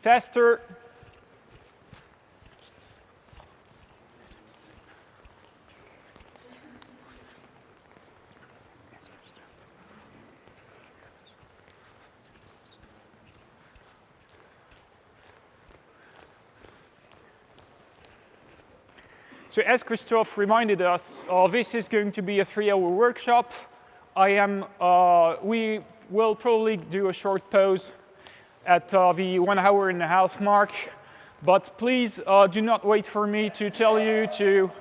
faster. So as Christophe reminded us, this is going to be a 3-hour workshop. We will probably do a short pause at the 1 hour and a half mark, but please do not wait for me to tell you to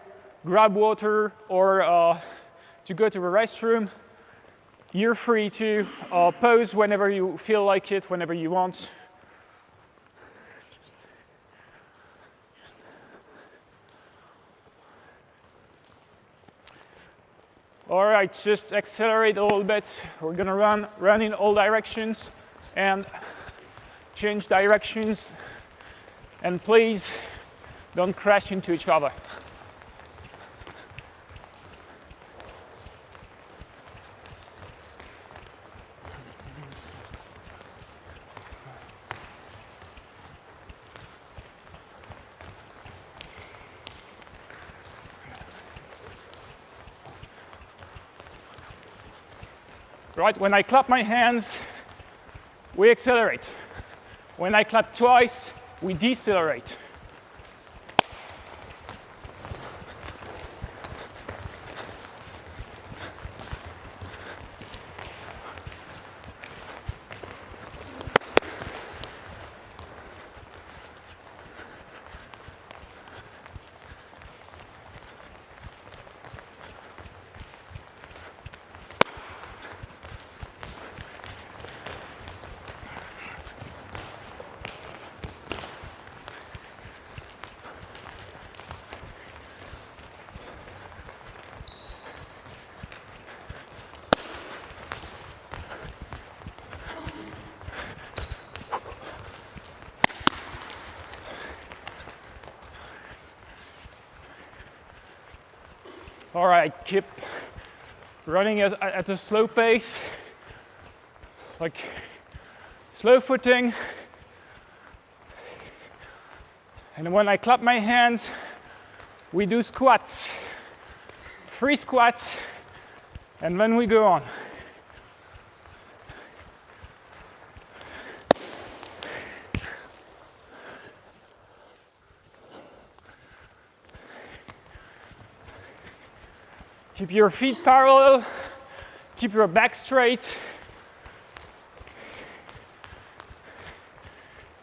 grab water or to go to the restroom. You're free to pause whenever you feel like it, whenever you want. All right, just accelerate a little bit. We're gonna run in all directions and change directions. And please don't crash into each other. Right, when I clap my hands, we accelerate. When I clap twice, we decelerate. All right, keep running at a slow pace, like slow footing. And when I clap my hands, we do squats, 3 squats, and then we go on. Keep your feet parallel, keep your back straight,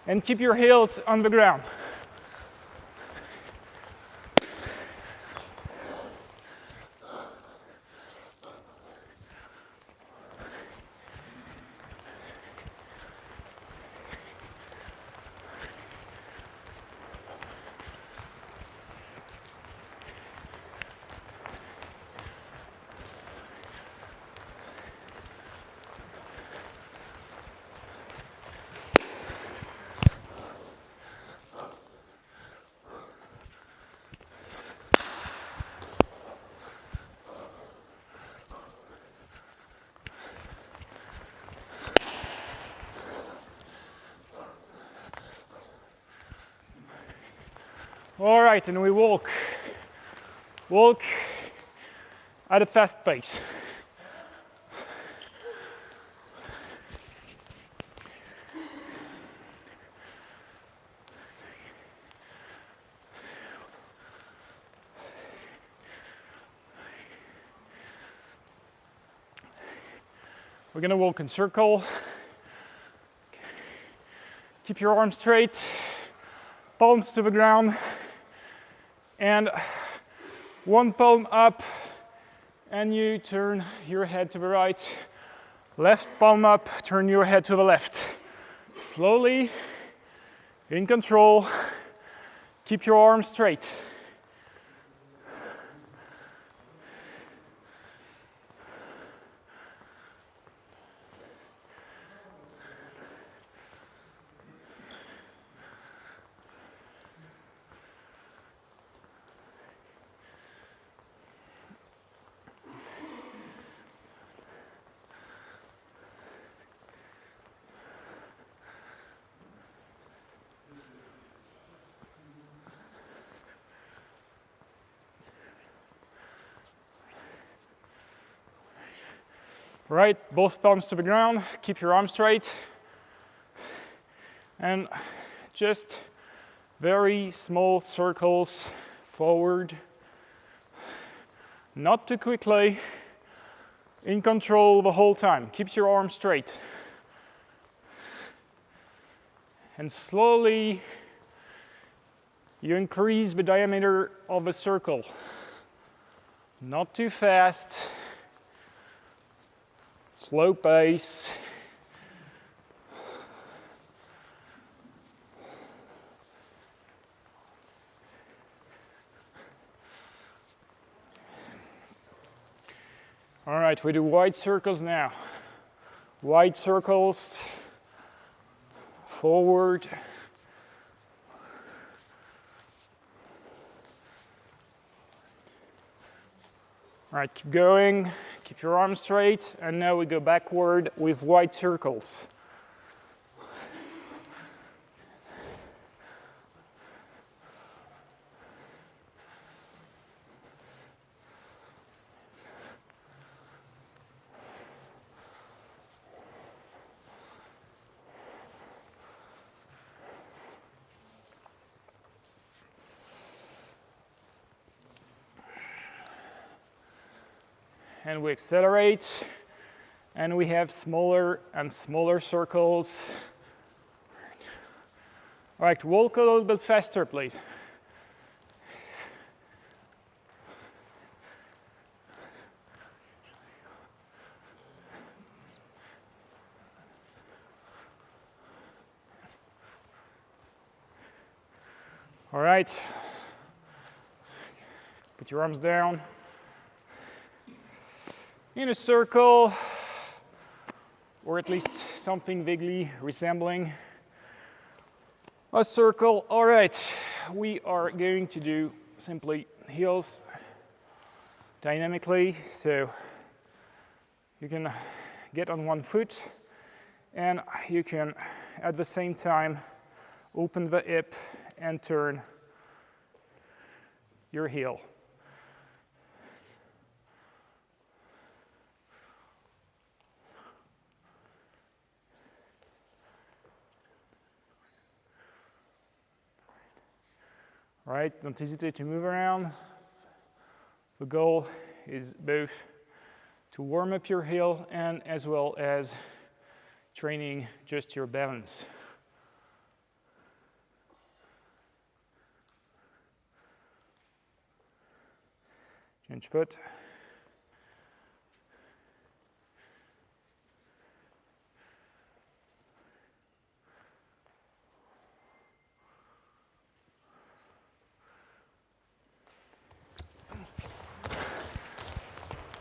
and keep your heels on the ground. All right, and we walk at a fast pace. We're gonna walk in circle. Keep your arms straight, palms to the ground. And 1 palm up, and you turn your head to the right. Left palm up, turn your head to the left. Slowly, in control, keep your arms straight. Right, both palms to the ground, keep your arms straight, and just very small circles forward, not too quickly, in control the whole time. Keep your arms straight. And slowly you increase the diameter of a circle. Not too fast. Slow pace. All right, we do wide circles now. Wide circles, forward. All right, keep going, keep your arms straight, and now we go backward with wide circles. And we accelerate, and we have smaller and smaller circles. All right, walk a little bit faster, please. All right, put your arms down. In a circle, or at least something vaguely resembling a circle. All right, we are going to do simply heels dynamically. So you can get on one foot, and you can at the same time open the hip and turn your heel. All right, don't hesitate to move around. The goal is both to warm up your heel and as well as training just your balance. Change foot.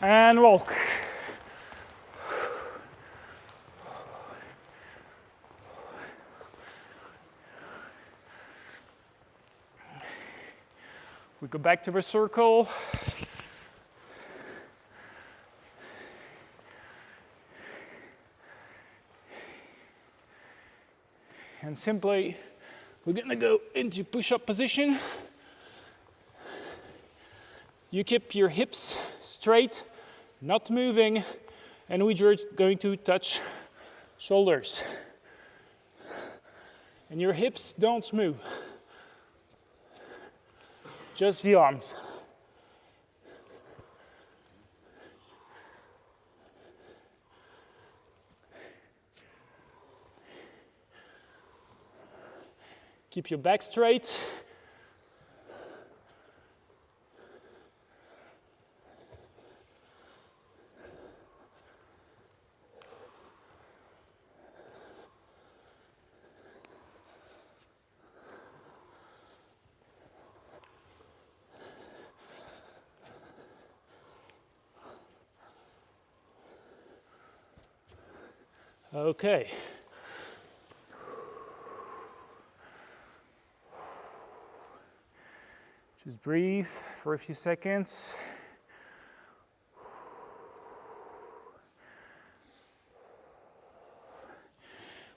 And walk. We go back to the circle. And simply, we're going to go into push-up position. You keep your hips straight, not moving, and we're just going to touch shoulders. And your hips don't move, just the arms. Keep your back straight. Okay. Just breathe for a few seconds.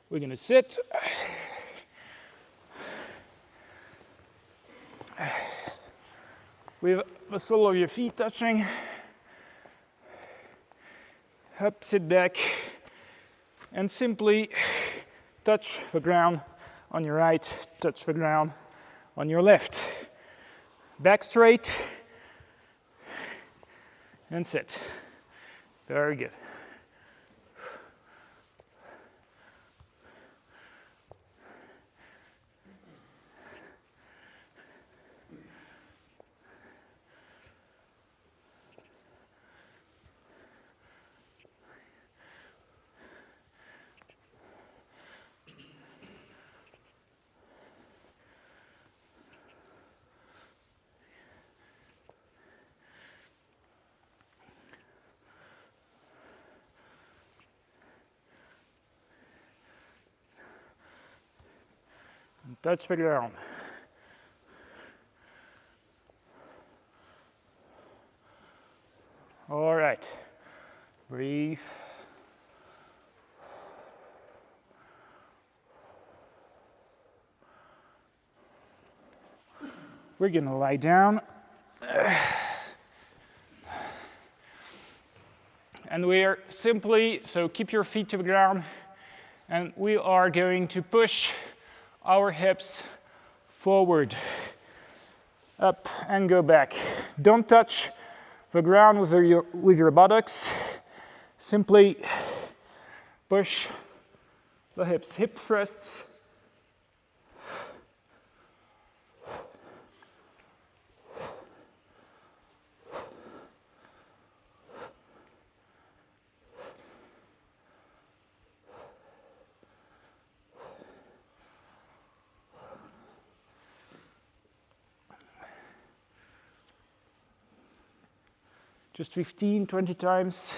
We're going to sit. With the sole of your feet touching. Up, sit back, and simply touch the ground on your right, touch the ground on your left. Back straight, and sit. Very good. Touch the ground. All right. Breathe. We're going to lie down. And we're simply, so keep your feet to the ground, and we are going to push our hips forward, up and go back. Don't touch the ground with your buttocks. Simply push the hips, hip thrusts. Just 15, 20 times.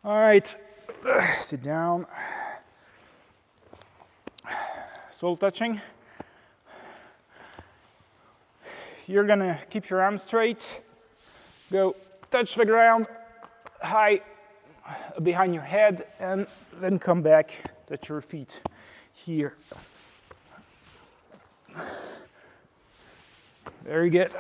All right, sit down. Soul touching. You're gonna keep your arms straight. Go touch the ground high behind your head, and then come back. Touch your feet here. Very good.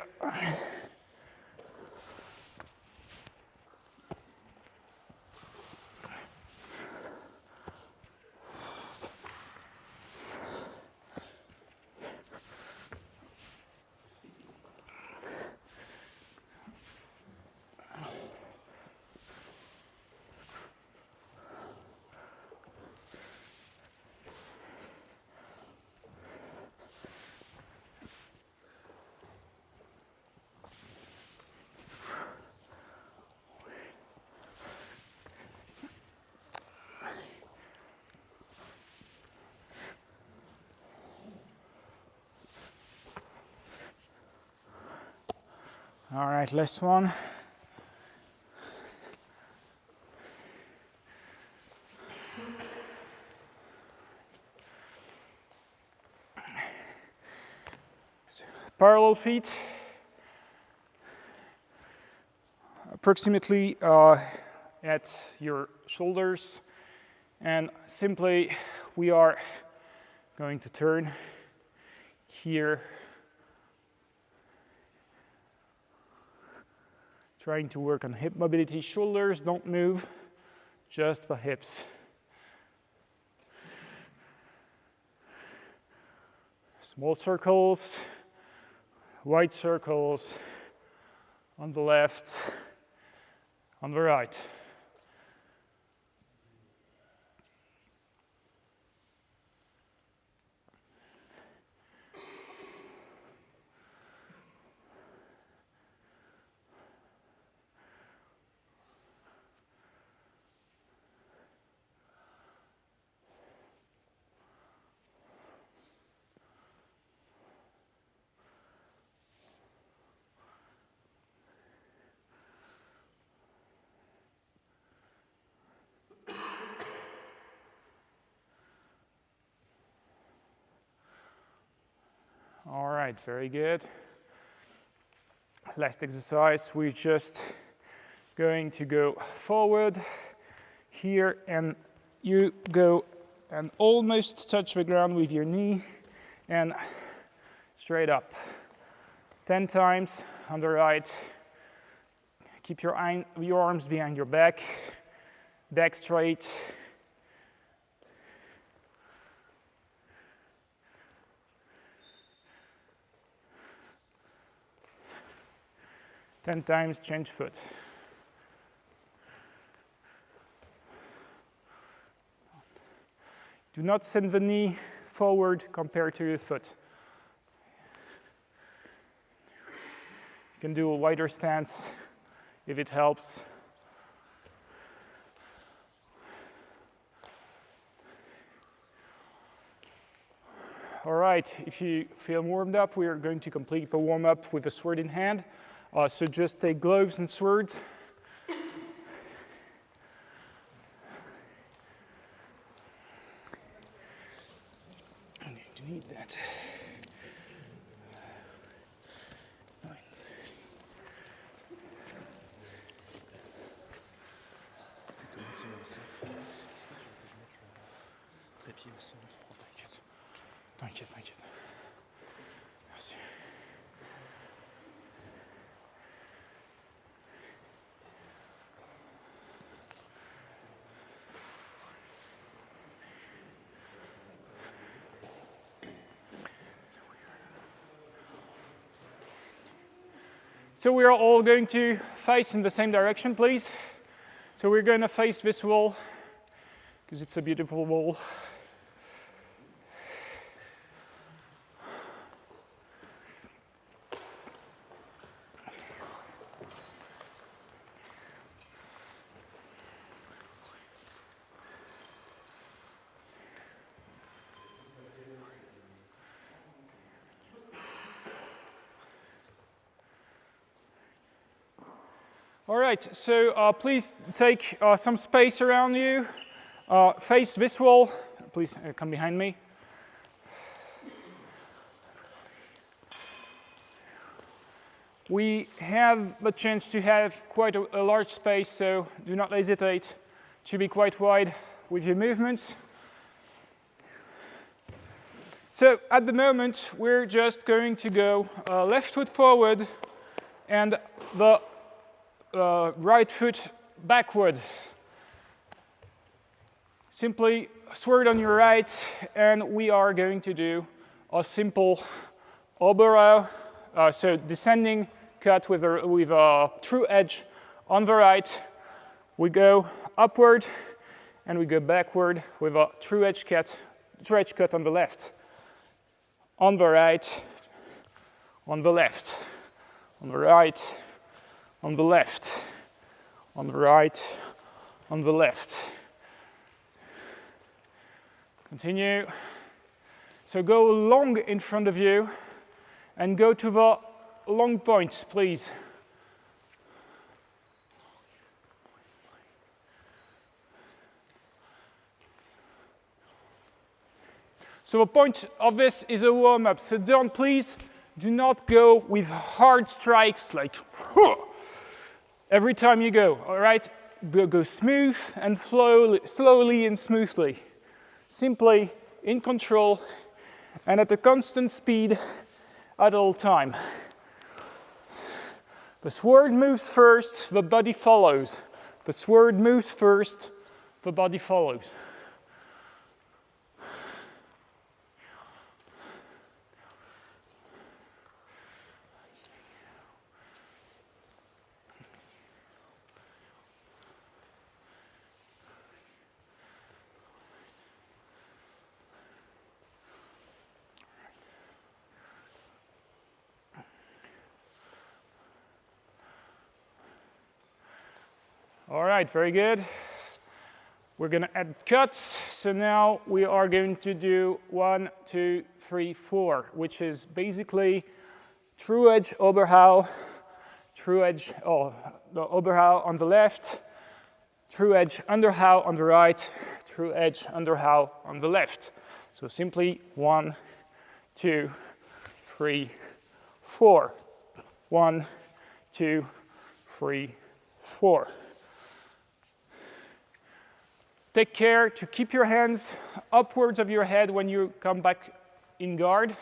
All right, last one. So, parallel feet, approximately at your shoulders, and simply we are going to turn here, trying to work on hip mobility. Shoulders don't move, just the hips. Small circles, wide circles on the left, on the right. All right, very good. Last exercise, we're just going to go forward here, and you go and almost touch the ground with your knee, and straight up. 10 times on the right. Keep your arms behind your back, back straight. Ten times, change foot. Do not send the knee forward compared to your foot. You can do a wider stance if it helps. All right, if you feel warmed up, we are going to complete the warm-up with a sword in hand. So just take gloves and swords. I'm going to need that. T'inquiète, t'inquiète. Merci. So we are all going to face in the same direction, please. So we're going to face this wall because it's a beautiful wall. All right, so please take some space around you. Face this wall. Please come behind me. We have the chance to have quite a large space, so do not hesitate to be quite wide with your movements. So at the moment, we're just going to go left foot forward and the right foot backward. Simply sword on your right, and we are going to do a simple Oberhaw, so descending cut with a true edge on the right. We go upward and we go backward with a true edge cut on the left. On the right, on the left, on the right, on the left, on the right, on the left. Continue. So go long in front of you and go to the long points, please. So the point of this is a warm-up. So please do not go with hard strikes like every time you go, all right? Go smooth and slowly and smoothly. Simply in control and at a constant speed at all time. The sword moves first, the body follows. The sword moves first, the body follows. All right, very good. We're going to add cuts. So now we are going to do 1, 2, 3, 4, which is basically true edge Oberhaw, true edge, the Oberhaw on the left, true edge Unterhaw on the right, true edge Unterhaw on the left. So simply 1, 2, 3, 4. 1, 2, 3, 4. Take care to keep your hands upwards of your head when you come back in guard.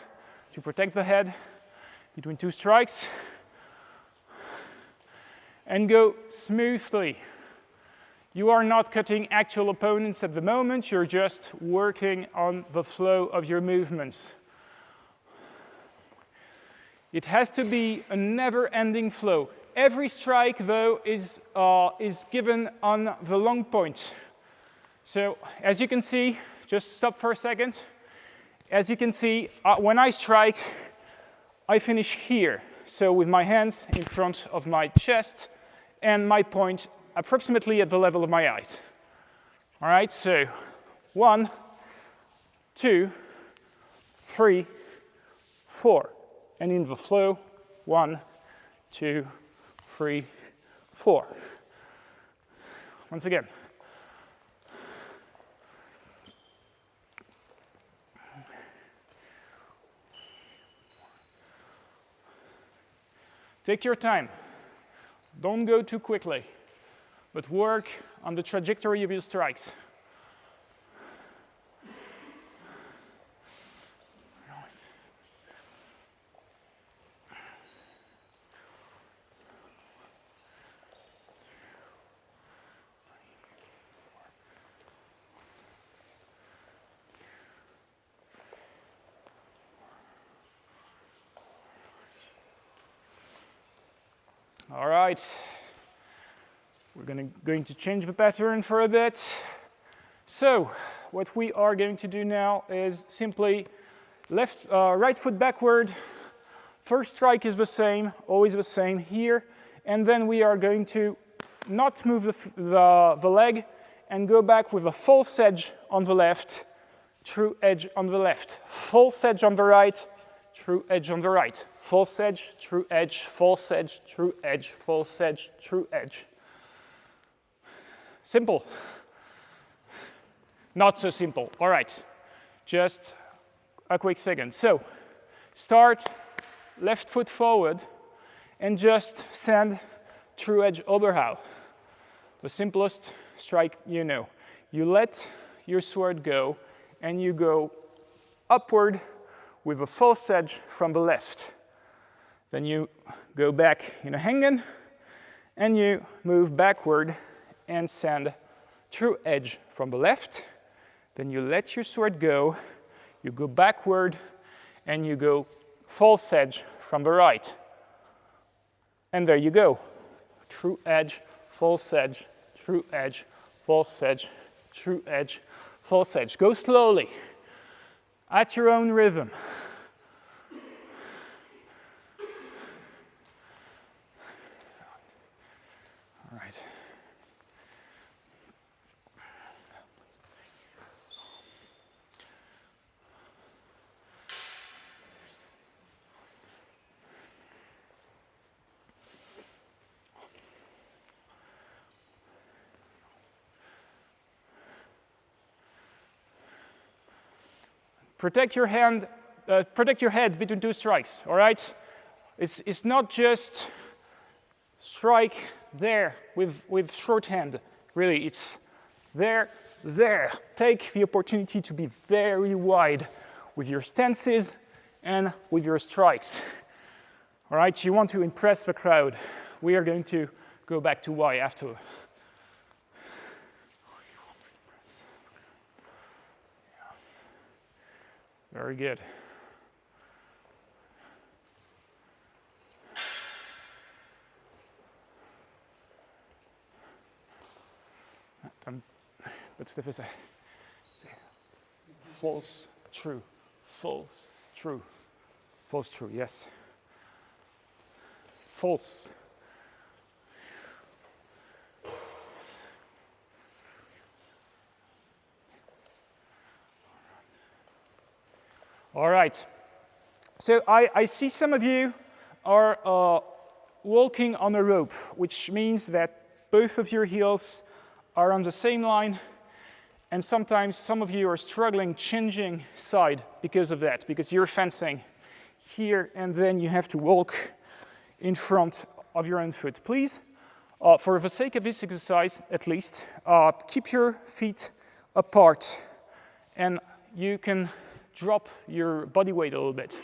to protect the head between two strikes, and go smoothly. You are not cutting actual opponents at the moment, you're just working on the flow of your movements. It has to be a never-ending flow. Every strike, though, is given on the long point. So, as you can see, just stop for a second. As you can see, when I strike, I finish here. So, with my hands in front of my chest and my point approximately at the level of my eyes. All right, so 1, 2, 3, 4. And in the flow, 1, 2, 3, 4. Once again. Take your time. Don't go too quickly, but work on the trajectory of your strikes. All right, we're going to change the pattern for a bit. So, what we are going to do now is simply right foot backward. First strike is the same, always the same here. And then we are going to not move the leg and go back with a false edge on the left, true edge on the left. False edge on the right, true edge on the right. False edge, true edge, false edge, true edge, false edge, true edge. Simple. Not so simple. All right, just a quick second. So, start left foot forward and just send true edge Oberhaw. The simplest strike you know. You let your sword go and you go upward with a false edge from the left. Then you go back in a hengen and you move backward and send true edge from the left. Then you let your sword go, you go backward and you go false edge from the right. And there you go. True edge, false edge, true edge, false edge, true edge, false edge. Go slowly, at your own rhythm. All right. Protect your head between two strikes, all right? It's not just strike there with short hand. Really, it's there, there. Take the opportunity to be very wide with your stances and with your strikes. All right, you want to impress the crowd. We are going to go back to Y after. Very good. But Steph is say false, true, false, true, false, true, yes. False. All right. So I see some of you are walking on a rope, which means that both of your heels are on the same line, and sometimes some of you are struggling changing side because of that, because you're fencing here and then you have to walk in front of your own foot. Please, for the sake of this exercise at least, keep your feet apart and you can drop your body weight a little bit.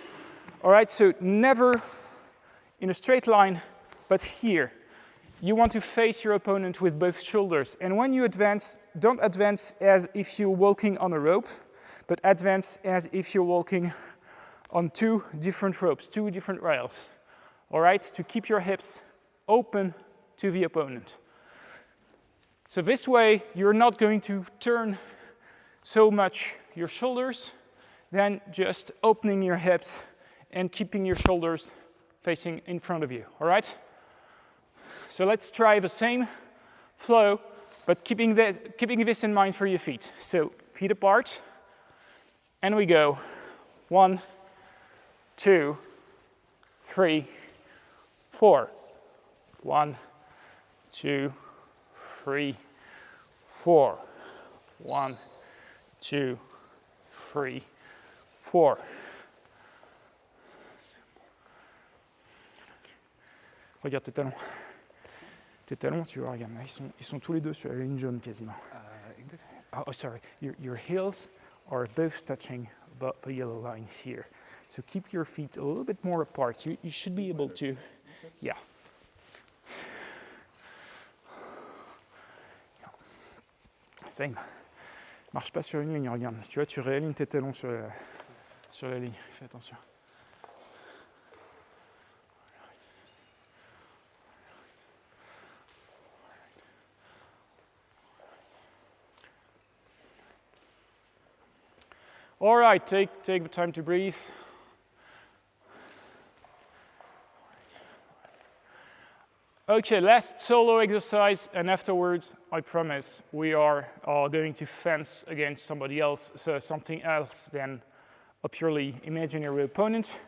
All right, so never in a straight line, but here. You want to face your opponent with both shoulders. And when you advance, don't advance as if you're walking on a rope, but advance as if you're walking on two different ropes, two different rails. All right, to keep your hips open to the opponent. So this way, you're not going to turn so much your shoulders, then just opening your hips and keeping your shoulders facing in front of you, all right? So let's try the same flow, but keeping this in mind for your feet. So feet apart, and we go 1, 2, 3, 4. 1, 2, 3, 4. 1, 2, 3, 4. Regarde tes talons. Tes talons, tu vois, regarde, ils sont tous les deux sur la ligne jaune quasiment. Oh, sorry. Your heels are both touching the yellow lines here. So keep your feet a little bit more apart. You should be able to, yeah. Same. Marche pas sur une ligne, regarde. Tu vois, tu réalignes tes talons sur la ligne. Fais attention. All right, take the time to breathe. Okay, last solo exercise, and afterwards, I promise, we are going to fence against somebody else, so something else than a purely imaginary opponent.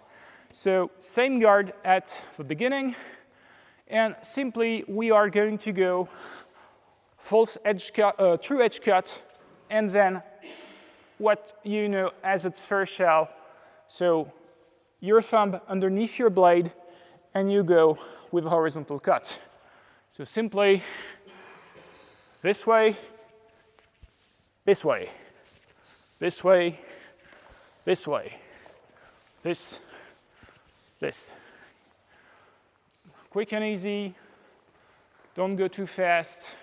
So, same guard at the beginning, and simply we are going to go false edge cut, true edge cut, and then what you know as a Twerhau. So your thumb underneath your blade, and you go with a horizontal cut. So simply this way, this way, this way, this way, this. Quick and easy, don't go too fast.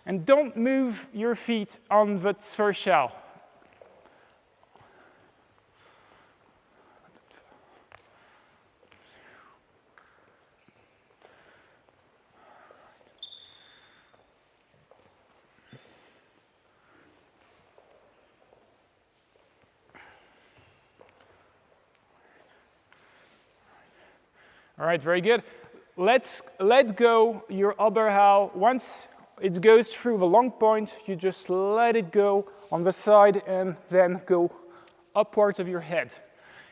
And don't move your feet on the Twerhau. All right, very good. Let's let go your Oberhaw. Once it goes through the long point, you just let it go on the side and then go upwards of your head.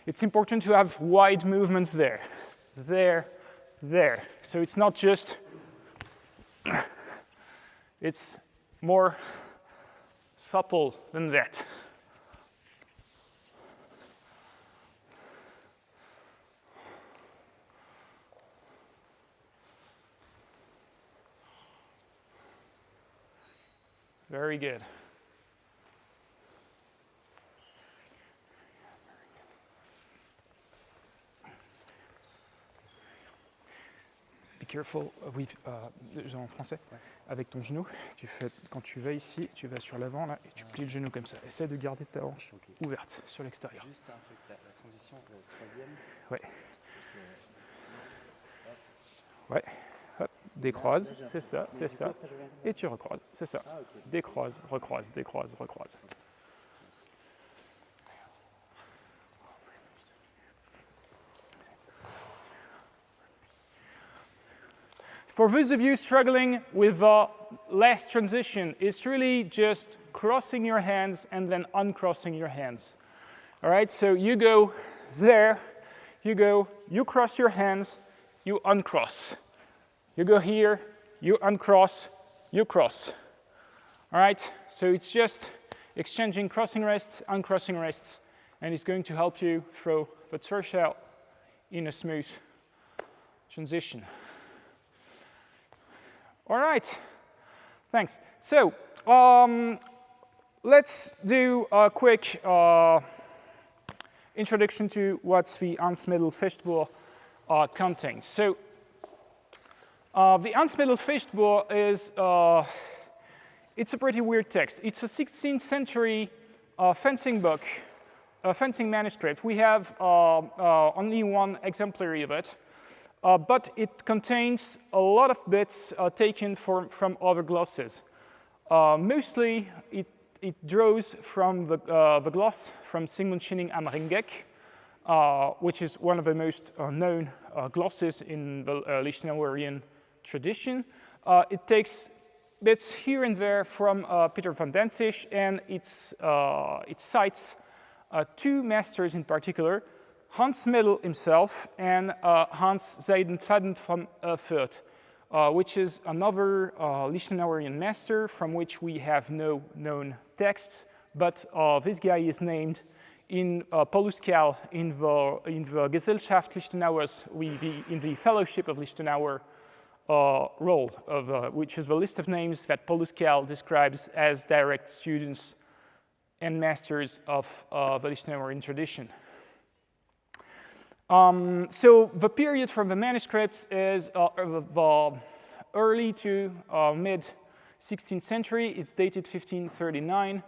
It's important to have wide movements there, there, there. So it's not just, it's more supple than that. Very good. Be careful with, en français, avec ton genou, tu fais, quand tu vas ici, tu vas sur l'avant là et tu plies le genou comme ça. Essaie de garder ta hanche ouverte sur l'extérieur. Juste un truc, la transition, le troisième. Ouais. Ouais. Hop, décroise, c'est ça, c'est ça. Et tu recroises, c'est ça. Décroise, recroise, décroise, recroise. For those of you struggling with the last transition, it's really just crossing your hands and then uncrossing your hands. All right, so you go there, you cross your hands, you uncross. You go here, you uncross, you cross. All right, so it's just exchanging crossing rests, uncrossing rests, and it's going to help you throw the Twerhau in a smooth transition. All right, thanks. So let's do a quick introduction to what the Hans Medl Fechtbuch contains. So the Hans Medl Fechtbuch is it's a pretty weird text. It's a 16th century fencing book, a fencing manuscript. We have only one exemplary of it, but it contains a lot of bits taken from other glosses. Mostly, it draws from the gloss from Sigmund Schinning am Ringeck, which is one of the most known glosses in the Lichtenauerian tradition. It takes bits here and there from Peter van Danzig, and it cites two masters in particular, Hans Medl himself and Hans Seydenfaden from Fürth, which is another Lichtenauerian master from which we have no known texts, but this guy is named in Pauluskal in the Gesellschaft Lichtenauers, in the Fellowship of Lichtenauer roll, which is the list of names that Pauluskal describes as direct students and masters of the Lichtenauerian tradition. So the period from the manuscripts is the early to mid 16th century. It's dated 1539,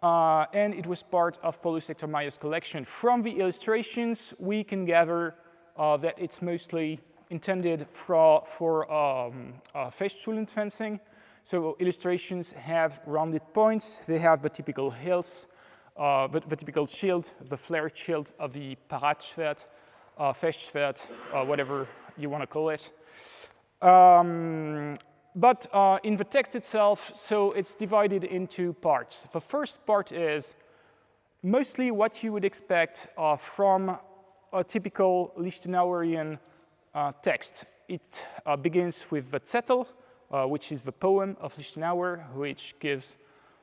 and it was part of Paulus Hector Mayer's collection. From the illustrations, we can gather that it's mostly intended for Fechtschulen fencing. So illustrations have rounded points. They have the typical hills, the typical shield, the flared shield of the Paratschwert, Fechtschwert, whatever you want to call it. But in the text itself, so it's divided into parts. The first part is mostly what you would expect from a typical Lichtenauerian text. It begins with the Zettel, which is the poem of Lichtenauer, which gives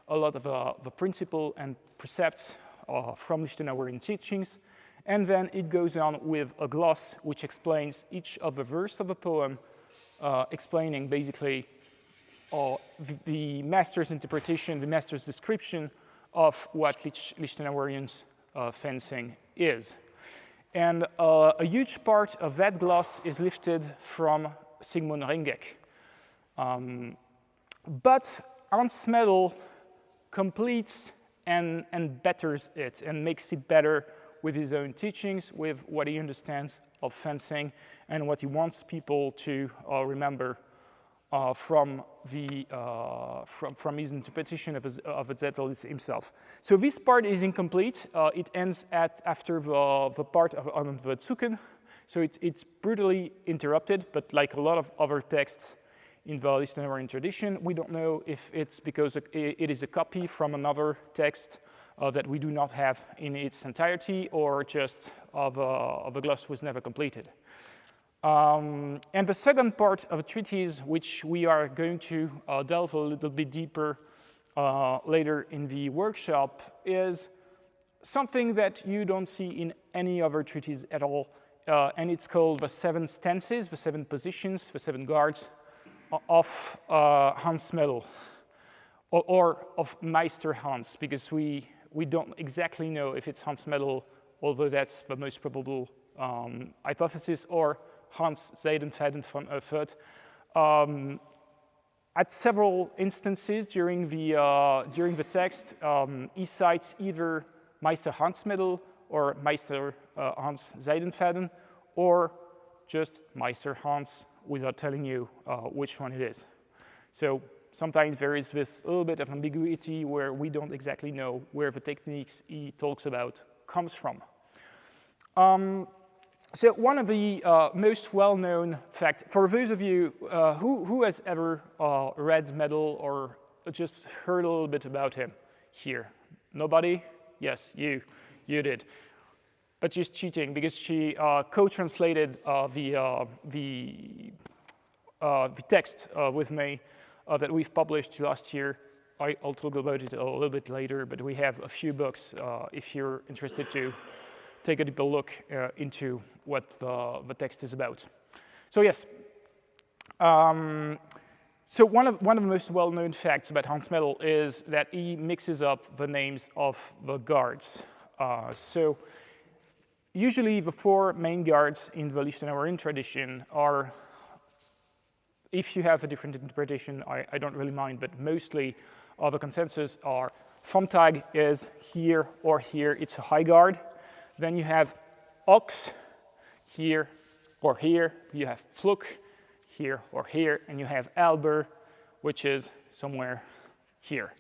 a lot of the principle and precepts from Lichtenauerian teachings. And then it goes on with a gloss, which explains each of the verse of the poem, explaining basically the master's interpretation, the master's description of what Lichtenauerian fencing is. And a huge part of that gloss is lifted from Sigmund Ringeck. But Hans Medl completes and betters it and makes it better with his own teachings, with what he understands of fencing and what he wants people to remember from his interpretation of the Zettel himself. So this part is incomplete. It ends after the part on the Zucken. So it's brutally interrupted, but like a lot of other texts in the Lichtenauerian tradition, we don't know if it's because it is a copy from another text that we do not have in its entirety, or just of a gloss was never completed. And the second part of the treatise, which we are going to delve a little bit deeper later in the workshop, is something that you don't see in any other treatise at all, and it's called the 7 stances, the 7 positions, the 7 guards of Hans Medl, or of Meister Hans, because we don't exactly know if it's Hans Medl, although that's the most probable hypothesis, or Hans Seydenfaden from Fürth. At several instances during the text, he cites either Meister Hans Medl or Meister Hans Seydenfaden, or just Meister Hans, without telling you which one it is. So sometimes there is this little bit of ambiguity where we don't exactly know where the techniques he talks about comes from. So one of the most well-known facts, for those of you who has ever read Medl or just heard a little bit about him here? Nobody? Yes, you did. But she's cheating because she co-translated the text with me that we've published last year. I'll talk about it a little bit later, but we have a few books if you're interested to take a deeper look into what the text is about. So yes, So one of the most well-known facts about Hans Medl is that he mixes up the names of the guards. So usually the four main guards in the Lichtenauer tradition are, if you have a different interpretation, I don't really mind, but mostly the consensus are Tag is here or here, it's a high guard. Then you have ox here or here, you have Fluk here or here, and you have Alber, which is somewhere here.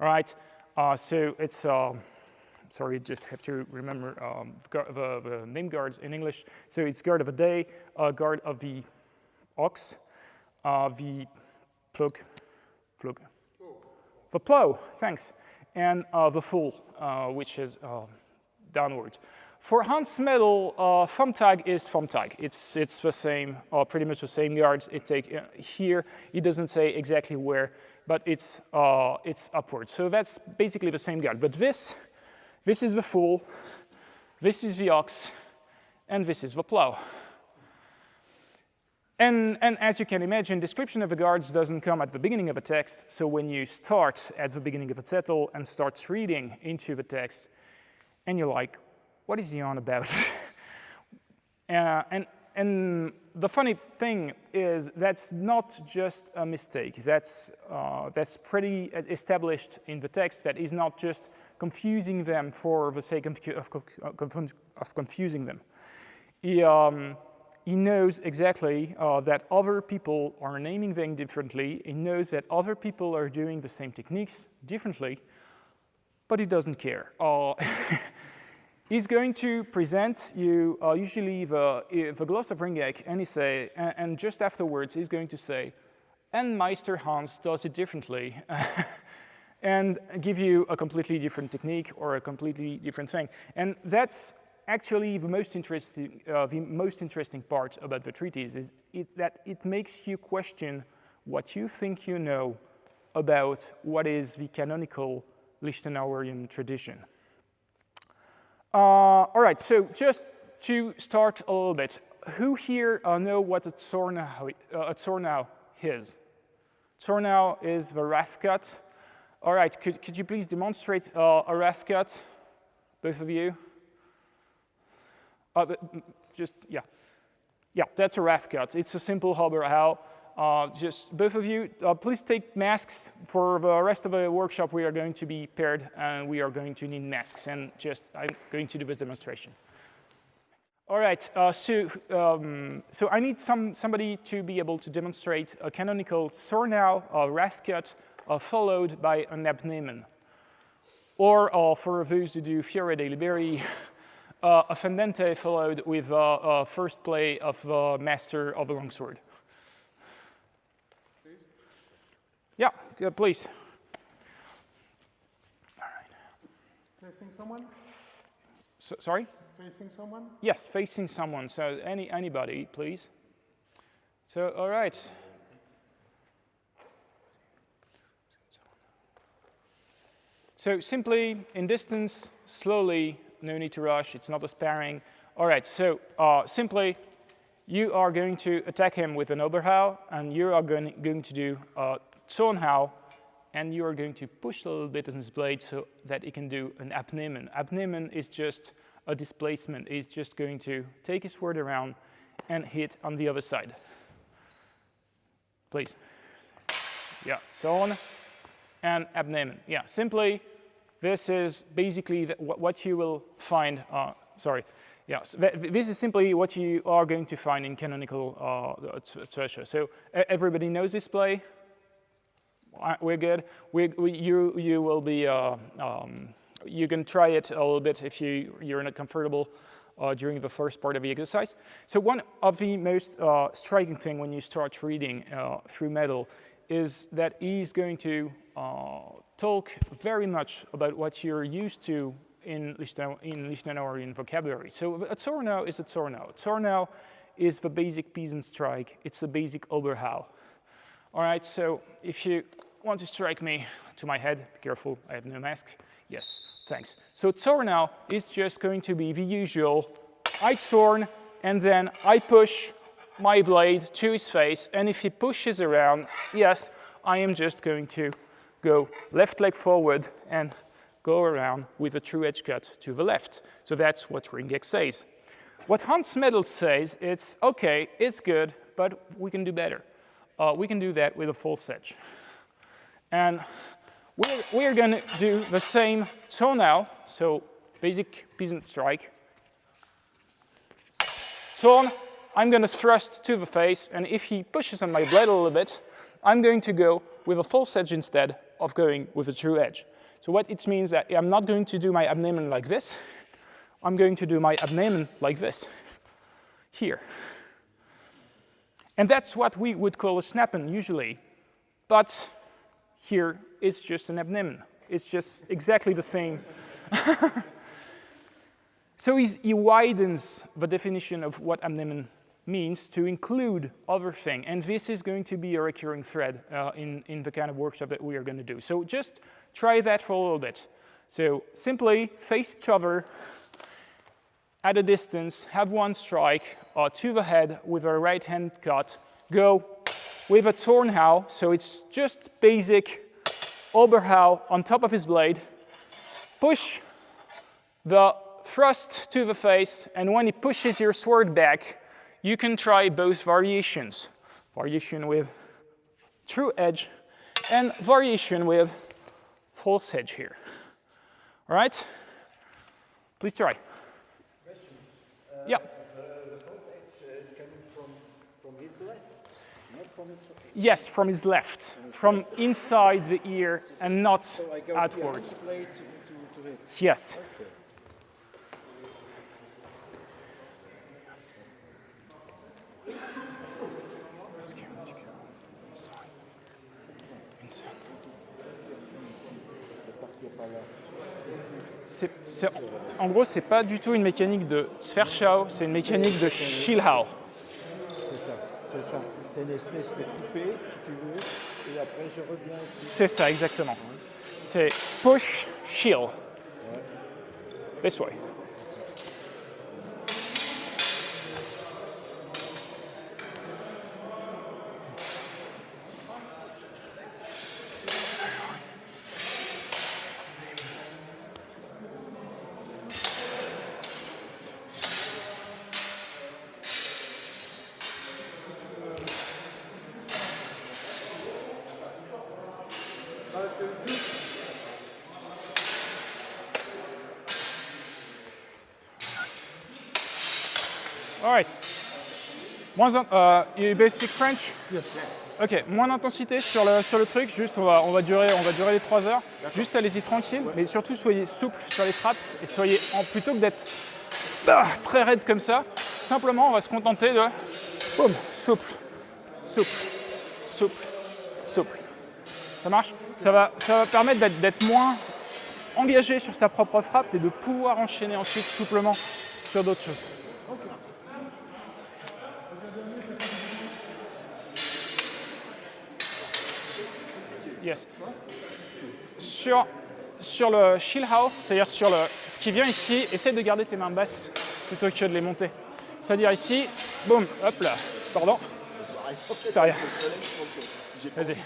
All right, so it's, sorry, just have to remember the name guards in English. So it's guard of the day, guard of the ox, the Fluk, the plow, thanks, and the full, which is downward. For Hans Medl, Tag is Tag. It's the same, pretty much the same guards. It take here. It doesn't say exactly where, but it's upward. So that's basically the same guard. But this is the fool, this is the ox, and this is the plow. And as you can imagine, description of the guards doesn't come at the beginning of a text. So when you start at the beginning of a zettel and start reading into the text, and you're like, what is he on about? And the funny thing is that's not just a mistake. That's pretty established in the text. That is not just confusing them for the sake of confusing them. He knows exactly that other people are naming them differently. He knows that other people are doing the same techniques differently, but he doesn't care. He's going to present you usually the gloss of Ringeck, and just afterwards he's going to say, and Meister Hans does it differently, and give you a completely different technique or a completely different thing. And that's actually the most interesting part about the treatise, is that it makes you question what you think you know about what is the canonical Lichtenauerian tradition. All right, so just to start a little bit, who here know what a Zorhnaw is? Zorhnaw is the wrath cut. All right, could you please demonstrate a wrath cut, both of you? Yeah, that's a wrath cut. It's a simple Oberhaw. Just both of you, please take masks. For the rest of the workshop, we are going to be paired, and we are going to need masks. And I'm going to do this demonstration. All right. So I need somebody to be able to demonstrate a canonical Zorhnaw wrath cut, followed by an abnehmen, or for those who do Fiore dei Liberi, a fendente followed with a first play of the master of the longsword. Yeah, please. All right. Facing someone? Sorry? Facing someone? Yes, facing someone. So anybody, please. So, all right. So simply, in distance, slowly, no need to rush. It's not a sparring. All right, so simply, you are going to attack him with an Oberhaw, and you are going to do Zorhnaw, and you are going to push a little bit on his blade so that he can do an abnehmen. Abnehmen is just a displacement. He's just going to take his sword around and hit on the other side. Please. Yeah, Zorn and abnehmen. Yeah, simply, this is basically what you will find. Yeah, so this is simply what you are going to find in canonical Twerhaw. So everybody knows this play. We're good. You will be. You can try it a little bit if you're not comfortable during the first part of the exercise. So one of the most striking thing when you start reading through Medel is that he's going to talk very much about what you're used to in Lichtenauerian vocabulary. So a Zorhnaw is a Zorhnaw. Zorhnaw is the basic peasant strike. It's a basic Oberhaw. All right, so if you want to strike me to my head, be careful, I have no mask. Yes, thanks. So Zorhnaw is just going to be the usual, I zorn, and then I push my blade to his face, and if he pushes around, yes, I am just going to go left leg forward and go around with a true edge cut to the left. So that's what Ringeck says. What Hans Medl says, it's okay, it's good, but we can do better. We can do that with a false edge. And we're going to do the same Zorhnaw, so basic peasant strike. Zorn, I'm going to thrust to the face, and if he pushes on my blade a little bit, I'm going to go with a false edge instead of going with a true edge. So what it means that I'm not going to do my abnehmen like this. I'm going to do my abnehmen like this, here. And that's what we would call a snappen usually. But here it's just an abnehmen. It's just exactly the same. So he widens the definition of what abnehmen means to include other things. And this is going to be a recurring thread in the kind of workshop that we are going to do. So just try that for a little bit. So simply face each other at a distance, have one strike to the head with a right hand cut, go with a Zorhnaw, so it's just basic Oberhaw on top of his blade, push the thrust to the face, and when he pushes your sword back, you can try both variations. Variation with true edge and variation with false edge here. All right? Please try. Yeah. The false edge is coming from his left, not from his right. Yes, from his left, from inside the ear and not So I go outward. the blade to it. Yes. Okay. En gros, c'est pas du tout une mécanique de Twerhau, c'est une mécanique de Echauffement. C'est ça. C'est une espèce de poupée, si tu veux, et après je reviens ici. C'est ça, exactement. C'est push, shield. This way. All right. You speak French? Yes. Ok, moins d'intensité sur le truc, juste on va durer les 3 heures. Juste allez-y tranquille, mais surtout soyez souple sur les frappes et soyez, plutôt que d'être très raide comme ça, simplement on va se contenter de boum, souple, souple, souple, souple. Ça marche? Ça va permettre d'être moins engagé sur sa propre frappe et de pouvoir enchaîner ensuite souplement sur d'autres choses. Yes. Sur le Echauffement, c'est-à-dire sur ce qui vient ici, essaie de garder tes mains basses plutôt que de les monter. C'est-à-dire ici, boum, hop là, pardon, c'est rien. Vas-y.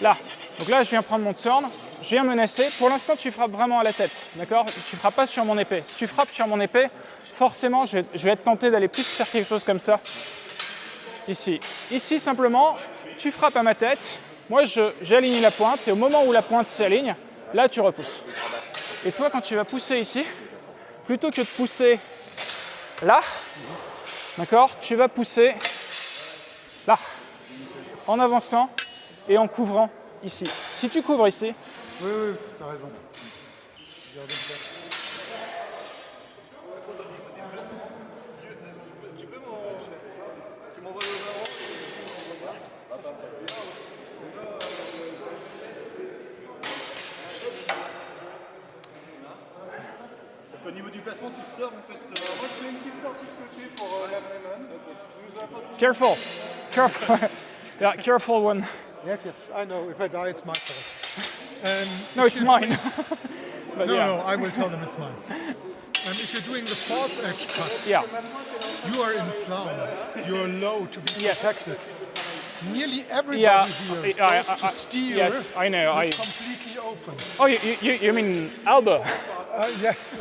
Là, donc là je viens prendre mon Zorhnaw, je viens menacer. Pour l'instant tu frappes vraiment à la tête, d'accord? Tu frappes pas sur mon épée. Si tu frappes sur mon épée, forcément je vais être tenté d'aller plus faire quelque chose comme ça. Ici. Ici simplement, tu frappes à ma tête. Moi, j'aligne la pointe, et au moment où la pointe s'aligne, là, tu repousses. Et toi, quand tu vas pousser ici, plutôt que de pousser là, d'accord, tu vas pousser là, en avançant et en couvrant ici. Si tu couvres ici... Oui, tu as raison. Au niveau du placement, tu sors en fait. Moi, je fais une petite sortie de côté pour l'abnehmen. Careful, careful. Yeah, careful one. Yes, I know. If I die, it's my fault. No, it's mine. but No, yeah. no, I will tell them it's mine. And if you're doing the false edge cut, Yeah. you are in plow. You're low to be Yes. protected. Nearly everybody Yeah, here I- goes to steer yes, I know. with completely open. Oh, you mean elbow? Yes,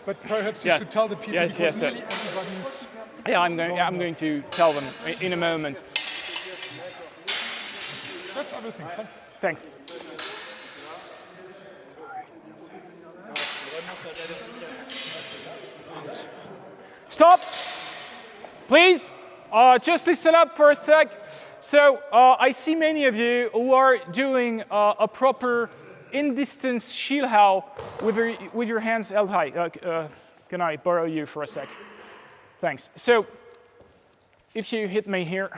but perhaps you Yes. should tell the people Yes, because yes, nearly everybody's... Yeah, I'm going to tell them in a moment. That's everything. Thanks. Stop! Please, just listen up for a sec. So I see many of you who are doing a proper in-distance Twerhau with your hands held high. Can I borrow you for a sec? Thanks. So if you hit me here,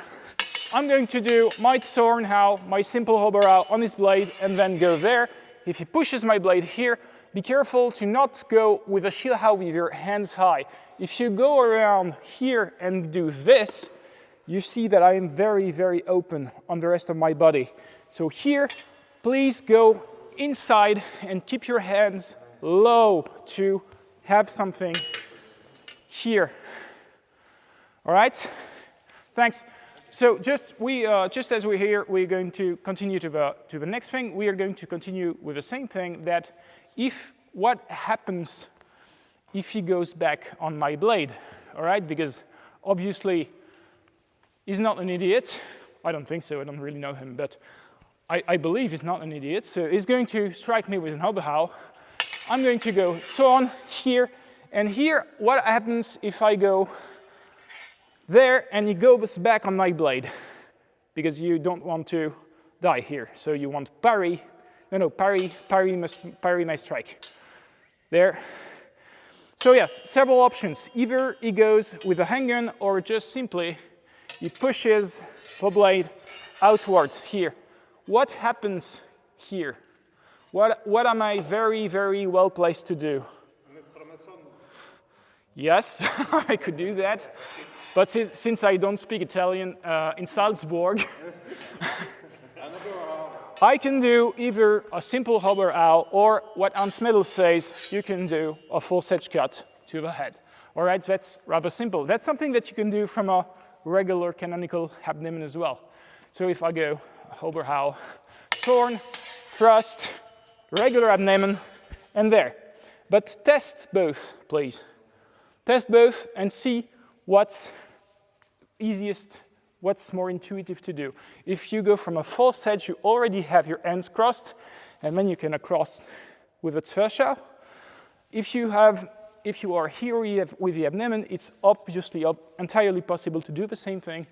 I'm going to do my Zorhnaw, my simple Oberhaw on his blade, and then go there. If he pushes my blade here, be careful to not go with a Twerhau with your hands high. If you go around here and do this, you see that I am very, very open on the rest of my body. So here, please go inside and keep your hands low to have something here. All right? Thanks. So just as we're here, we're going to continue to the next thing. We are going to continue with the same thing, that what happens if he goes back on my blade, all right? Because obviously he's not an idiot. I don't think so, I don't really know him, but I believe he's not an idiot. So he's going to strike me with an Oberhaw. I'm going to go on here, and here what happens if I go there and he goes back on my blade? Because you don't want to die here, so you want parry. No, parry may strike. There. So yes, several options. Either he goes with a handgun or just simply he pushes the blade outwards here. What happens here? What am I very, very well placed to do? Yes, I could do that. But since I don't speak Italian in Salzburg, I can do either a simple Oberhaw or what Hans Medl says, you can do a full edge cut to the head. All right, that's rather simple. That's something that you can do from a regular canonical abnehmen as well. So if I go Oberhaw, Zorn, thrust, regular abnehmen, and there. But test both, please. Test both and see what's easiest, what's more intuitive to do. If you go from a false edge, you already have your hands crossed, and then you can cross with a Twerhau. If you are here with the abnehmen, it's obviously entirely possible to do the same thing,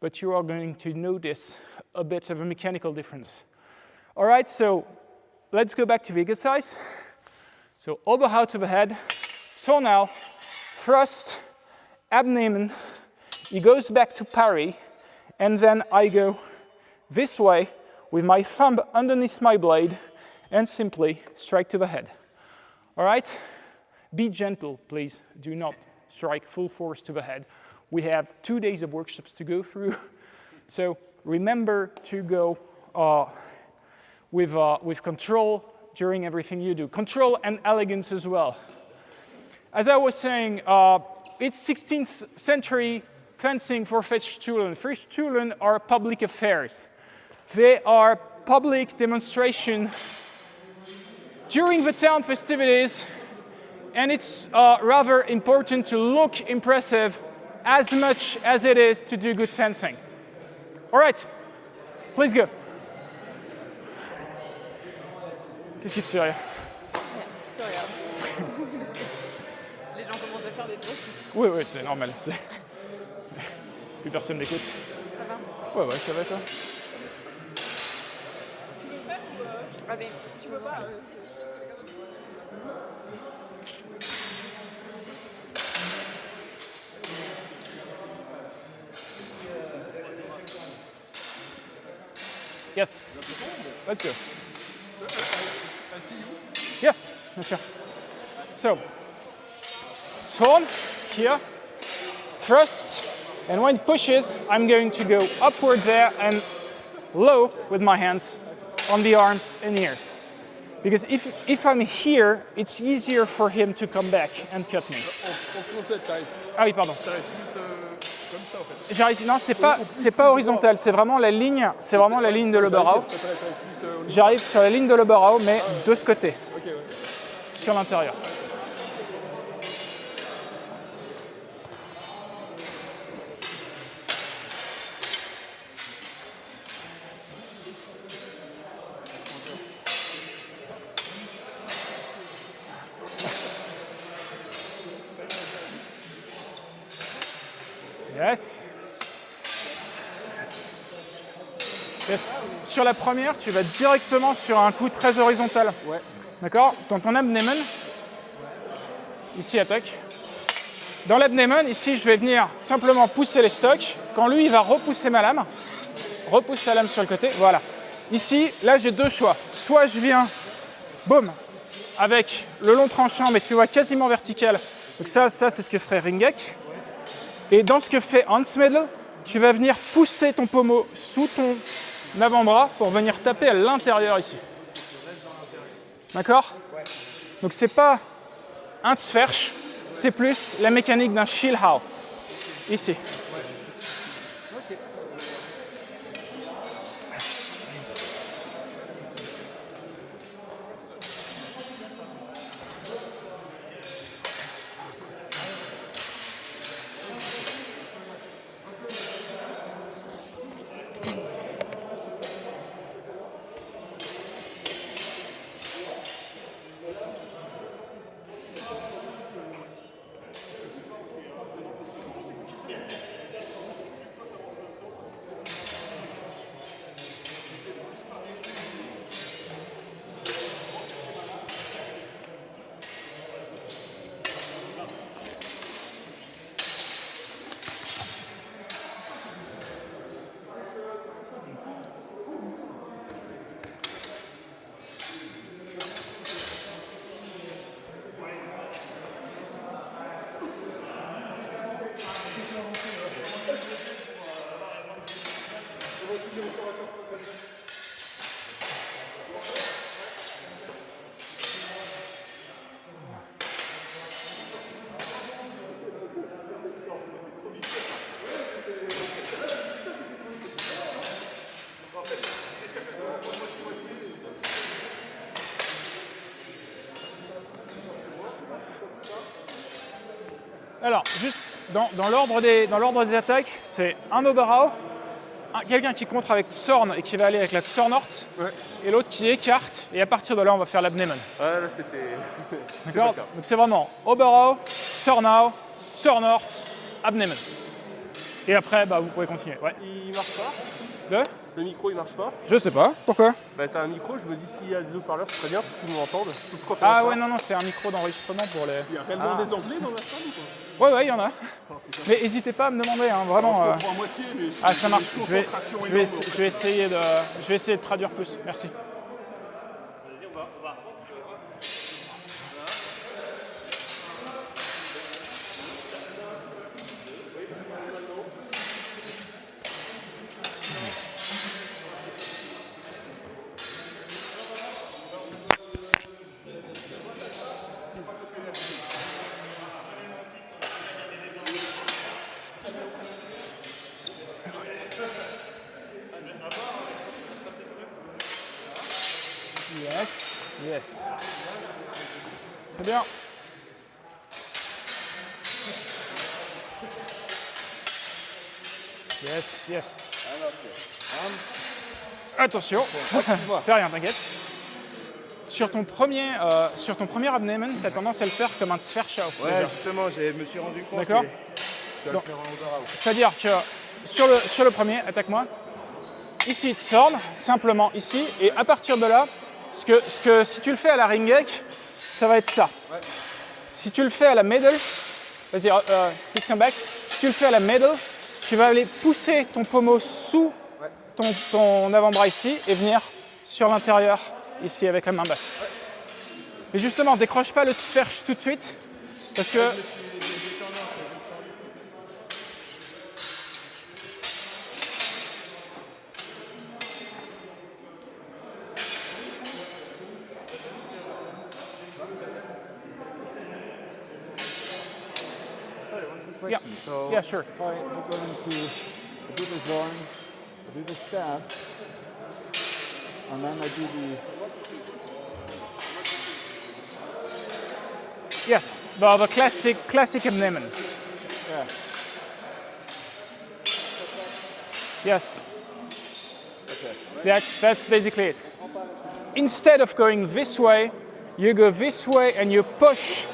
but you are going to notice a bit of a mechanical difference. All right, so let's go back to the exercise. So Oberhaw to the head, Zorhnaw, thrust, abnehmen, he goes back to parry, and then I go this way with my thumb underneath my blade and simply strike to the head. All right? Be gentle, please. Do not strike full force to the head. We have 2 days of workshops to go through, so remember to go with control during everything you do. Control and elegance as well. As I was saying, it's 16th century fencing for Fechtbuch. Fechtbuch are public affairs. They are public demonstration during the town festivities, and it's rather important to look impressive as much as it is to do good fencing. All right, please go. Qu'est-ce qui te fait rire? Sorry. Les gens commencent à faire des trucs. Oui, oui, c'est normal. Plus personne n'écoute. Ça va? Ouais, ça va ça. Tu veux faire ou allez, si tu veux pas. Yes. Let's go. I see you. Yes, bien sûr. So, Zorn here, thrust, and when it pushes, I'm going to go upward there and low with my hands on the arms and here. Because if I'm here, it's easier for him to come back and cut me. En français, t'arrives Ah oui, pardon. plus comme ça en fait. J'arrive, non, c'est pas horizontal, c'est vraiment la ligne, de l'Oberhaw. J'arrive sur la ligne de l'Oberhaw, mais de ce côté, Ok, ouais. sur l'intérieur. Yes. Yes. Sur la première, tu vas directement sur un coup très horizontal. Ouais. D'accord? Dans ton abnehmen, ici attaque. Dans l'abnehmen, ici, je vais venir simplement pousser les stocks. Quand lui, il va repousser ma lame, repousse la lame sur le côté. Voilà. Ici, là, j'ai deux choix. Soit je viens, boum, avec le long tranchant, mais tu vois quasiment vertical. Donc ça c'est ce que ferait Ringeck. Et dans ce que fait Hans Medl, tu vas venir pousser ton pommeau sous ton avant-bras pour venir taper à l'intérieur ici. D'accord? Donc c'est pas un Twerhau, c'est plus la mécanique d'un Twerhau. Ici. Alors, juste dans l'ordre des attaques, c'est un Oberhaw, quelqu'un qui contre avec Zorhnaw et qui va aller avec la Zorhnaw, Ouais. et l'autre qui écarte, et à partir de là, on va faire l'abnehmen. Ouais, là c'était. D'accord? Donc c'est vraiment Oberhaw, Zorhnaw, Zorhnaw, abnehmen. Et après, bah, vous pouvez continuer. Ouais. Il marche pas? Deux? Le micro il marche pas? Je sais pas. Pourquoi? Bah t'as un micro, je me dis s'il y a des haut-parleurs, c'est très bien pour que tout le monde entende. Ah ouais, non, c'est un micro d'enregistrement pour les... Il y a réellement des anglais dans la salle ou pas? Ouais, il y en a. Mais n'hésitez pas à me demander, hein, vraiment. Je comprends à moitié, mais Ah, ça marche. une Je vais concentration essayer de traduire plus. Merci. Yes. C'est bien. Yes. Attention, c'est rien, t'inquiète. Sur ton premier abnehmen, tu as tendance à le faire comme un Twerhau. Ouais, justement, je me suis rendu compte. D'accord. C'est-à-dire que sur le premier, attaque-moi. Ici, Zorhnaw, simplement ici, et à partir de là, si tu le fais à la Ringeck, ça va être ça. Ouais. Si tu le fais à la Medel, vas-y, please come back. Si tu le fais à la Medel, tu vas aller pousser ton pommeau sous ton avant-bras ici et venir sur l'intérieur ici avec la main basse. Ouais. Mais justement, décroche pas le Twerhau tout de suite parce que question. Yeah. So Yeah, sure. if we're going to do the Zorn, do the stab, and then I do the... Yes, the classic abnehmen. Yeah. Yes. Okay. That's basically it. Instead of going this way, you go this way and you push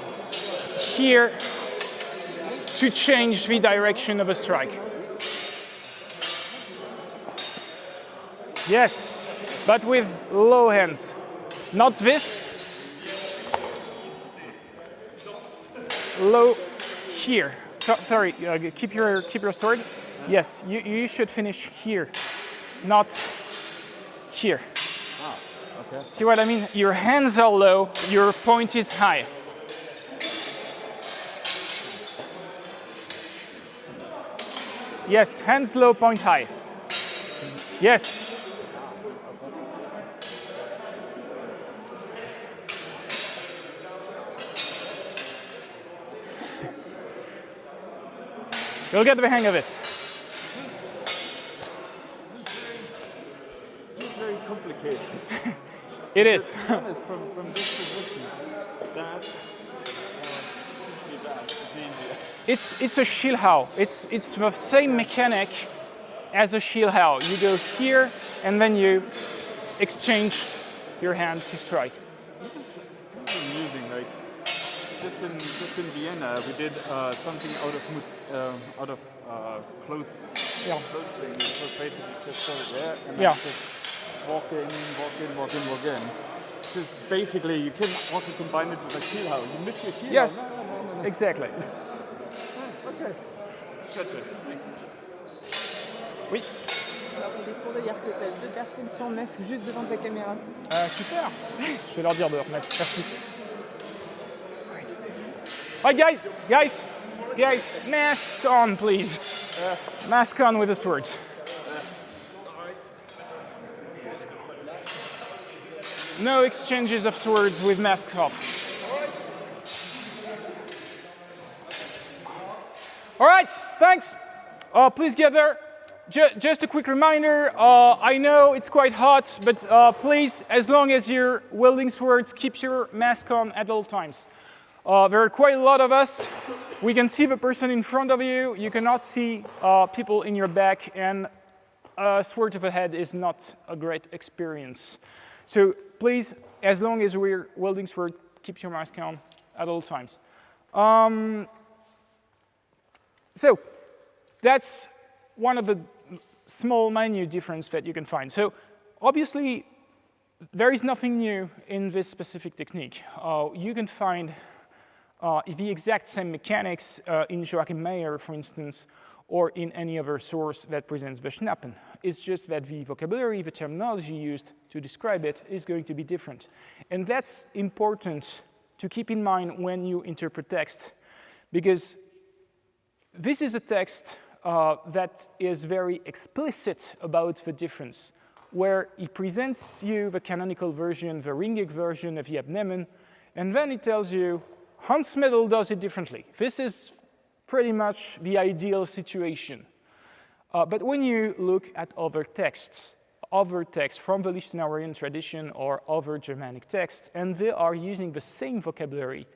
here to change the direction of a strike. Yes, but with low hands. Not this. Low here. Sorry, keep your sword. Yes, you should finish here, not here. Ah, okay. See what I mean? Your hands are low, your point is high. Yes, hands low, point high. Yes. You'll get the hang of it. It's very complicated. It is. From this position, that, It's a Twerhau. It's the same mechanic as a Twerhau. You go here and then you exchange your hand to strike. This is amusing. Like just in Vienna, we did something out of close thing. So basically just hold it there and then just walk in. Just basically, you can also combine it with a Twerhau. You miss your Twerhau. Yes, No. exactly. Okay. Gotcha. Oui. Alors c'est juste pour te dire que tu as 2 personnes sans masque juste devant ta caméra. Super. Je vais leur dire de remettre. Merci. Right, guys, mask on, please. Mask on with the sword. No exchanges of swords with mask off. All right, thanks. Please gather. Just a quick reminder, I know it's quite hot, but please, as long as you're wielding swords, keep your mask on at all times. There are quite a lot of us. We can see the person in front of you. You cannot see people in your back, and a sword to the head is not a great experience. So please, as long as we're wielding sword, keep your mask on at all times. So that's one of the small minute difference that you can find. So obviously, there is nothing new in this specific technique. You can find the exact same mechanics in Joachim Meyer, for instance, or in any other source that presents the Schnappen. It's just that the vocabulary, the terminology used to describe it is going to be different. And that's important to keep in mind when you interpret text, because this is a text that is very explicit about the difference, where it presents you the canonical version, the Ringeck version of the abnehmen, and then it tells you Hans Medl does it differently. This is pretty much the ideal situation. But when you look at other texts from the Lichtenauerian tradition or other Germanic texts, and they are using the same vocabulary,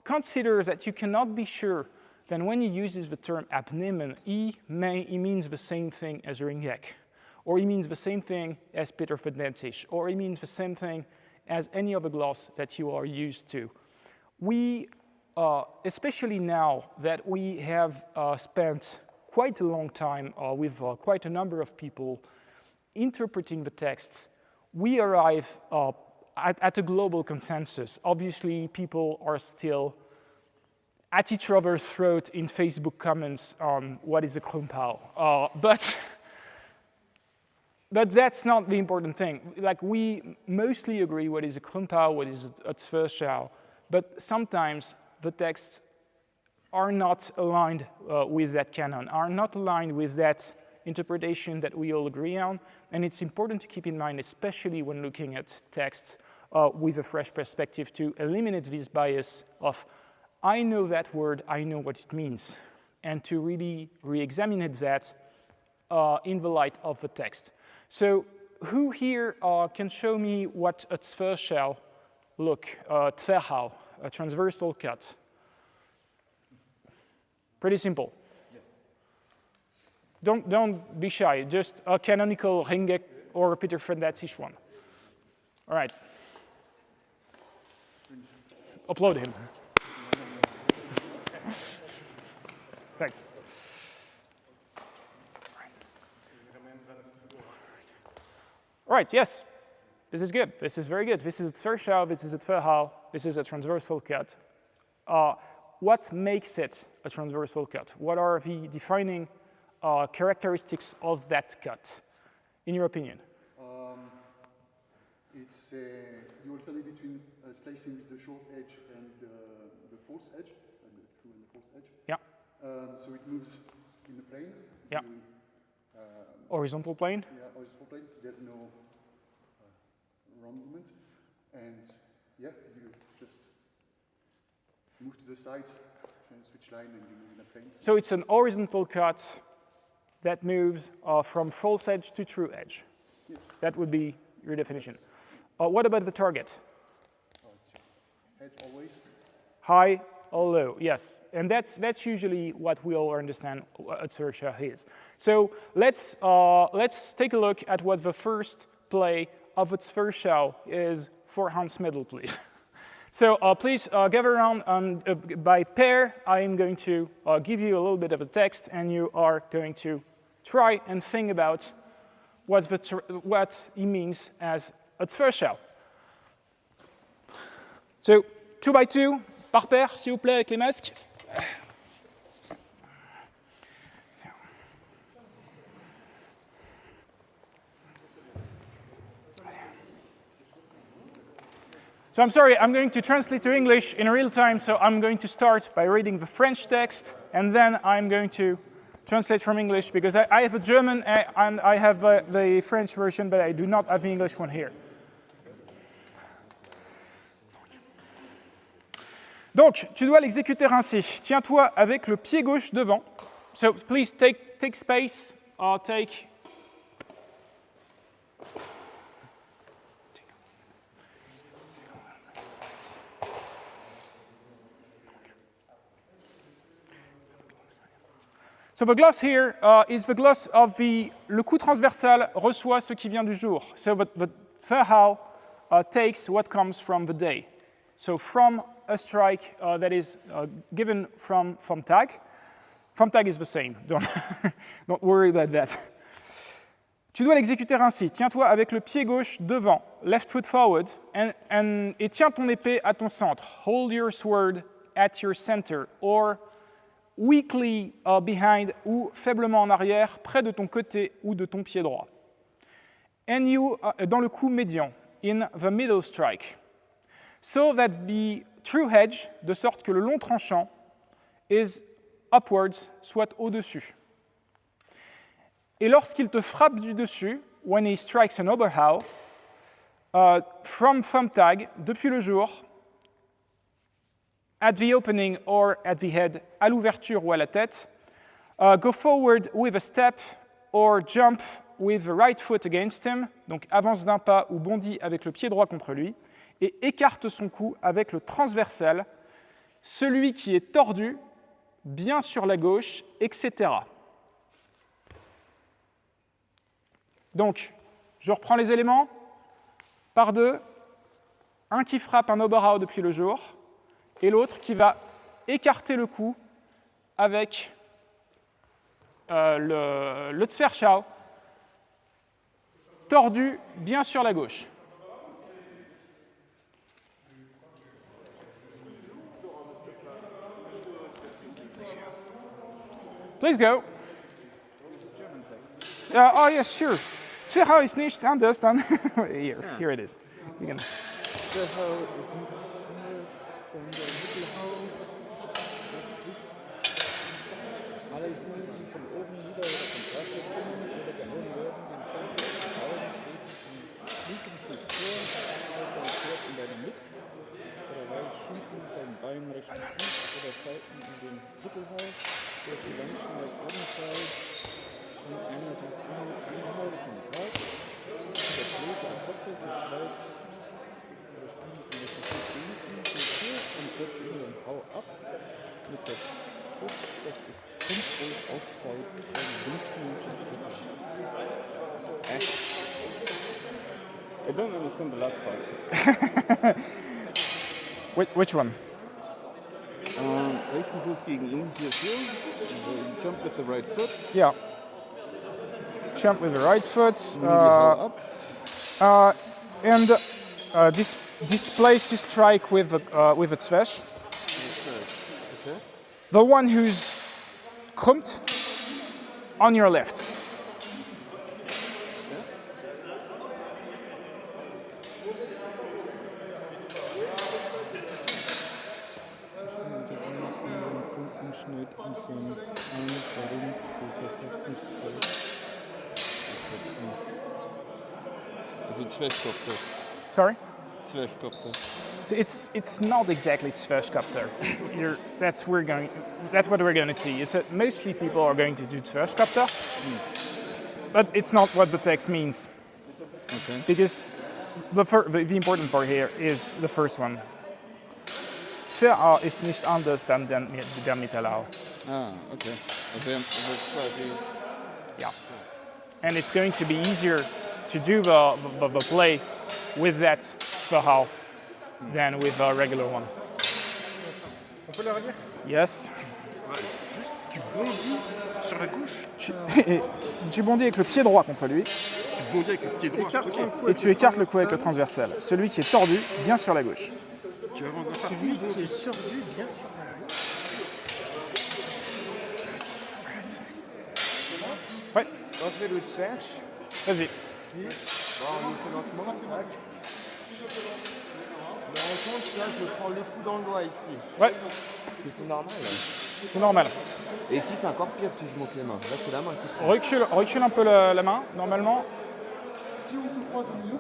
consider that you cannot be sure that when he uses the term abnehmen, he means the same thing as Ringeck, or he means the same thing as Peter Verdentisch, or he means the same thing as any other gloss that you are used to. We, especially now that we have spent quite a long time with quite a number of people interpreting the texts, we arrive at a global consensus. Obviously, people are still at each other's throat in Facebook comments on what is a Twerhau. But that's not the important thing. Like, we mostly agree what is a Twerhau, what is a Twerhau, but sometimes the texts are not aligned with that canon, are not aligned with that interpretation that we all agree on, and it's important to keep in mind, especially when looking at texts with a fresh perspective, to eliminate this bias of I know that word, I know what it means, and to really re-examine that in the light of the text. So who here can show me what a Twer shall look, Twerhau, a transversal cut? Pretty simple. Yes. Don't be shy, just a canonical Ringeck or a Peter van Datzisch one. All right. Upload him. Thanks. All right, yes. This is good. This is very good. This is a Twerhau, this is a Twerhau, this is a transversal cut. What makes it a transversal cut? What are the defining characteristics of that cut, in your opinion? It's you alternate between slicing with the short edge and the false edge, and the true and the false edge. Yeah. So it moves in the plane. Yeah. Horizontal plane. Yeah, horizontal plane. There's no wrong movement, and yeah, you just move to the side, switch line, and you move in a plane. So it's an horizontal cut that moves from false edge to true edge. Yes. That would be your definition. Yes. What about the target? Head always. High or low, yes. And that's usually what we all understand a Twerhau is. So let's take a look at what the first play of a Twerhau is for Hans Medl, please. So please gather around by pair. I am going to give you a little bit of a text, and you are going to try and think about what he means as a Twerhau. So 2 by 2, par paire, s'il vous plaît, avec les masques. So I'm sorry, I'm going to translate to English in real time, so I'm going to start by reading the French text, and then I'm going to translate from English, because I have a German and I have the French version, but I do not have the English one here. Donc, tu dois l'exécuter ainsi. Tiens-toi avec le pied gauche devant. So please take space, take... So the gloss here is the gloss of le coup transversal reçoit ce qui vient du jour. So the Twerhau takes what comes from the day. So from a strike that is given from tag. From tag is the same. Don't worry about that. Tu dois l'exécuter ainsi. Tiens-toi avec le pied gauche devant, left foot forward, et tiens ton épée à ton centre. Hold your sword at your center, or weakly behind, ou faiblement en arrière, près de ton côté ou de ton pied droit. And you, dans le coup médian, in the middle strike, so that the true edge, de sorte que le long tranchant, is upwards, soit au-dessus. Et lorsqu'il te frappe du dessus, when he strikes an Oberhaw, from thumb tag, depuis le jour, at the opening or at the head, à l'ouverture ou à la tête, go forward with a step or jump with the right foot against him, donc avance d'un pas ou bondit avec le pied droit contre lui, et écarte son cou avec le transversal, celui qui est tordu, bien sur la gauche, etc. Donc, je reprends les éléments, par deux, un qui frappe un Oberhaw depuis le jour, et l'autre qui va écarter le cou avec le Twerhau tordu bien sur la gauche. Please go. Oh yes, sure. Twerhau ist nicht anders dann. Here it is. You can... Twerhau ist nichts anderes dann der Mittelhau. Alle Kugeln, die von oben wieder vom Wasser kommen oder gehauen werden, den Fang des Augen steht linken Fuß vor, halt dein Pferd in deiner Mitte oder weich hinten dein Bein rechten Fuß. oder Seiten in den Doppelhals, durch die Menschen auf Oberfall und eineinhalb vom Tag. Der Bläser der Kopf ist so schreibt, der Spiegel in der Position und setzt ihn den Hau ab mit der Brust, das ist Control outside I don't understand the last part. Which one? Rechten Fuß gegen ihn, hier so. Jump with the right foot. Yeah. Jump with the right foot. Hau ab. And displace his strike with a Twerhaw. Okay. The one who's kommt on your left. Sorry? It's not exactly Twerhkopter. That's what we're going to see. Mostly people are going to do Twerhkopter, but it's not what the text means. Okay. Because the important part here is the first one. Twerhau ist nicht anders dan der Mittelau. Ah, okay. Yeah. And it's going to be easier to do the play with that Twerhau than with a regular one. On peut le relire? Yes. Tu bondis sur la gauche. Tu bondis avec le pied droit contre lui. Tu bondis avec le pied droit. Et tu écartes le cou avec le transversal. Celui qui est tordu, bien sur la gauche. Tu avances d'un parti. Celui qui est tordu, bien sûr. Ouais, Was will du Twerch? vas-y. Bon, c'est notre moment. Mais en compte, là, je prends le coup dans le doigt ici. Ouais, Parce que c'est normal. c'est normal. Et ici, c'est encore pire si je monte les mains. Là, c'est la main qui prend. Recule un peu la main, normalement. Si on se croise au milieu,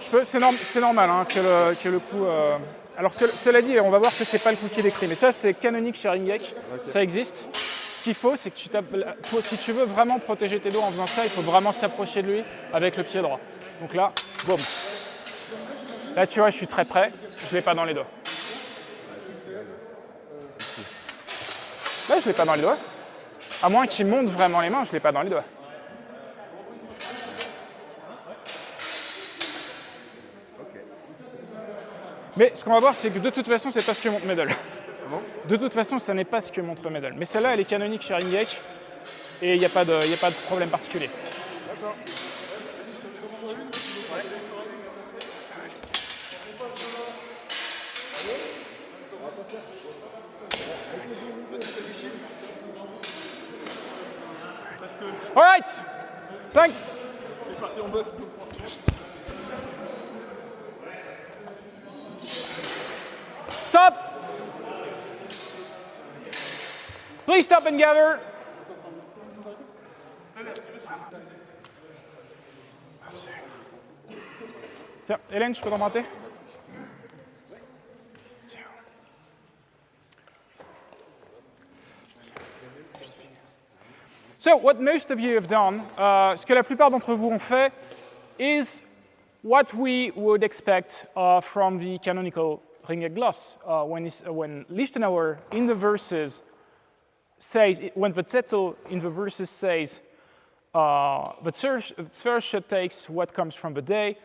Je peux, c'est normal hein, que le coup... Alors cela dit, on va voir que c'est pas le coup qui est décrit, mais ça c'est canonique chez Ringeck, ça existe. Ce qu'il faut, c'est que tu tapes, si tu veux vraiment protéger tes dos en faisant ça, il faut vraiment s'approcher de lui avec le pied droit. Donc là, boum. Là tu vois, je suis très près, je l'ai pas dans les doigts. Là, je l'ai pas dans les doigts. À moins qu'il monte vraiment les mains, je l'ai pas dans les doigts. Mais ce qu'on va voir, c'est que de toute façon, c'est pas ce que montre Medel. De toute façon, ça n'est pas ce que montre Medel. Mais celle-là, elle est canonique chez Ringeck et il n'y a pas de problème particulier. d'accord. All right. Thanks. Stop. Please stop and gather. Tiens, Hélène, je peux t'emprunter? So, what most of you have done, ce que la plupart d'entre vous ont fait, is what we would expect from the canonical Ringeck gloss. When Lichtenauer in the verses says, when the Zettel in the verses says, the Twerhaw takes what comes from the day,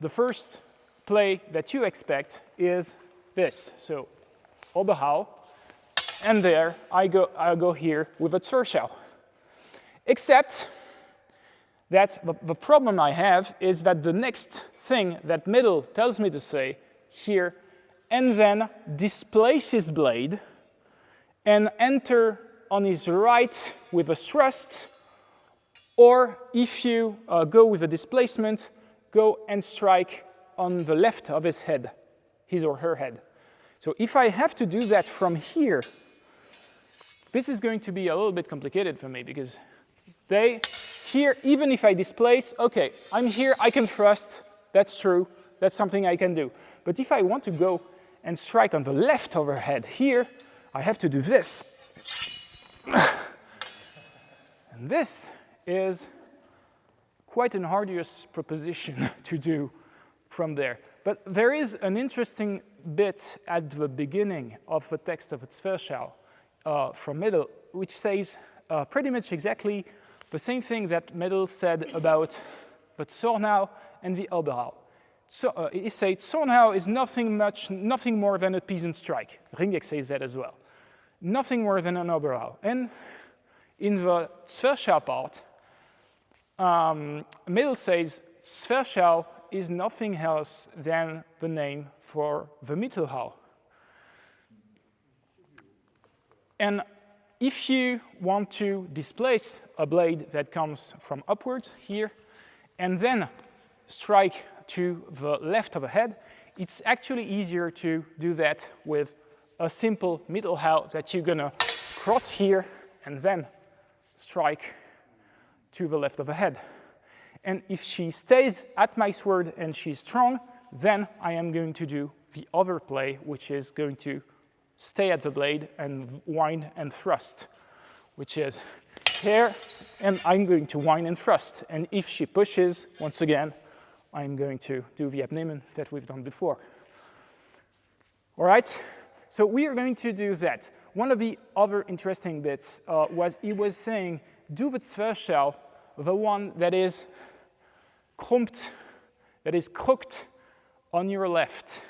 the first play that you expect is this. So, Oberhaw, and there I go here with a Twerhaw. Except that the problem I have is that the next thing that Medel tells me to say here, and then displace his blade and enter on his right with a thrust, or if you go with a displacement, go and strike on the left of his head, his or her head. So if I have to do that from here, this is going to be a little bit complicated for me because here, even if I displace, okay, I'm here, I can thrust, that's true, that's something I can do. But if I want to go and strike on the left overhead here, I have to do this. And this is quite an arduous proposition to do from there. But there is an interesting bit at the beginning of the text of the Twerhau from Medel, which says pretty much exactly the same thing that Medel said about the Zorhnaw and the Oberhaw. So, he said Zorhnaw is nothing more than a peasant strike. Ringeck says that as well. Nothing more than an Oberhaw. And in the Twerhau part, Medel says Twerhau is nothing else than the name for the Mittelhaw. And if you want to displace a blade that comes from upwards here, and then strike to the left of the head, it's actually easier to do that with a simple Mittelhaw that you're gonna cross here and then strike to the left of the head. And if she stays at my sword and she's strong, then I am going to do the other play, which is going to stay at the blade and wind and thrust, which is here, and I'm going to wind and thrust. And if she pushes, once again, I'm going to do the abnehmen that we've done before. All right, so we are going to do that. One of the other interesting bits was he was saying, do the Twerhau, the one that is krumpt, that is crooked on your left.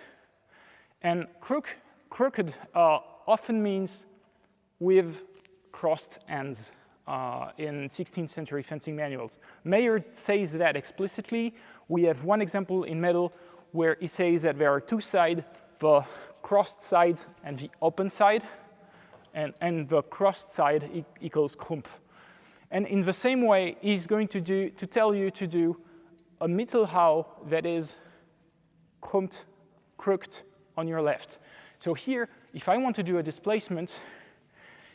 And crooked often means with crossed ends in 16th century fencing manuals. Mayer says that explicitly. We have one example in Medel where he says that there are two sides, the crossed side and the open side, and the crossed side equals krump. And in the same way, he's going to tell you to do a Mittelhaw that is krumpt, crooked on your left. So here, if I want to do a displacement,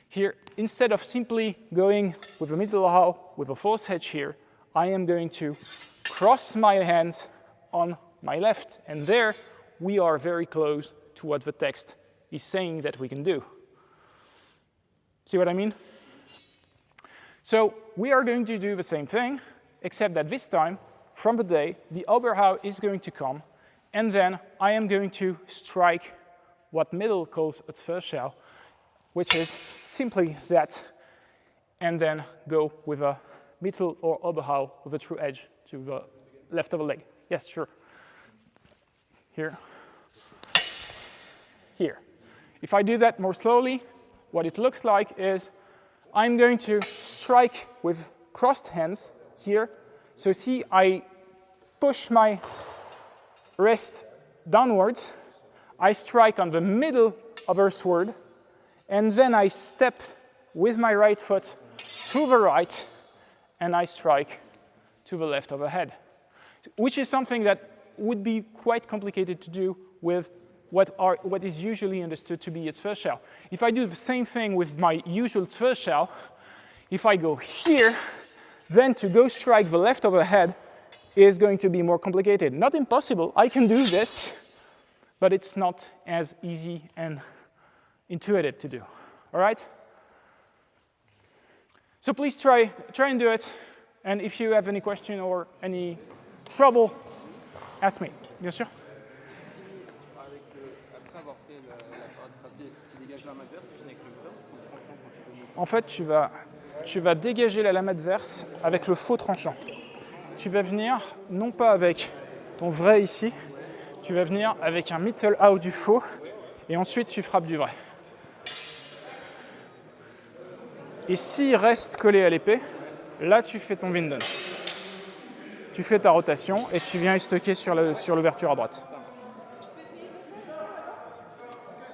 here, instead of simply going with a Mittelhaw with a false edge here, I am going to cross my hands on my left. And there, we are very close to what the text is saying that we can do. See what I mean? So we are going to do the same thing, except that this time, from the day, the Oberhaw is going to come, and then I am going to strike what Medel calls a Twerhau, which is simply that, and then go with a Mittel or Oberhaw with a true edge to the left of the leg. Yes, sure. Here. Here. If I do that more slowly, what it looks like is I'm going to strike with crossed hands here. So see, I push my wrist downwards, I strike on the middle of her sword, and then I step with my right foot to the right, and I strike to the left of her head, which is something that would be quite complicated to do with what is usually understood to be a Twerhau. If I do the same thing with my usual Twerhau, if I go here, then to go strike the left of her head is going to be more complicated. Not impossible, I can do this, but it's not as easy and intuitive to do, all right? So please try and do it, and if you have any question or any trouble, ask me. Bien sûr. En fait, tu vas dégager la lame adverse avec le faux tranchant. Tu vas venir, non pas avec ton vrai ici, tu vas venir avec un Mittelhaw du faux, et ensuite tu frappes du vrai. Et s'il reste collé à l'épée, là tu fais ton Winden. Tu fais ta rotation et tu viens stocker sur l'ouverture à droite.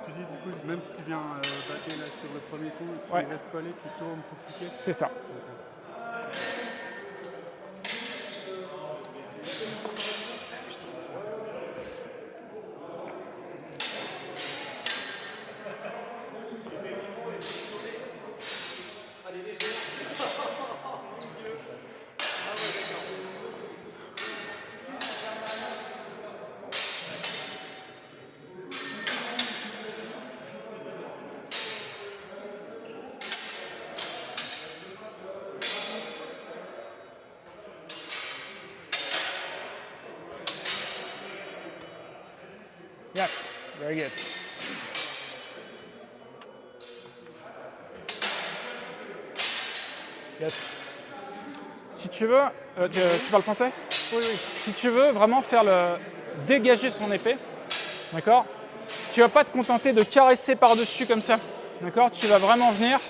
Tu dis du coup, même si tu viens battre là sur le premier coup, s'il reste collé, tu tournes pour piquer. C'est ça. Yeah, very good. Yes. Si tu veux, tu parles français? Oui, oui. Si tu veux vraiment faire dégager son épée, d'accord? Tu vas pas te contenter de caresser par-dessus comme ça, d'accord? Tu vas vraiment venir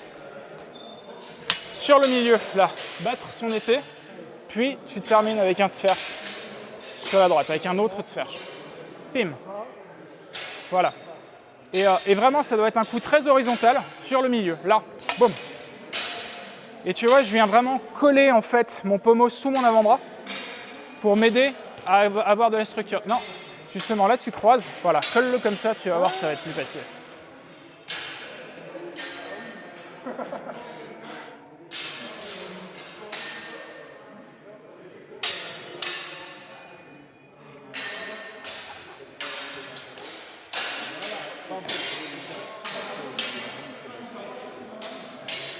sur le milieu, là, battre son épée, puis tu termines avec un Twer sur la droite, avec un autre Twer. Pim. Voilà. Et vraiment, ça doit être un coup très horizontal sur le milieu, là, boum. Et tu vois, je viens vraiment coller en fait mon pommeau sous mon avant-bras pour m'aider à avoir de la structure. Non, justement là tu croises, voilà, colle-le comme ça, tu vas voir, ça va être plus facile.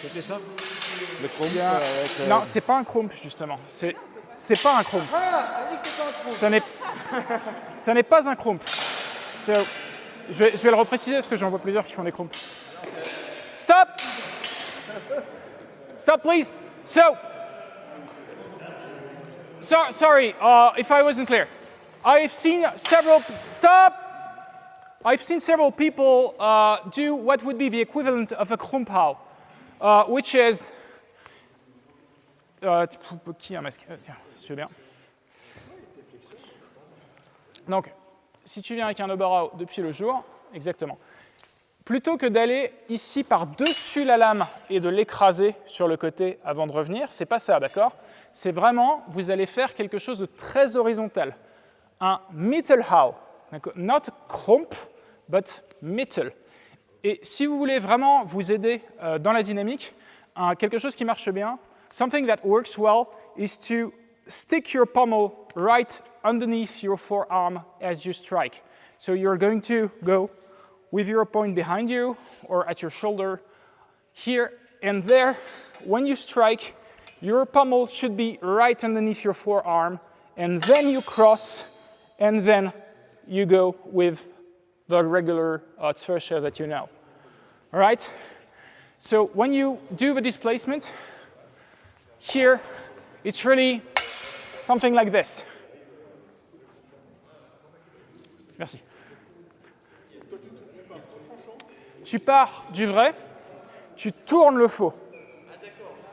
C'était ça? Le chrome Non, c'est pas un crump justement. C'est pas un crump. Ça n'est pas un crump. Je vais le repréciser parce que j'en vois plusieurs qui font des crumps. Stop! Stop, please. Sorry, if I wasn't clear. I've seen several. Stop! I've seen several people do what would be the equivalent of a Twerhau, which is. Qui a un masque? Tiens, si tu veux bien. Donc, si tu viens avec un Oberhaw depuis le jour, exactement. Plutôt que d'aller ici par-dessus la lame et de l'écraser sur le côté avant de revenir, c'est pas ça, d'accord? C'est vraiment, vous allez faire quelque chose de très horizontal. Un Mittelhau, not Krump, but Mittel. Et si vous voulez vraiment vous aider dans la dynamique, quelque chose qui marche bien, something that works well is to stick your pommel right underneath your forearm as you strike. So you're going to go with your point behind you or at your shoulder, here and there. When you strike, your pommel should be right underneath your forearm, and then you cross, and then you go with the regular Twerhau that you know. All right? So when you do the displacement, here, it's really something like this. Merci. Tu pars du vrai, tu tournes le faux.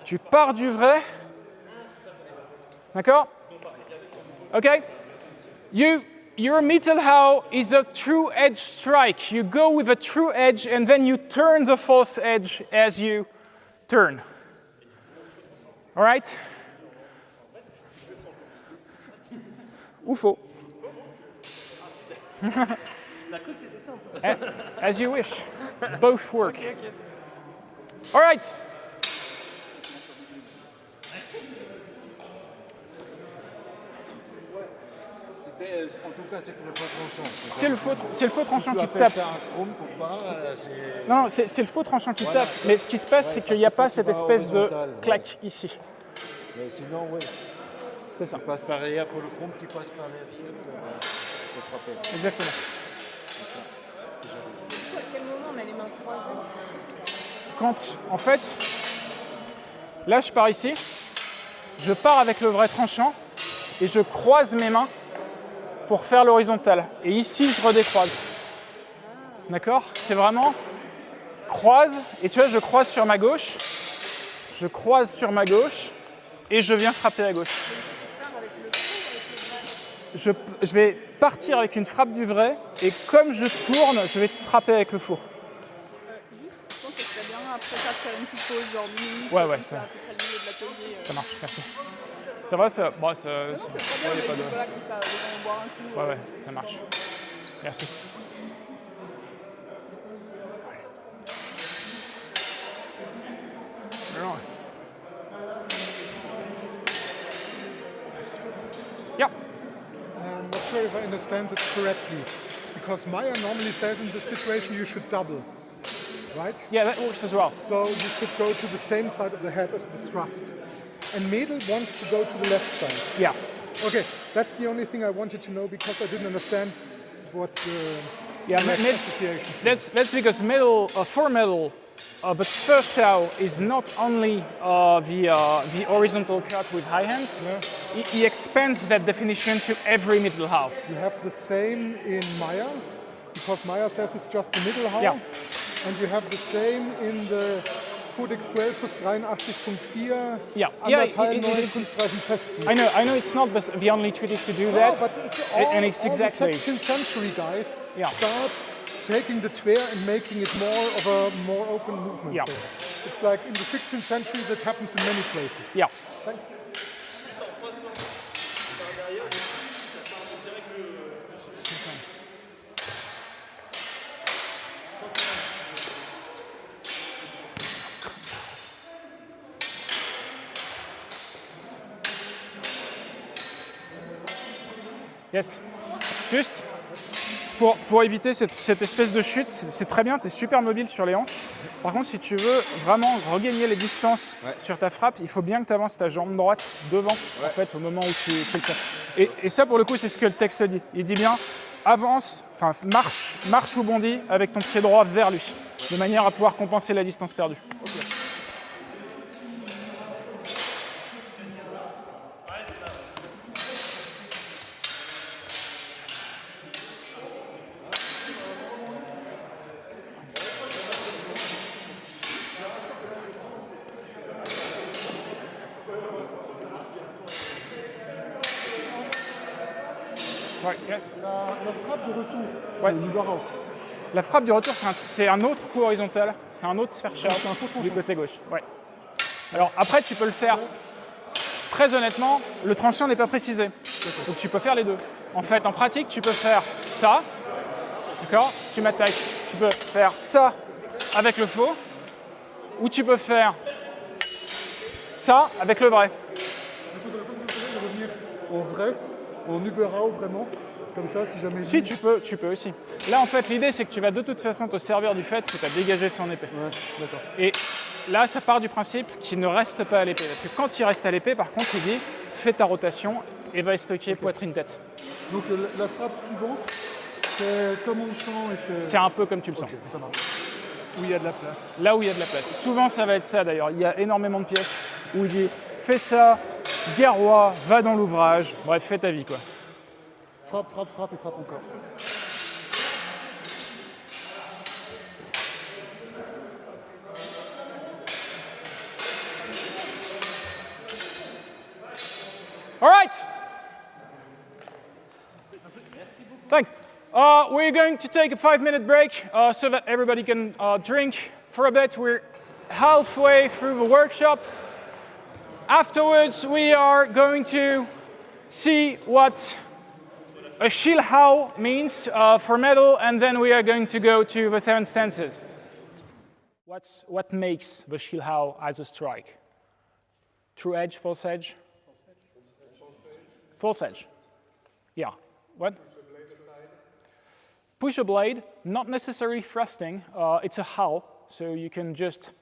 Tu pars du vrai. D'accord? Okay? Your Mittelhau is a true edge strike. You go with a true edge and then you turn the false edge as you turn. All right? Ou faux. As you wish. Both work. All right. En tout cas, c'est le faux tranchant. C'est le faux tranchant qui tape. Non, c'est le faux tranchant qui tape. Mais ce qui se passe, c'est qu'il n'y a pas cette espèce de claque ici. Mais sinon, oui. C'est ça. Tu passes par derrière pour le chrome, tu passes par derrière pour frapper. Exactement. À quel moment on met les mains croisées? Quand, en fait, là je pars ici, je pars avec le vrai tranchant et je croise mes mains pour faire l'horizontale. Et ici, je redécroise. D'accord? C'est vraiment croise, et tu vois, je croise sur ma gauche, je croise sur ma gauche, et je viens frapper à gauche. Je vais partir avec une frappe du vrai, et comme je tourne, je vais frapper avec le faux. Juste, je pense que ce serait bien après ça de faire une petite pause, genre 10 minutes. Ouais, ça. À peu près le milieu de l'atelier. Ça marche, merci. C'est vrai, ça. Bon, Non, c'est très bien, mais voilà, comme ça, les gens vont boire un coup. Ouais, ça marche. Merci. Yeah. I'm not sure if I understand this correctly, because Meyer normally says in this situation you should double, right? Yeah, that works as well. So you should go to the same side of the head as the thrust. And Medel wants to go to the left side. Yeah. Okay, that's the only thing I wanted to know because I didn't understand what Yeah, associations. that's because Medel, for Medel, the Twerhau is not only the horizontal cut with high hands. Yeah. He expands that definition to every Mittelhau. You have the same in Meyer, because Meyer says it's just the Mittelhau. Yeah. And you have the same in the Codex 1283.4. Yeah. Anderteil It 9 is. Kunstreifen Fechtbuch. I know it's not the only treatise to do No, that. but it's all, and it's all exactly. the 16th century guys Yeah. start taking the Twer and making it more of a more open movement. Yeah. So it's like in the 16th century that happens in many places. Yeah. Thanks. Yes. Juste, pour éviter cette espèce de chute, c'est très bien, tu es super mobile sur les hanches. Par contre, si tu veux vraiment regagner les distances sur ta frappe, il faut bien que tu avances ta jambe droite devant, en fait, au moment où tu le tires. Et ça, pour le coup, c'est ce que le texte dit. Il dit bien, avance, enfin marche ou bondis avec ton pied droit vers lui, de manière à pouvoir compenser la distance perdue. Ouais, yes. La frappe de retour, c'est Ouais. Unterhaw. La frappe du retour, c'est un autre coup horizontal, c'est un autre Twerhau du côté gauche. Ouais. Alors après, tu peux le faire, très honnêtement, le tranchant n'est pas précisé. Donc tu peux faire les deux. En fait, en pratique, tu peux faire ça, d'accord? Si tu m'attaques, tu peux faire ça avec le faux, ou tu peux faire ça avec le vrai. Revenir en vrai, en Unterhaw vraiment, comme ça, si jamais. Si, tu peux aussi. Là, en fait, l'idée, c'est que tu vas de toute façon te servir du fait que tu as dégagé son épée. Ouais, d'accord. Et là, ça part du principe qu'il ne reste pas à l'épée. Parce que quand il reste à l'épée, par contre, il dit fais ta rotation et va stocker poitrine-tête. Donc la frappe suivante, c'est comme on le sent et c'est. C'est un peu comme tu le sens. Ok, ça marche. Où il y a de la place. Là où il y a de la place. Souvent, ça va être ça d'ailleurs. Il y a énormément de pièces où il dit fais ça, guerroie, va dans l'ouvrage. Bref, fais ta vie, quoi. Frappe, frappe, frappe et frappe encore. All right. Thanks. We're going to take a 5-minute break so that everybody can drink for a bit. We're halfway through the workshop. Afterwards, we are going to see what a Twerhau means for Medel, and then we are going to go to the 7 stances. What makes the Twerhau as a strike? True edge, false edge? False edge. Yeah. What? Push a blade, not necessarily thrusting. It's a how, so you can just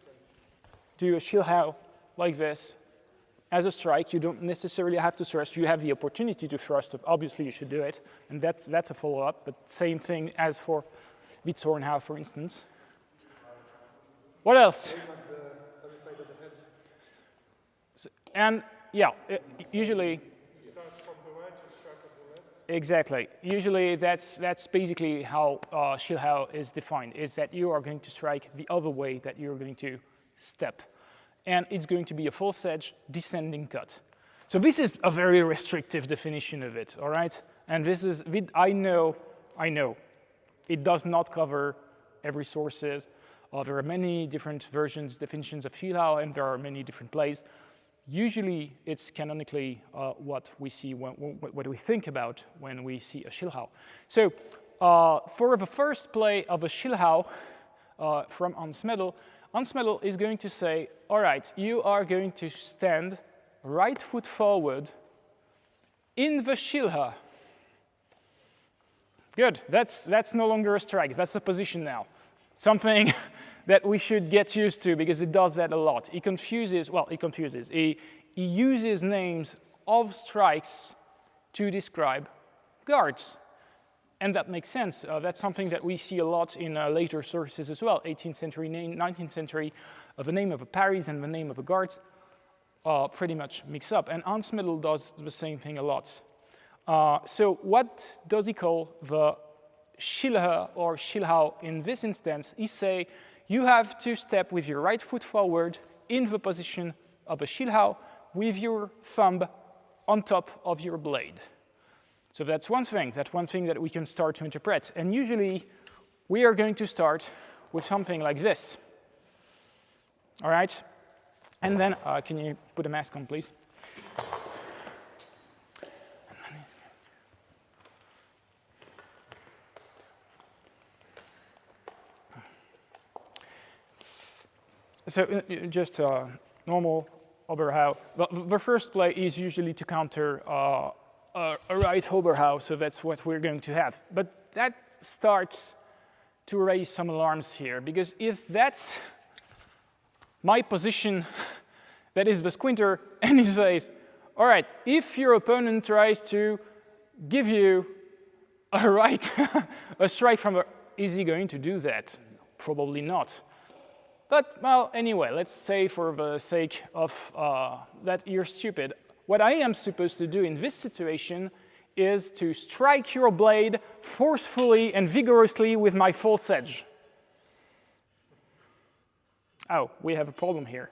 do a Twerhau like this. As a strike, you don't necessarily have to thrust. You have the opportunity to thrust. Obviously, you should do it, and that's a follow-up. But same thing as for the Zorhnaw, for instance. What else? And yeah, usually. Exactly. Usually, that's basically how Twerhau is defined: is that you are going to strike the other way that you're going to step. And it's going to be a false edge descending cut. So this is a very restrictive definition of it, all right? And this is, I know, it does not cover every sources. There are many different versions, definitions of Twerhau, and there are many different plays. Usually, it's canonically what we see, what we think about when we see a Twerhau. So for the first play of a Twerhau from Hans Medl, Hans Medl is going to say, all right, you are going to stand right foot forward in the Twerhau. Good, that's no longer a strike, that's a position now. Something that we should get used to because it does that a lot. He uses names of strikes to describe guards. And that makes sense. That's something that we see a lot in later sources as well, 18th century, 19th century. The name of a Paris and the name of a guard pretty much mix up. And Hans Medl does the same thing a lot. So what does he call the Schilhe or Schilhau in this instance? He say you have to step with your right foot forward in the position of a Schilhau with your thumb on top of your blade. So that's one thing that we can start to interpret. And usually we are going to start with something like this. All right? And then, can you put a mask on, please? So just normal Oberhaw. The first play is usually to counter a right Oberhaw, so that's what we're going to have. But that starts to raise some alarms here, because if that's my position, that is the squinter, and he says, all right, if your opponent tries to give you a right, a strike from a, is he going to do that? Probably not. But, well, anyway, let's say for the sake of that you're stupid, what I am supposed to do in this situation is to strike your blade forcefully and vigorously with my false edge. Oh, we have a problem here.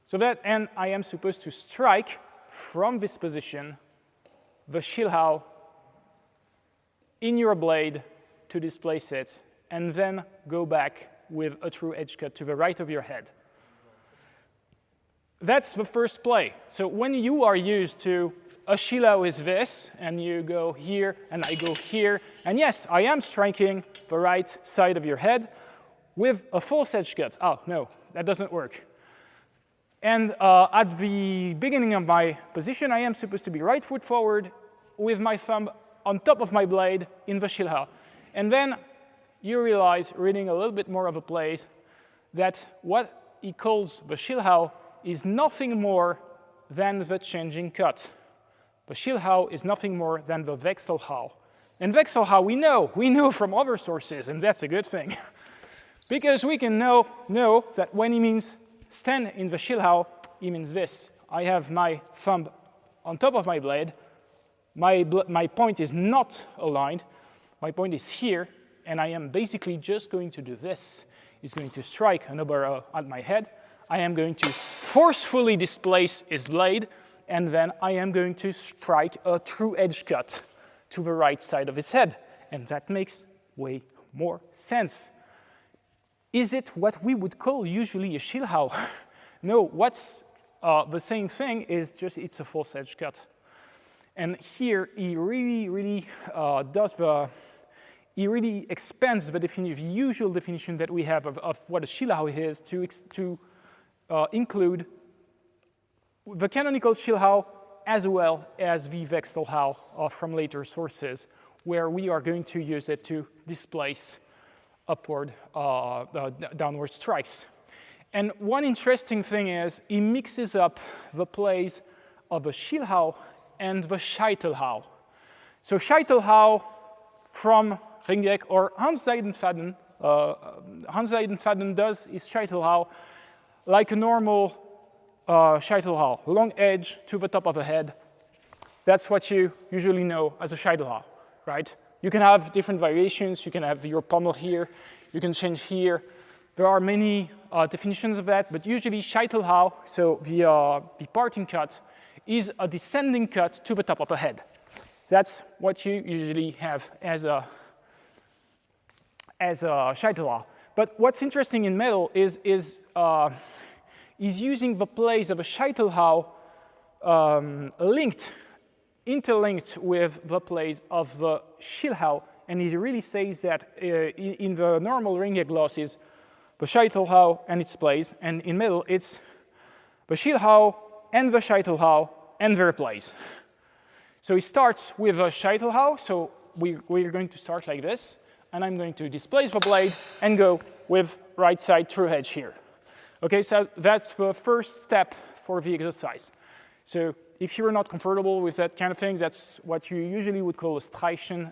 So that, and I am supposed to strike from this position the Schilhau in your blade to displace it, and then go back with a true edge cut to the right of your head. That's the first play. So when you are used to a Schilhau is this, and you go here, and I go here, and yes, I am striking the right side of your head with a false edge cut. Oh, no, that doesn't work. And at the beginning of my position, I am supposed to be right foot forward with my thumb on top of my blade in the Schilhau. And then you realize, reading a little bit more of a place, that what he calls the Schilhau is nothing more than the changing cut. The Schilhau is nothing more than the Wechselhau. And Wechselhau we know from other sources, and that's a good thing. Because we can know that when he means stand in the Schilhau, he means this. I have my thumb on top of my blade. My point is not aligned. My point is here, and I am basically just going to do this. He's going to strike an Oberhaw at my head. I am going to forcefully displace his blade, and then I am going to strike a true edge cut to the right side of his head. And that makes way more sense. Is it what we would call usually a Schilhau? No, what's the same thing is just it's a false edge cut. And here he really expands the usual definition that we have of what a Schilhau is to include the canonical Schilhau as well as the Wechselhau from later sources, where we are going to use it to displace upward, downward strikes. And one interesting thing is he mixes up the plays of the Schilhau and the Scheitelhau. So Scheitelhau from Ringeck or Hans Seydenfaden, Hans Seydenfaden does his Scheitelhau like a normal Scheitelhau, long edge to the top of the head. That's what you usually know as a Scheitelhau, right? You can have different variations. You can have your pommel here. You can change here. There are many definitions of that, but usually Scheitelhau, so the parting cut, is a descending cut to the top of the head. That's what you usually have as a Scheitelhau. But what's interesting in Medel is using the plays of a Scheitelhau interlinked with the plays of the Schilhau, and he really says that in the normal Ringeck glosses, the Scheitelhau and its plays, and in Medel it's the Schilhau and the Scheitelhau and their plays. So he starts with a Scheitelhau, so we're going to start like this, and I'm going to displace the blade and go with right side true edge here. Okay, so that's the first step for the exercise. So if you're not comfortable with that kind of thing, that's what you usually would call a Streichen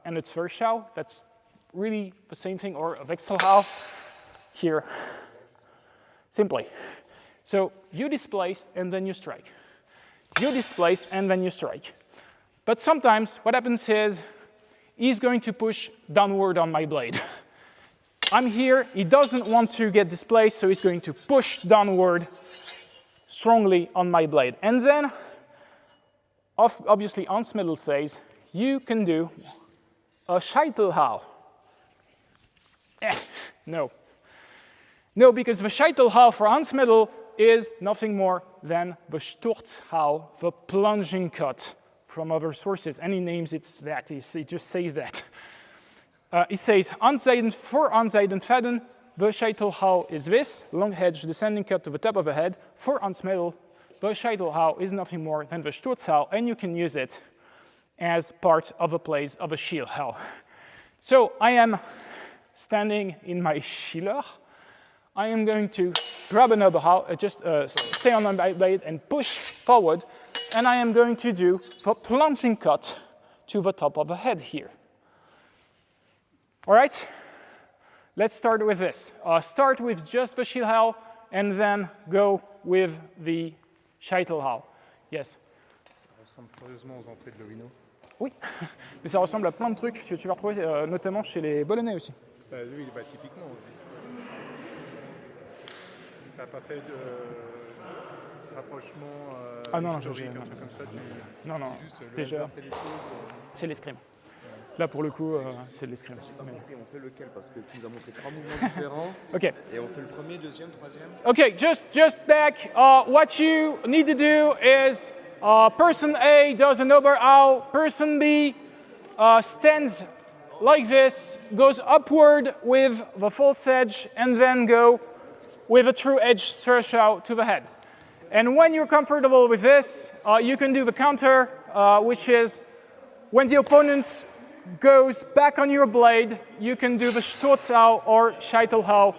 and a Twerhau. That's really the same thing, or a Wechselhau here, simply. So you displace and then you strike. You displace and then you strike. But sometimes what happens is he's going to push downward on my blade. I'm here, he doesn't want to get displaced, so he's going to push downward strongly on my blade. And then, obviously, Hans Medl says, you can do a Scheitelhau. No. No, because the Scheitelhau for Hans Medl is nothing more than the Sturzhau, the plunging cut from other sources. And he names it that, he just says that. He says, for Hans Seydenfaden, the Scheitelhau is this, long edge descending cut to the top of the head. For Hans Medl, the Scheitelhau is nothing more than the Sturzhau, and you can use it as part of a place of a Schilhau. So I am standing in my Schiller. I am going to grab an Oberhaw, just stay on my blade and push forward, and I am going to do the plunging cut to the top of the head here. All right? Let's start with this. Start with just the Schilhau and then go with the Scheitelhau. Yes? Ça ressemble furieusement aux entrées de l'Owino. Oui, mais ça ressemble à plein de trucs que tu vas retrouver notamment chez les Bolonais aussi. Oui, typiquement. T'as pas fait de rapprochement historique, un truc comme ça? Non, juste déjà, c'est l'escrime. Là, pour le coup, c'est de l'escrime. J'ai pas compris, on fait lequel? Parce que tu nous as montré 3 mouvements différents. OK. Et on fait le premier, deuxième, troisième. OK, just back. What you need to do is person A does an Oberhaw, person B stands like this, goes upward with the false edge, and then go with a true edge Twerhau to the head. And when you're comfortable with this, you can do the counter, which is when the opponent goes back on your blade, you can do the Sturzhau or Scheitelhau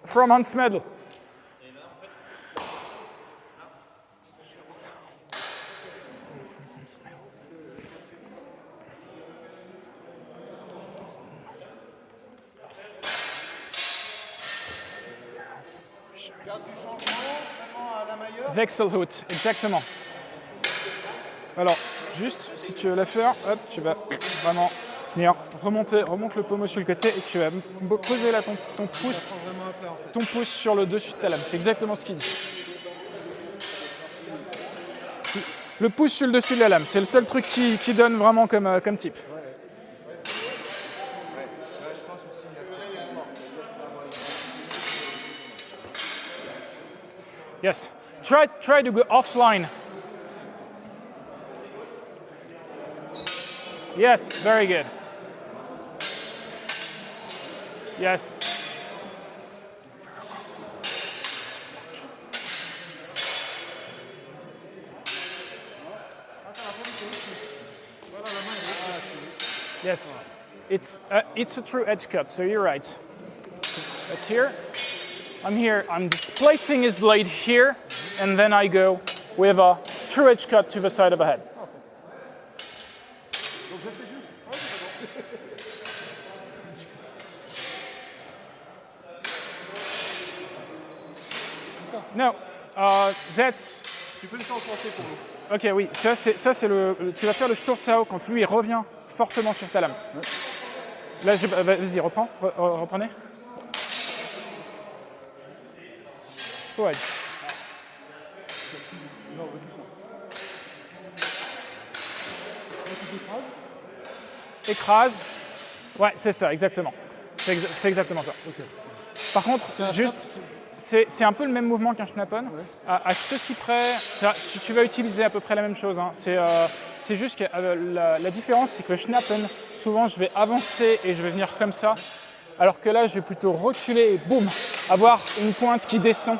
from Hans Medl. Wechselhut, exactement. Alors, juste, si tu veux la faire, hop, tu vas vraiment venir remonte le pommeau sur le côté et tu vas poser là ton pouce sur le dessus de ta lame. C'est exactement ce qu'il dit. Le pouce sur le dessus de la lame, c'est le seul truc qui donne vraiment comme type. Yes. Try to go offline. Yes, very good. Yes. Yes. It's a true edge cut, so you're right. That's here. I'm here, I'm displacing his blade here, and then I go with a true edge cut to the side of the head. No, that's... Tu peux le faire en français pour nous. Ok, oui, ça c'est tu vas faire le Sturzhau quand lui il revient fortement sur ta lame. Là, vas-y, reprenez. Ouais. Écrase. Ouais, c'est ça, exactement. C'est exactement ça. Okay. Par contre, juste, c'est un peu le même mouvement qu'un schnappen. Ouais. À ceci près, tu vas utiliser à peu près la même chose. Hein. C'est juste que la différence, c'est que le schnappen, souvent, je vais avancer et je vais venir comme ça. Alors que là, je vais plutôt reculer et boum, avoir une pointe qui descend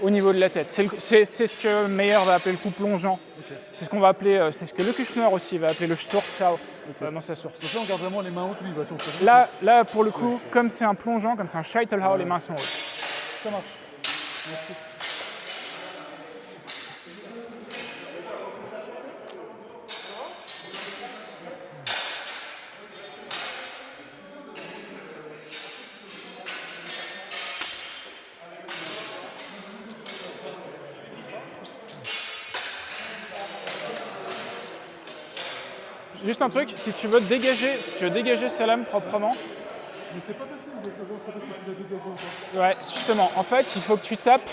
au niveau de la tête. C'est ce que Meyer va appeler le coup plongeant. Okay. C'est ce qu'on va appeler, c'est ce que Lichtenauer aussi va appeler le Sturzhau dans sa source. Donc là, on garde vraiment les mains hautes, lui. Là, pour le coup, comme c'est un plongeant, comme c'est un Scheitelhau, les mains sont hautes. Ça marche. Merci. juste un truc, si tu veux dégager sa lame proprement. Mais c'est pas facile de savoir parce que tu l'as dégagé encore. Ouais, justement, en fait, il faut que tu tapes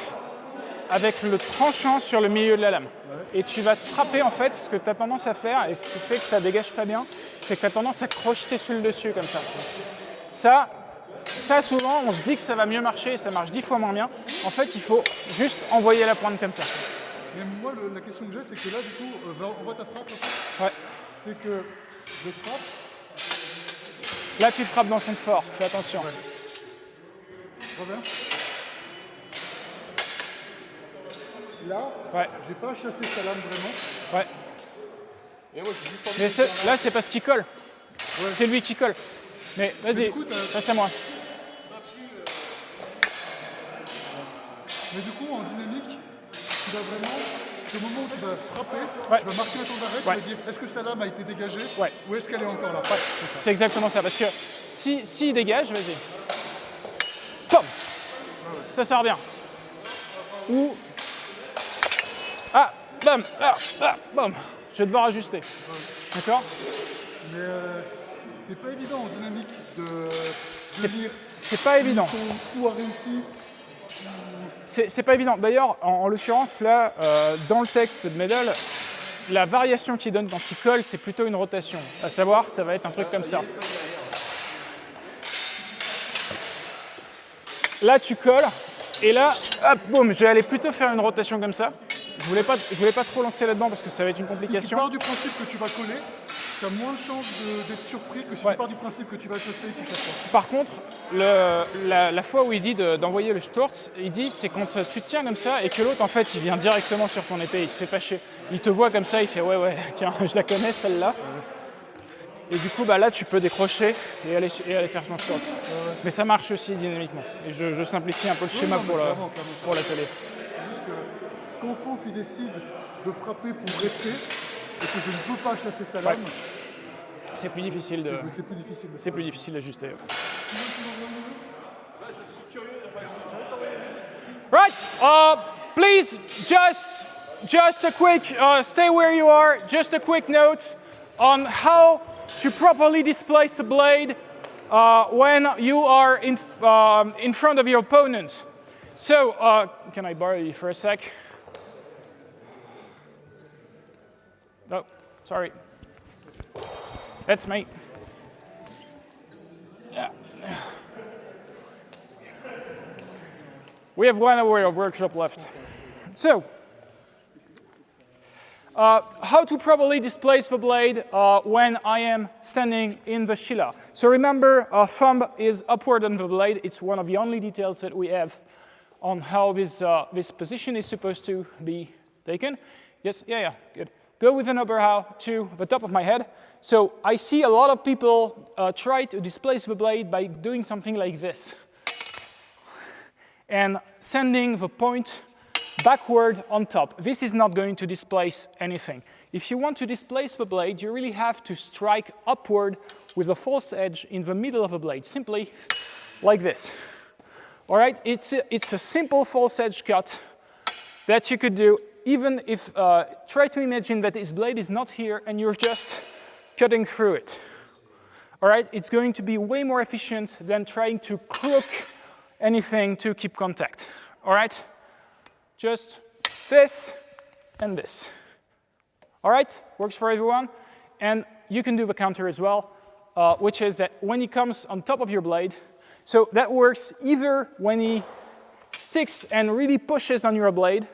avec le tranchant sur le milieu de la lame. Ouais. Et tu vas te frapper, en fait, ce que tu as tendance à faire, et ce qui fait que ça dégage pas bien, c'est que tu as tendance à crocheter sur le dessus, comme ça. Ça, souvent, on se dit que ça va mieux marcher, et ça marche 10 fois moins bien. En fait, il faut juste envoyer la pointe comme ça. Mais moi, la question que j'ai, c'est que là, du coup, on voit ta frappe. Ouais. C'est que je frappe. Là, tu frappes dans son fort, fais attention. Ouais. Reviens. Là, ouais. J'ai pas chassé sa lame vraiment. Ouais. Et moi, mais là, c'est parce qu'il colle. Ouais. C'est lui qui colle. Mais vas-y, passe à moi. Mais du coup, en dynamique, tu vas vraiment, au moment où tu vas frapper, tu vas marquer un temps d'arrêt, tu vas dire est-ce que sa lame a été dégagée ou est-ce qu'elle est encore là. Ouais. C'est exactement ça, parce que s'il dégage, vas-y. Pom. Ça sort bien. Ou... Ah, bam, bam. Je vais devoir ajuster. D'accord. Mais c'est pas évident en dynamique de lire. C'est pas évident. Ton coup a réussi. C'est pas évident. D'ailleurs, en l'occurrence, là, dans le texte de Medel, la variation qu'il donne quand il colle, c'est plutôt une rotation. À savoir, ça va être un truc comme ça. Là, tu colles, et là, hop, boum, je vais aller plutôt faire une rotation comme ça. Je voulais pas trop lancer là-dedans parce que ça va être une complication. Si tu pars du principe que tu vas coller, tu as moins de chances d'être surpris que si tu pars du principe que tu vas chasser et que tu chasses pas. Par contre, la fois où il dit d'envoyer le Sturz, il dit c'est quand tu te tiens comme ça et que l'autre en fait il vient directement sur ton épée, il se fait pas chier. Il te voit comme ça, il fait ouais, tiens, je la connais celle-là. Et du coup, bah, là tu peux décrocher et aller faire ton Sturz. Mais ça marche aussi dynamiquement. Et je simplifie un peu le schéma pour l'atelier. Quand Fauve il décide de frapper pour rester et que je ne peux pas chasser sa lame, c'est plus difficile de. C'est plus difficile d'ajuster. Right. Please just a quick stay where you are. Just a quick note on how to properly displace a blade when you are in front of your opponent. So can I borrow you for a sec? Oh, sorry. That's me. Yeah. We have 1 hour of workshop left. So, how to properly displace the blade when I am standing in the Shila. So remember, thumb is upward on the blade. It's one of the only details that we have on how this position is supposed to be taken. Yes, yeah, good. Go with an Oberhaw to the top of my head. So I see a lot of people try to displace the blade by doing something like this. And sending the point backward on top. This is not going to displace anything. If you want to displace the blade, you really have to strike upward with a false edge in the middle of the blade, simply like this. All right, it's a simple false edge cut that you could do even if, try to imagine that this blade is not here and you're just cutting through it. All right, it's going to be way more efficient than trying to crook anything to keep contact. All right, just this and this. All right, works for everyone. And you can do the counter as well, which is that when he comes on top of your blade, so that works either when he sticks and really pushes on your blade,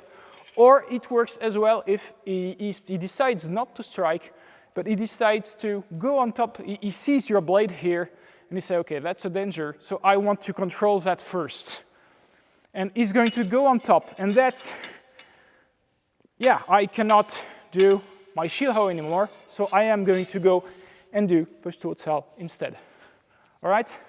or it works as well if he decides not to strike, but he decides to go on top. He sees your blade here, and he says, okay, that's a danger, so I want to control that first. And he's going to go on top, and that's, yeah, I cannot do my Twerhau anymore, so I am going to go and do the Twerhau instead. All right?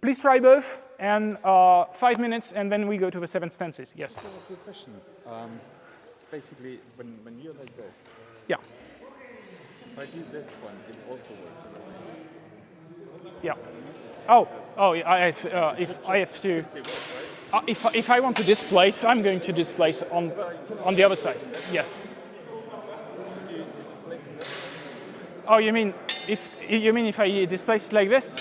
Please try both, and 5 minutes, and then we go to the 7 stances. Yes? So a quick question. Basically, when you're like this, yeah. if I do this one, it also works. Yeah. Oh, yeah, if I have to, if I want to displace, I'm going to displace on the other side. Yes. Oh, you mean if I displace it like this?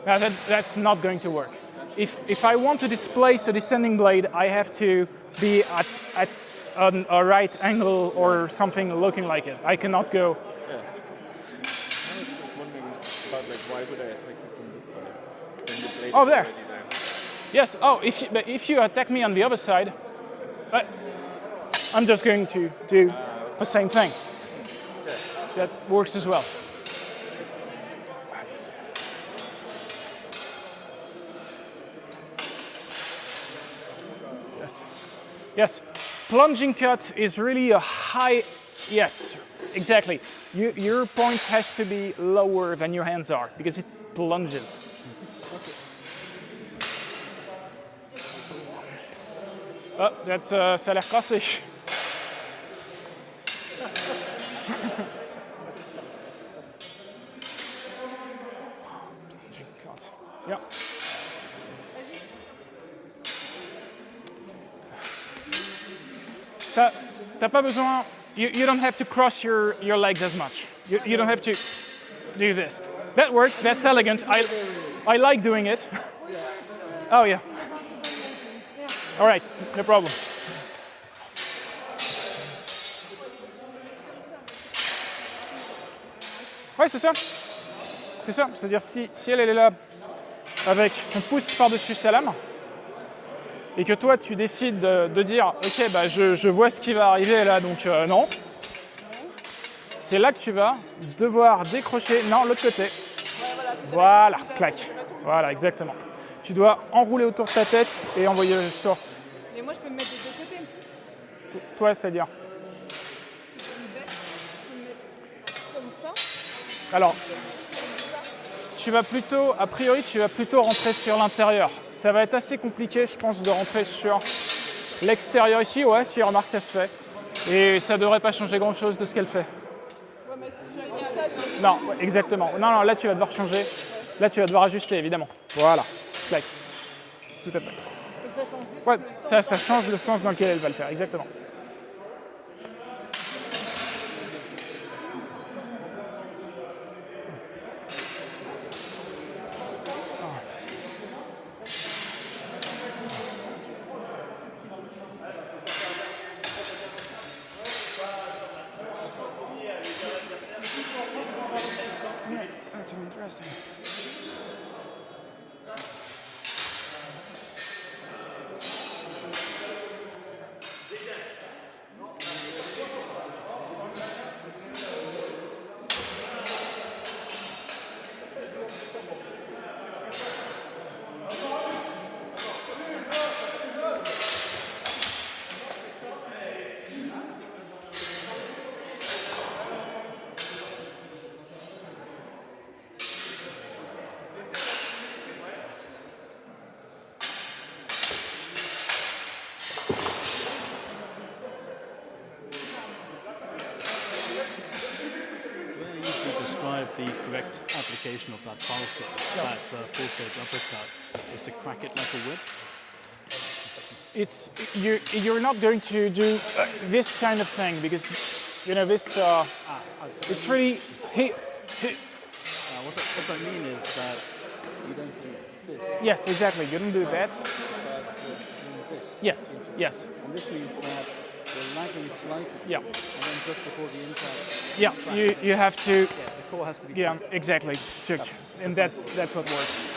That doesn't work. That's not going to work. If I want to displace a descending blade, I have to be at a right angle or something looking like it. I cannot go. Yeah. I was wondering about like why would I attack you from this side? When the blade Oh, is there. already there. Yes. Oh, if you attack me on the other side, I'm just going to do the same thing. That works as well. Yes, plunging cut is really a high, yes, exactly. Your point has to be lower than your hands are because it plunges. Oh, ça a l'air cassé. Plunging cut, yeah. T'as pas besoin, you don't have to cross your legs as much. You don't have to do this. That works, that's elegant. I like doing it. Oh yeah. All right, no problem. Ouais, c'est ça. C'est ça, c'est-à-dire si elle est là avec son pouce par-dessus sa lame, et que toi, tu décides de dire « Ok, bah, je vois ce qui va arriver là, donc non », c'est là que tu vas devoir décrocher… Non, l'autre côté. Voilà, clac. Voilà, exactement. Tu dois enrouler autour de ta tête et envoyer le torse. Mais moi, je peux me mettre des deux côtés. Toi, c'est-à-dire… Je peux me mettre comme ça. Alors, tu vas plutôt, a priori, tu vas plutôt rentrer sur l'intérieur. Ça va être assez compliqué, je pense, de rentrer sur l'extérieur ici. Ouais, si, remarque, ça se fait. Et ça ne devrait pas changer grand-chose de ce qu'elle fait. Ouais, mais si je fais ça, Non, ouais, exactement. Non, là, tu vas devoir changer. Là, tu vas devoir ajuster, évidemment. Voilà. Clac. Tout à fait. Donc ça change juste Ouais, le sens. ça change le sens dans lequel elle va le faire, exactement. That's interesting. The correct application of that pulse, that full stage uppercut, is to crack it like a whip. You're not going to do this kind of thing because you know this. It's really What I mean is that you don't do this. Yes, exactly. You don't do that. But this. Yes, yes. And this means that you're lagging slightly. Yeah. And then just before the impact. Yeah, you have to. Yeah, the core has to be. Yeah, tight. exactly. And that's what works.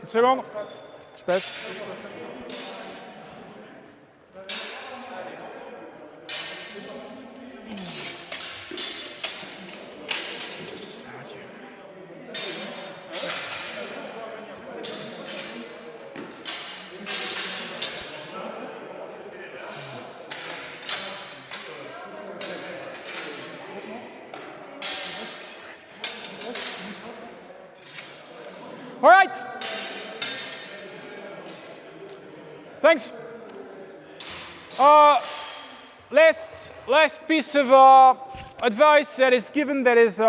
Une seconde, je passe. All right. Thanks. Last piece of advice that is given, that is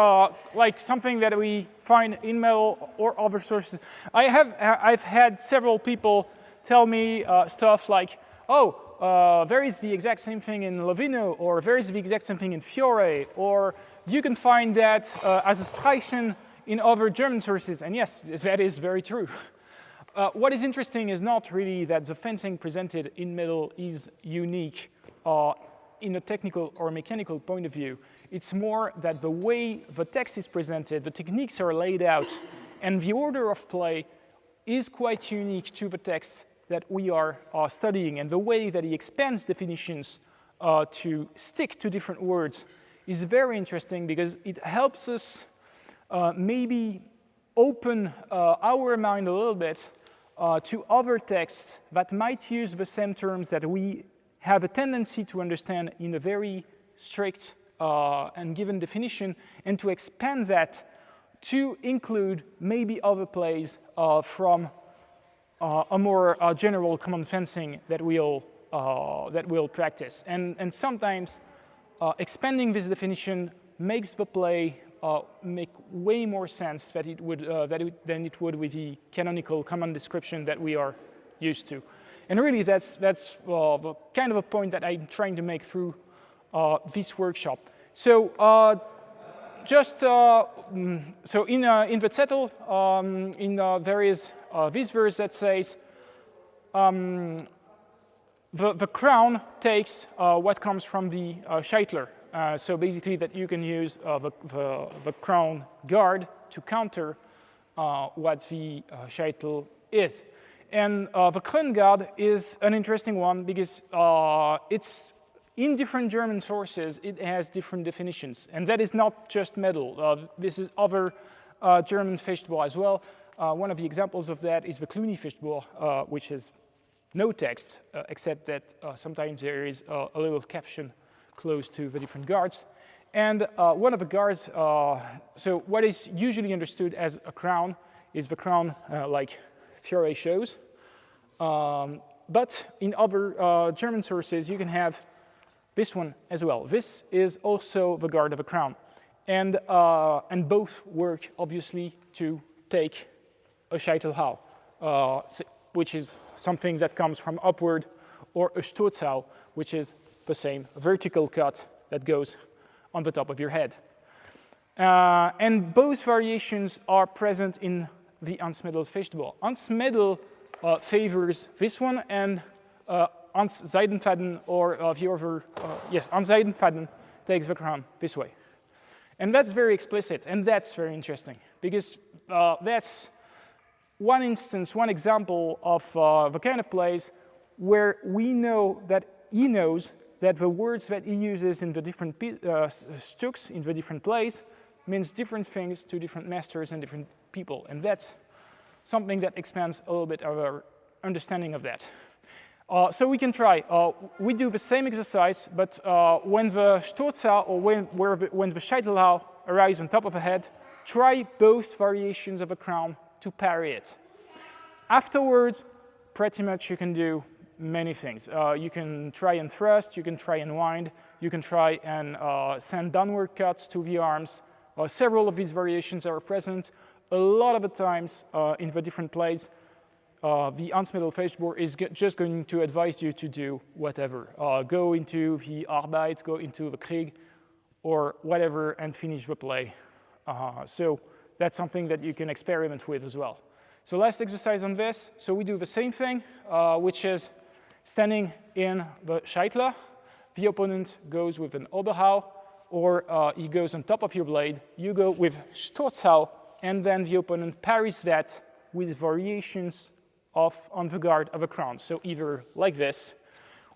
like something that we find in Medel or other sources. I've had several people tell me stuff like, oh, there is the exact same thing in Lovino, or there is the exact same thing in Fiore, or you can find that as a Streichen in other German sources. And yes, that is very true. What is interesting is not really that the fencing presented in Medel is unique in a technical or mechanical point of view. It's more that the way the text is presented, the techniques are laid out, and the order of play is quite unique to the text that we are studying. And the way that he expands definitions to stick to different words is very interesting, because it helps us maybe open our mind a little bit to other texts that might use the same terms that we have a tendency to understand in a very strict and given definition, and to expand that to include maybe other plays from a more general common fencing that we'll practice. And sometimes expanding this definition makes the play make way more sense than it would with the canonical common description that we are used to. And really, that's the kind of a point that I'm trying to make through this workshop. So so in the Zettel, there is this verse that says, the crown takes what comes from the Scheitler. So basically that you can use the crown guard to counter what the Scheitel is. And the Kronguard is an interesting one, because it's in different German sources, it has different definitions. And that is not just Medel. This is other German Fechtbuch as well. One of the examples of that is the Cluny Fechtbuch, which is no text, except that sometimes there is a little caption close to the different guards. And one of the guards, so what is usually understood as a crown is the crown like Fiore shows. But in other German sources, you can have this one as well. This is also the guard of a crown. And both work, obviously, to take a Scheitelhau, which is something that comes from upward, or a Sturzhau, which is the same vertical cut that goes on the top of your head. And both variations are present in the Hans Medl Fechtbuch. Hans Medl favors this one, and Hans Seydenfaden, or the other, Hans Seydenfaden takes the crown this way. And that's very explicit, and that's very interesting, because that's one instance, one example of the kind of plays where we know that he knows that the words that he uses in the different stuks, in the different plays, means different things to different masters and different people. And that's something that expands a little bit our understanding of that. So we can try. We do the same exercise, but when the Sturzhau, or when the Scheitelhau arrives on top of a head, try both variations of a crown to parry it. Afterwards, pretty much you can do many things. You can try and thrust, you can try and wind, you can try and send downward cuts to the arms. Several of these variations are present. A lot of the times in the different plays, the Hans Medl Fechtbuch is just going to advise you to do whatever. Go into the Arbeit, go into the Krieg, or whatever, and finish the play. So that's something that you can experiment with as well. So last exercise on this. So we do the same thing, which is standing in the Scheitler. The opponent goes with an Oberhaw, or he goes on top of your blade. You go with Sturzhau, and then the opponent parries that with variations on the guard of a crown. So either like this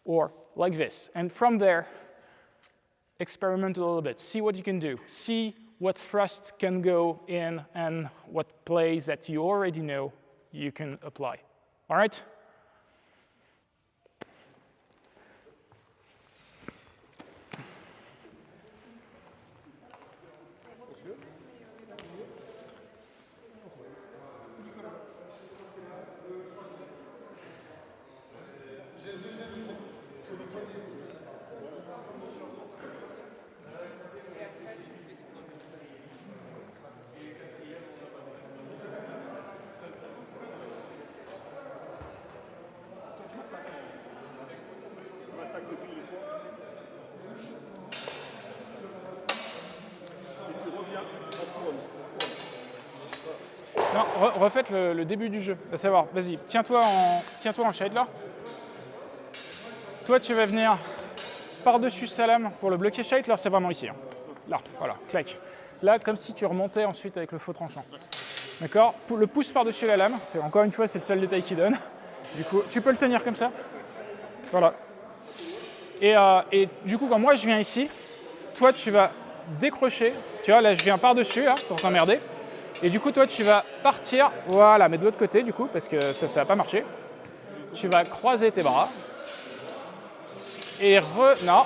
or like this. And from there, experiment a little bit. See what you can do. See what thrust can go in and what plays that you already know you can apply. All right? Non, refaites le début du jeu. À savoir, vas-y, tiens-toi en shade là. Toi, tu vas venir par-dessus sa lame pour le bloquer shade. Là, c'est vraiment ici. Hein. Là, voilà, clac. Là, comme si tu remontais ensuite avec le faux tranchant. D'accord? Le pouce par-dessus la lame. Encore une fois, c'est le seul détail qu'il donne. Du coup, tu peux le tenir comme ça. Voilà. Et du coup, quand moi, je viens ici, toi, tu vas décrocher. Tu vois, là, je viens par-dessus, là, pour t'emmerder. Et du coup, toi, tu vas partir, voilà, mais de l'autre côté, du coup, parce que ça va pas marcher. Tu vas croiser tes bras. Et non,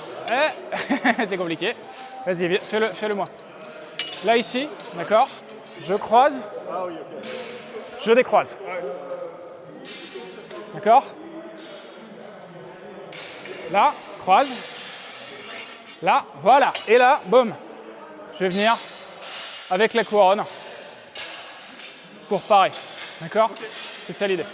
c'est compliqué. Vas-y, fais-le moi. Là, ici, d'accord? Je croise. Ah oui, ok. Je décroise. D'accord? Là, croise. Là, voilà. Et là, boum. Je vais venir avec la couronne pour parer. D'accord? C'est ça l'idée.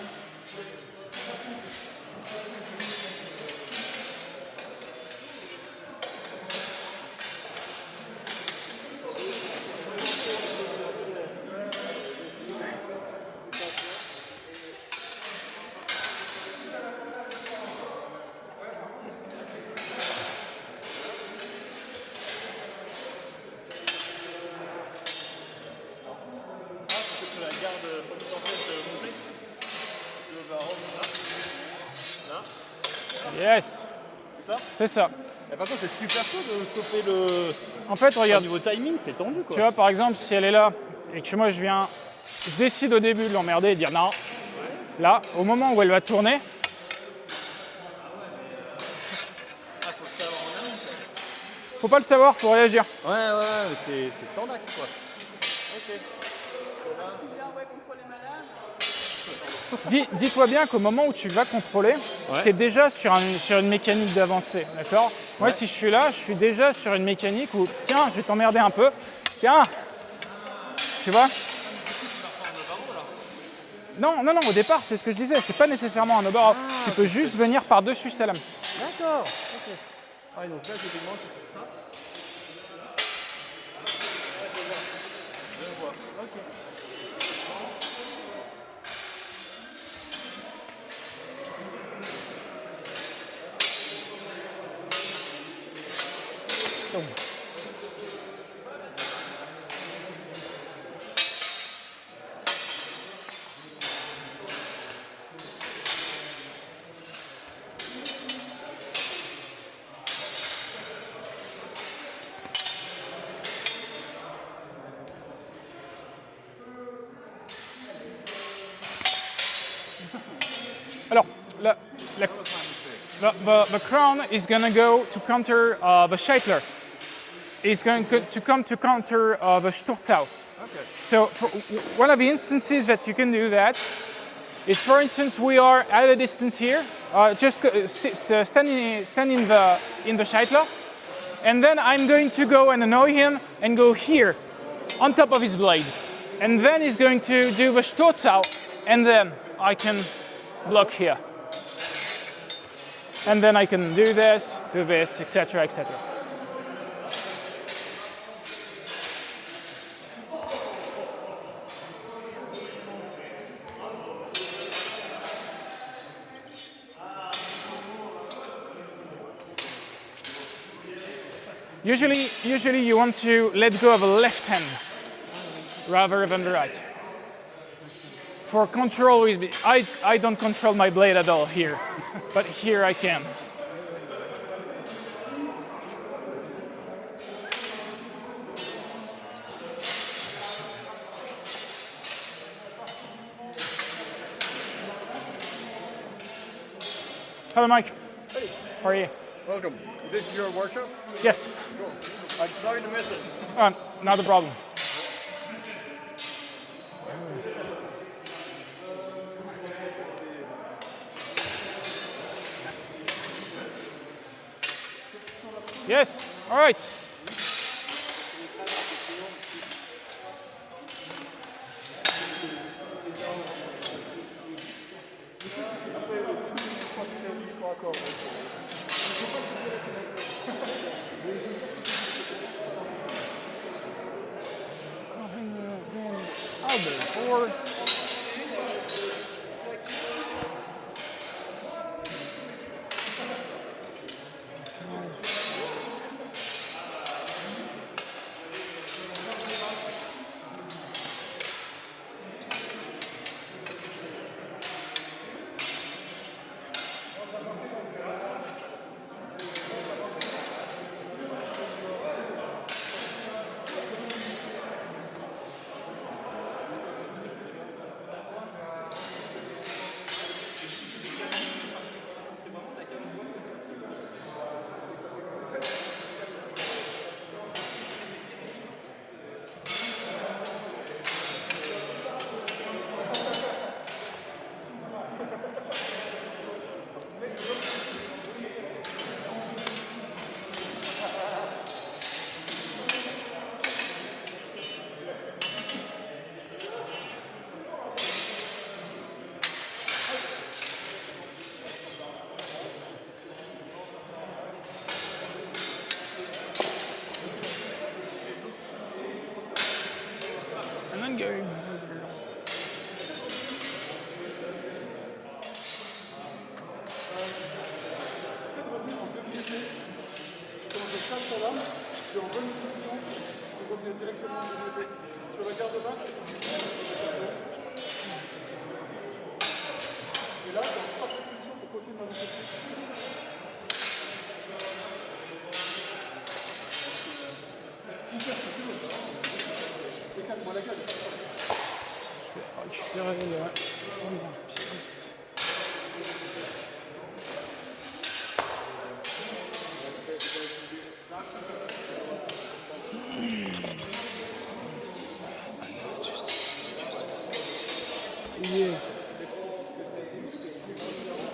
Yes. C'est ça. Et par contre, c'est super chaud de stopper le. En fait, regarde. Au niveau timing, c'est tendu quoi. Tu vois, par exemple, si elle est là et que moi je décide au début de l'emmerder et de dire non. Là, au moment où elle va tourner. Faut pas le savoir, faut réagir. Ouais, c'est tendac quoi. Ok. Dis-toi bien qu'au moment où tu vas contrôler, tu es déjà sur une mécanique d'avancée, d'accord? Moi, si je suis là, je suis déjà sur une mécanique où, tiens, je vais t'emmerder un peu, tiens, tu vois? Non, au départ, c'est ce que je disais, c'est pas nécessairement un Oberhaw. Tu peux juste venir par-dessus sa lame. D'accord, ok. Ah, donc là, j'ai des manches. Je vois, ok. Alors, the crown is going to go to counter the Scheitler. It's going to come to counter the Twerhau. Okay. So one of the instances that you can do that is, for instance, we are at a distance here, just stand in the Scheitler, and then I'm going to go and annoy him and go here, on top of his blade. And then he's going to do the Twerhau, and then I can block here. And then I can do this, etc., etc. Usually you want to let go of the left hand rather than the right. For control, I don't control my blade at all here, but here I can. Hello, Mike. Hey. How are you? Welcome. This is your workshop? Yes. Cool. I'm sorry to miss it. Not a problem. Yes, all right. Albert, or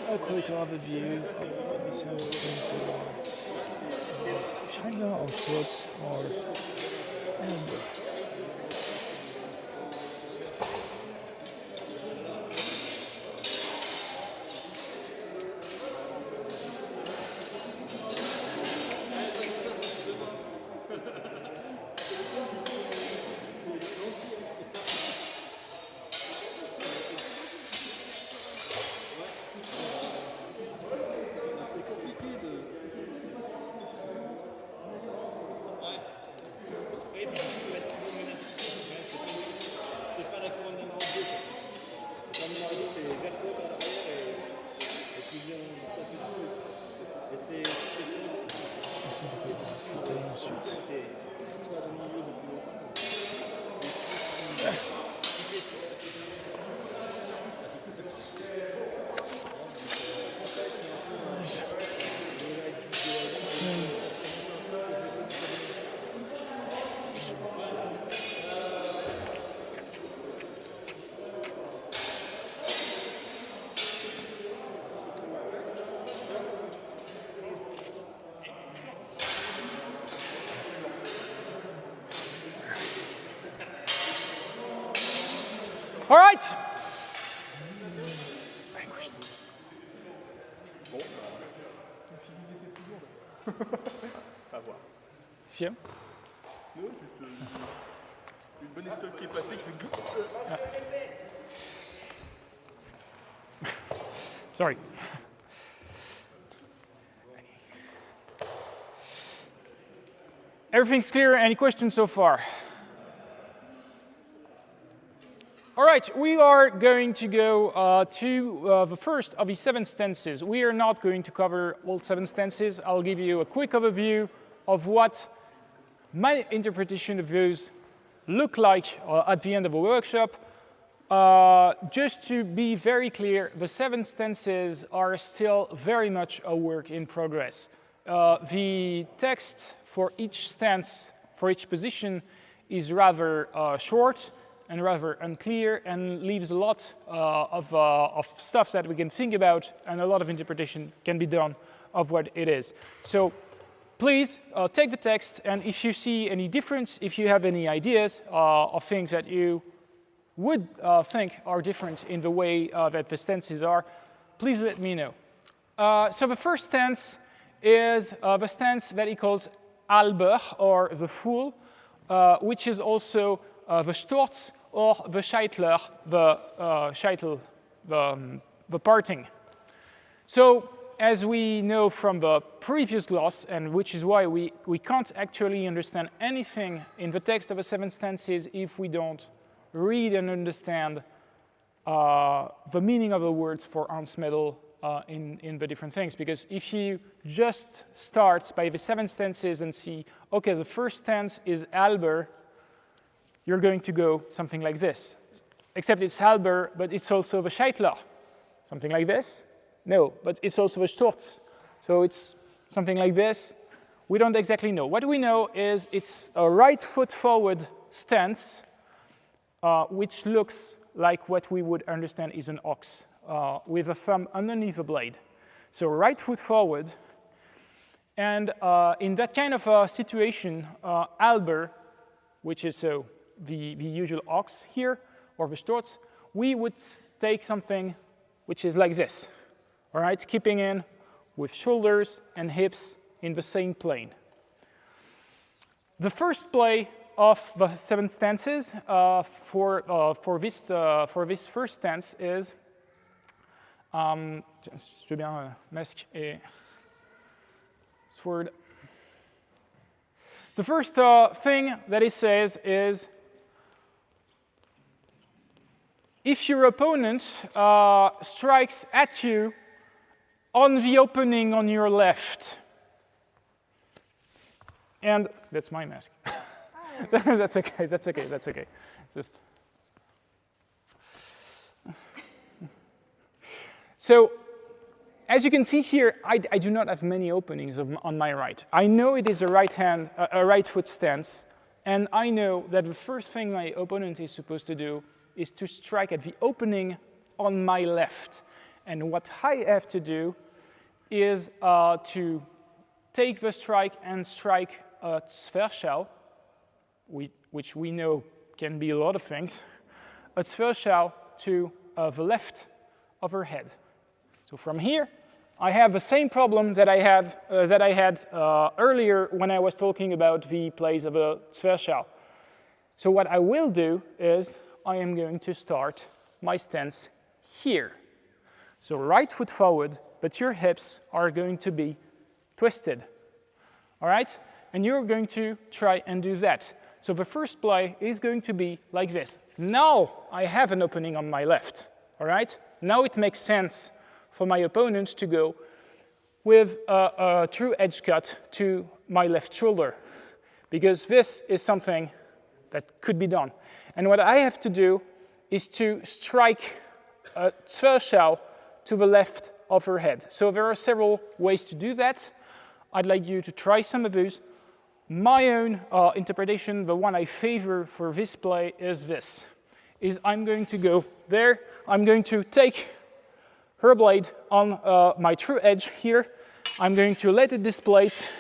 a quick overview of the service China or Kurz or all right. Chien. Non, juste une bonne histoire qui est passée qui fait... Sorry. Everything's clear? Any questions so far? All right, we are going to go to the first of the 7 stances. We are not going to cover all 7 stances. I'll give you a quick overview of what my interpretation of those look like at the end of the workshop. Just to be very clear, the 7 stances are still very much a work in progress. The text for each stance, for each position, is rather short and rather unclear and leaves a lot of stuff that we can think about, and a lot of interpretation can be done of what it is. So please take the text, and if you see any difference, if you have any ideas of things that you would think are different in the way that the stances are, please let me know. So the first stance is the stance that he calls Albert, or the fool, which is also the Sturz or the scheitler, the parting. So, as we know from the previous gloss, and which is why we can't actually understand anything in the text of the seven stances if we don't read and understand the meaning of the words for Hans Medl in the different things. Because if you just start by the seven stances and see, okay, the first stance is halber, you're going to go something like this. Except it's halber, but it's also the scheitler. Something like this. No, but it's also a Sturz. So it's something like this. We don't exactly know. What we know is it's a right foot forward stance, which looks like what we would understand is an ox, with a thumb underneath the blade. So right foot forward. And in that kind of a situation, halber, which is so the usual ox here, or the Sturz, we would take something which is like this. All right, keeping in with shoulders and hips in the same plane. The first play of the seven stances for this first stance is je veux bien masque et sword. The first thing that it says is if your opponent strikes at you on the opening on your left, and that's my mask. That's okay, that's okay, that's okay. Just. So, as you can see here, I do not have many openings on my right. I know it is a right foot stance, and I know that the first thing my opponent is supposed to do is to strike at the opening on my left. And what I have to do is to take the strike and strike a Twerhau, which we know can be a lot of things, a Twerhau to the left of her head. So from here, I have the same problem that I had earlier when I was talking about the plays of a Twerhau. So what I will do is I am going to start my stance here. So right foot forward, but your hips are going to be twisted. All right? And you're going to try and do that. So the first play is going to be like this. Now I have an opening on my left. All right? Now it makes sense for my opponent to go with a true edge cut to my left shoulder, because this is something that could be done. And what I have to do is to strike a Twerhau to the left of her head. So there are several ways to do that. I'd like you to try some of those. My own interpretation, the one I favor for this play is this. I'm going to go there, I'm going to take her blade on my true edge here, I'm going to let it displace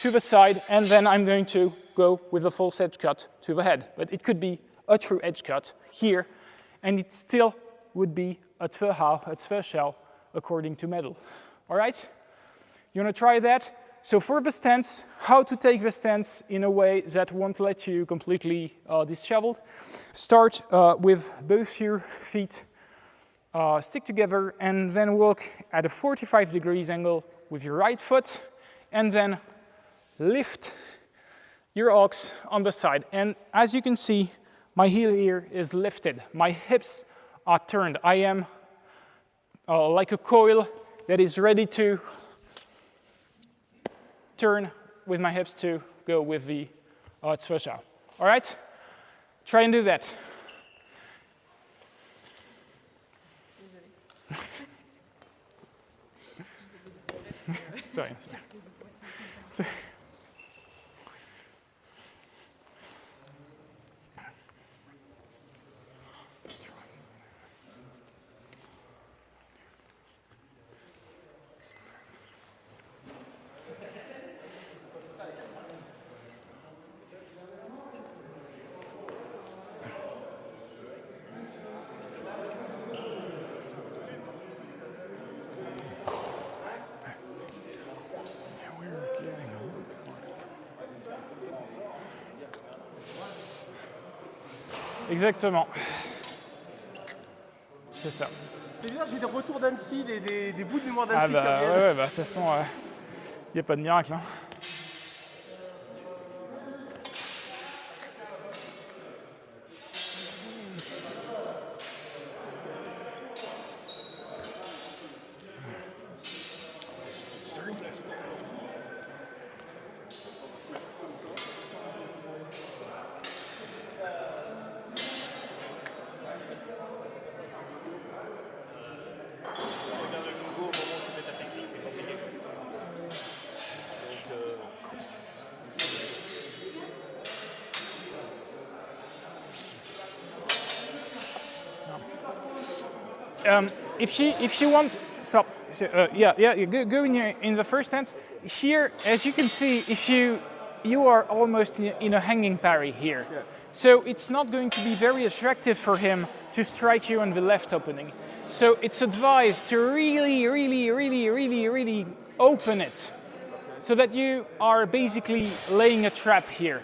to the side, and then I'm going to go with a false edge cut to the head. But it could be a true edge cut here, and it still would be a Twerhau, according to Medel. All right? You want to try that? So for the stance, how to take the stance in a way that won't let you completely disheveled. Start with both your feet stick together, and then walk at a 45 degrees angle with your right foot, and then lift your ox on the side. And as you can see, my heel here is lifted. My hips are turned. I am like a coil that is ready to turn with my hips to go with the Twerhau. All right? Try and do that. Sorry. We're getting a little Exactement. C'est ça. C'est bien, j'ai des retours d'Annecy, des bouts de mémoire Ah d'Annecy bah qui reviennent. ouais, bah de toute façon, il n'y a pas de miracle. Hein. If you want, stop. So, go in the first stance. Here, as you can see, if you are almost in a hanging parry here. Yeah. So it's not going to be very attractive for him to strike you on the left opening. So it's advised to really open it, so that you are basically laying a trap here.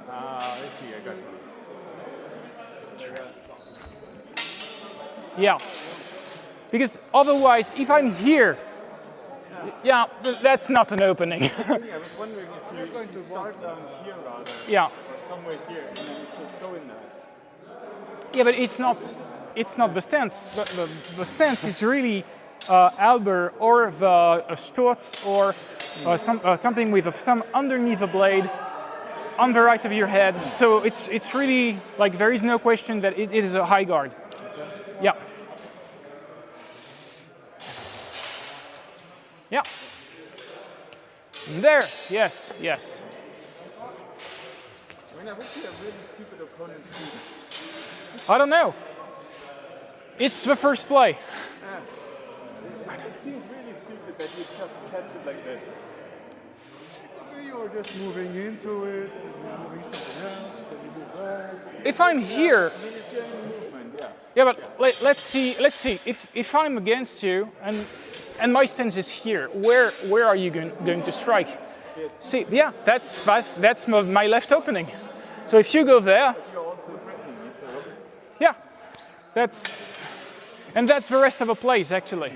I see, I got you. Yeah. Because otherwise, if I'm here, yeah, that's not an opening. I was wondering if you're going to start down here rather, yeah, or somewhere here, and then you just go in there. Yeah, but it's not the stance. The stance is really Alber or a Sturz or something with some underneath the blade on the right of your head. So it's really like there is no question that it is a high guard. Yeah. Yeah. There. Yes. Yes. I mean, I would be a really stupid opponent too. I don't know. It's the first play. It seems really stupid that you just catch it like this. Maybe you're just moving into it, moving something else, then you move back. If I'm here, I mean, it's the only movement, yeah. yeah, but let's see. If I'm against you and my stance is here, where are you going to strike? Yes. See, yeah, that's my left opening. So if you go there, But you're also threatening me, so. yeah, that's the rest of the plays actually. I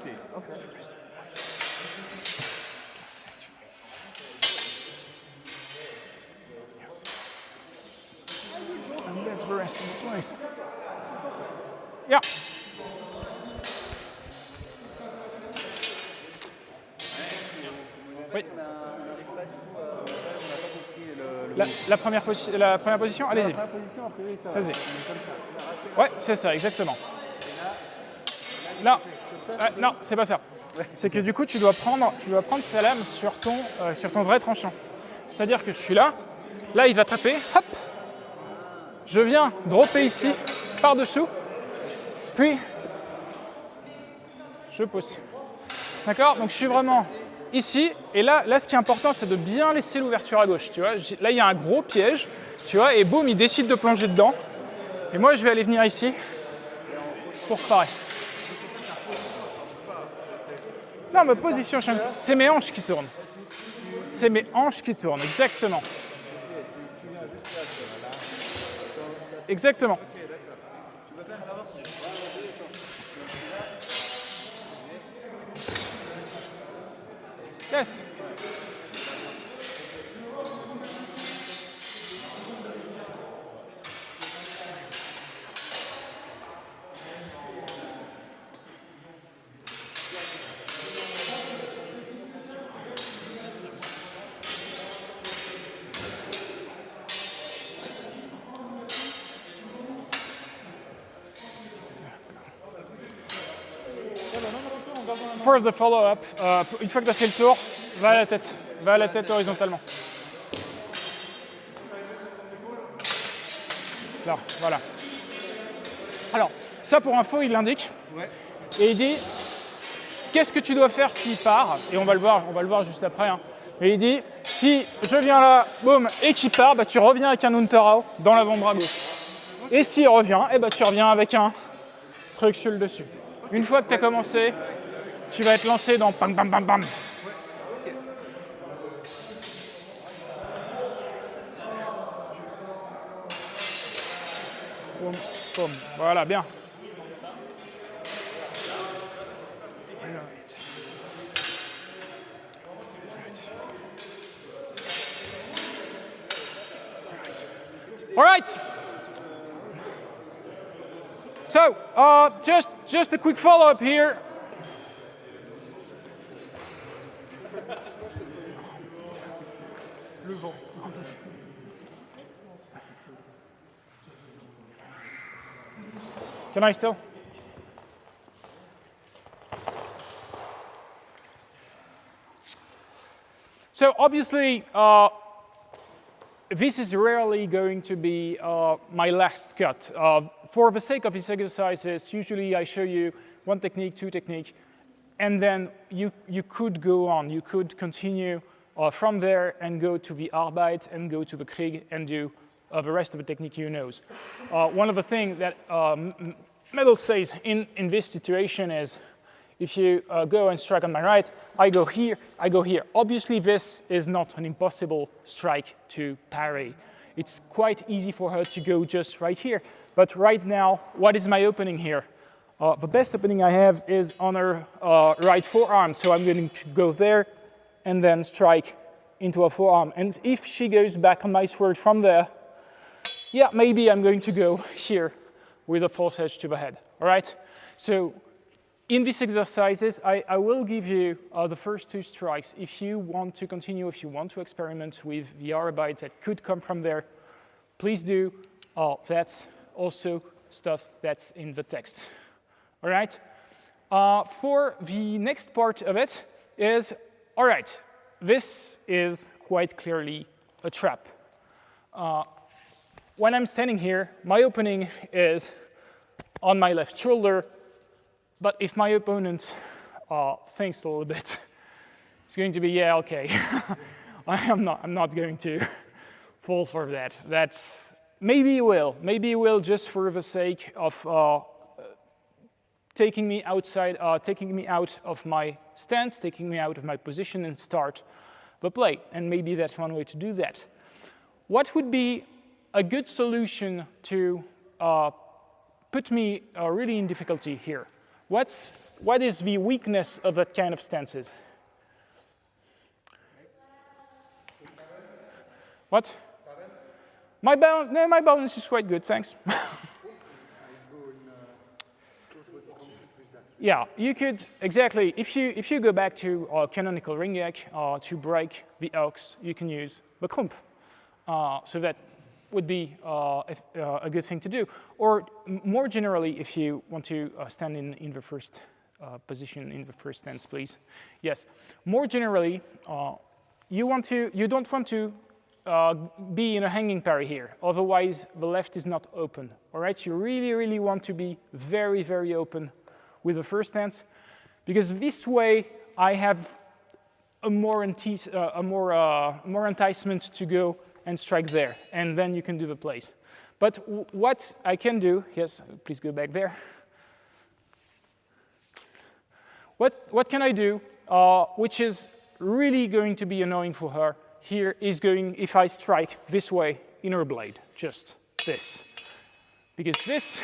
see. Okay. Yes. And that's the rest of the play. Yeah. Oui. La première position, allez-y. Vas-y. Ouais, c'est ça, exactement. Là, non, c'est pas ça. C'est que du coup, tu dois prendre sa lame sur ton vrai tranchant. C'est-à-dire que je suis là, il va taper, hop, je viens dropper ici, par-dessous, puis je pousse. D'accord? Donc je suis vraiment ici, et là, ce qui est important, c'est de bien laisser l'ouverture à gauche, tu vois. Là, il y a un gros piège, tu vois, et boum, il décide de plonger dedans. Et moi, je vais aller venir ici pour parer. Non, ma position, c'est mes hanches qui tournent. C'est mes hanches qui tournent, exactement. Exactement. Yes. For the follow-up, une fois que tu as fait le tour, va à la tête horizontalement. Là, voilà. Alors, ça pour info, il l'indique. Ouais. Et il dit, qu'est-ce que tu dois faire s'il part? Et on va le voir juste après. Hein. Et il dit, si je viens là, boum, et qu'il part, bah, tu reviens avec un Unterhaw dans l'avant-bras gauche. Et s'il revient, eh bah, tu reviens avec un truc sur le dessus. Une fois que tu as commencé, tu vas être lancé dans bam bam bam bam. Boum, boum. Voilà, bien. All right. So, just a quick follow-up here. Can I still? So obviously, this is rarely going to be my last cut. For the sake of these exercises, usually I show you one technique, two techniques, and then you could go on. You could continue from there and go to the Arbeit and go to the Krieg and do the rest of the technique you know. One of the things that Medel says in this situation is, if you go and strike on my right, I go here, I go here. Obviously, this is not an impossible strike to parry. It's quite easy for her to go just right here. But right now, what is my opening here? The best opening I have is on her right forearm. So I'm going to go there and then strike into her forearm. And if she goes back on my sword from there, yeah, maybe I'm going to go here with a false edge to the head. All right? So in these exercises, I will give you the first two strikes. If you want to continue, if you want to experiment with the Arbeit that could come from there, please do. That's also stuff that's in the text. All right? For the next part of it is, all right, this is quite clearly a trap. When I'm standing here, my opening is on my left shoulder. But if my opponent thinks a little bit, it's going to be, yeah, okay. I'm not going to fall for that. That's maybe he will just for the sake of taking me outside, taking me out of my stance, taking me out of my position and start the play. And maybe that's one way to do that. What would be a good solution to put me really in difficulty here? What is the weakness of that kind of stances? What? Balance? My balance? No, my balance is quite good, thanks. Yeah, you could, exactly. If you go back to canonical Ringeck to break the ox, you can use the Krump. So that would be a good thing to do. Or more generally, if you want to stand in the first position, in the first stance, please. Yes. More generally, you don't want to be in a hanging parry here. Otherwise, the left is not open. All right. You really, really want to be very, very open with the first stance, because this way I have a more enticement to go and strike there, and then you can do the plays. But what I can do, yes, please go back there. What can I do, which is really going to be annoying for her here, is going, if I strike this way in her blade, just this. Because this,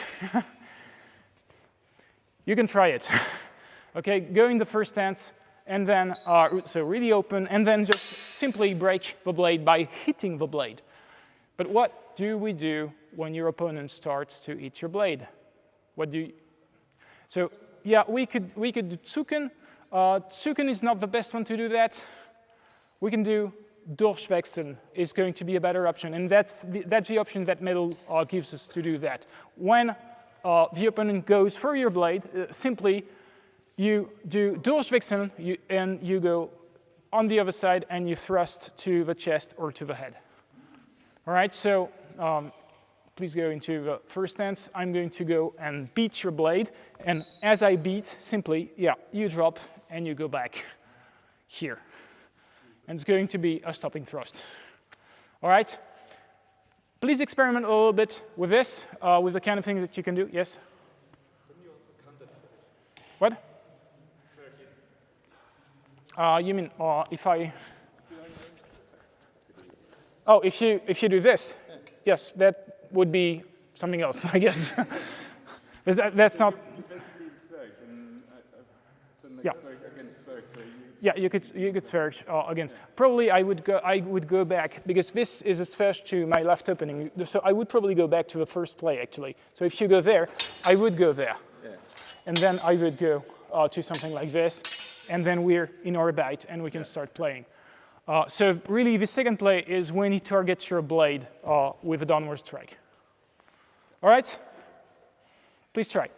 you can try it. Okay, go in the first stance, and then, so really open, and then just simply break the blade by hitting the blade. But what do we do when your opponent starts to hit your blade? What do you, so yeah, we could do Zucken. Zucken is not the best one to do that. We can do Durchwechseln is going to be a better option, and that's the option that Medel gives us to do that. When the opponent goes for your blade, simply you do Durchwechseln, and you go on the other side and you thrust to the chest or to the head. All right, so please go into the first stance. I'm going to go and beat your blade, and as I beat, simply, yeah, you drop and you go back here. And it's going to be a stopping thrust. All right? Please experiment a little bit with this, with the kind of things that you can do. Yes? What? You mean if I? Oh, if you do this, yes, that would be something else, I guess. But that's not. Yeah. Yeah, you could Twerhaw against. Probably I would go back because this is a Twerhaw to my left opening. So I would probably go back to the first play actually. So if you go there, I would go there, and then I would go to something like this, and then we're in orbit and we can start playing. So really, the second play is when you target your blade with a downward strike. All right, please try.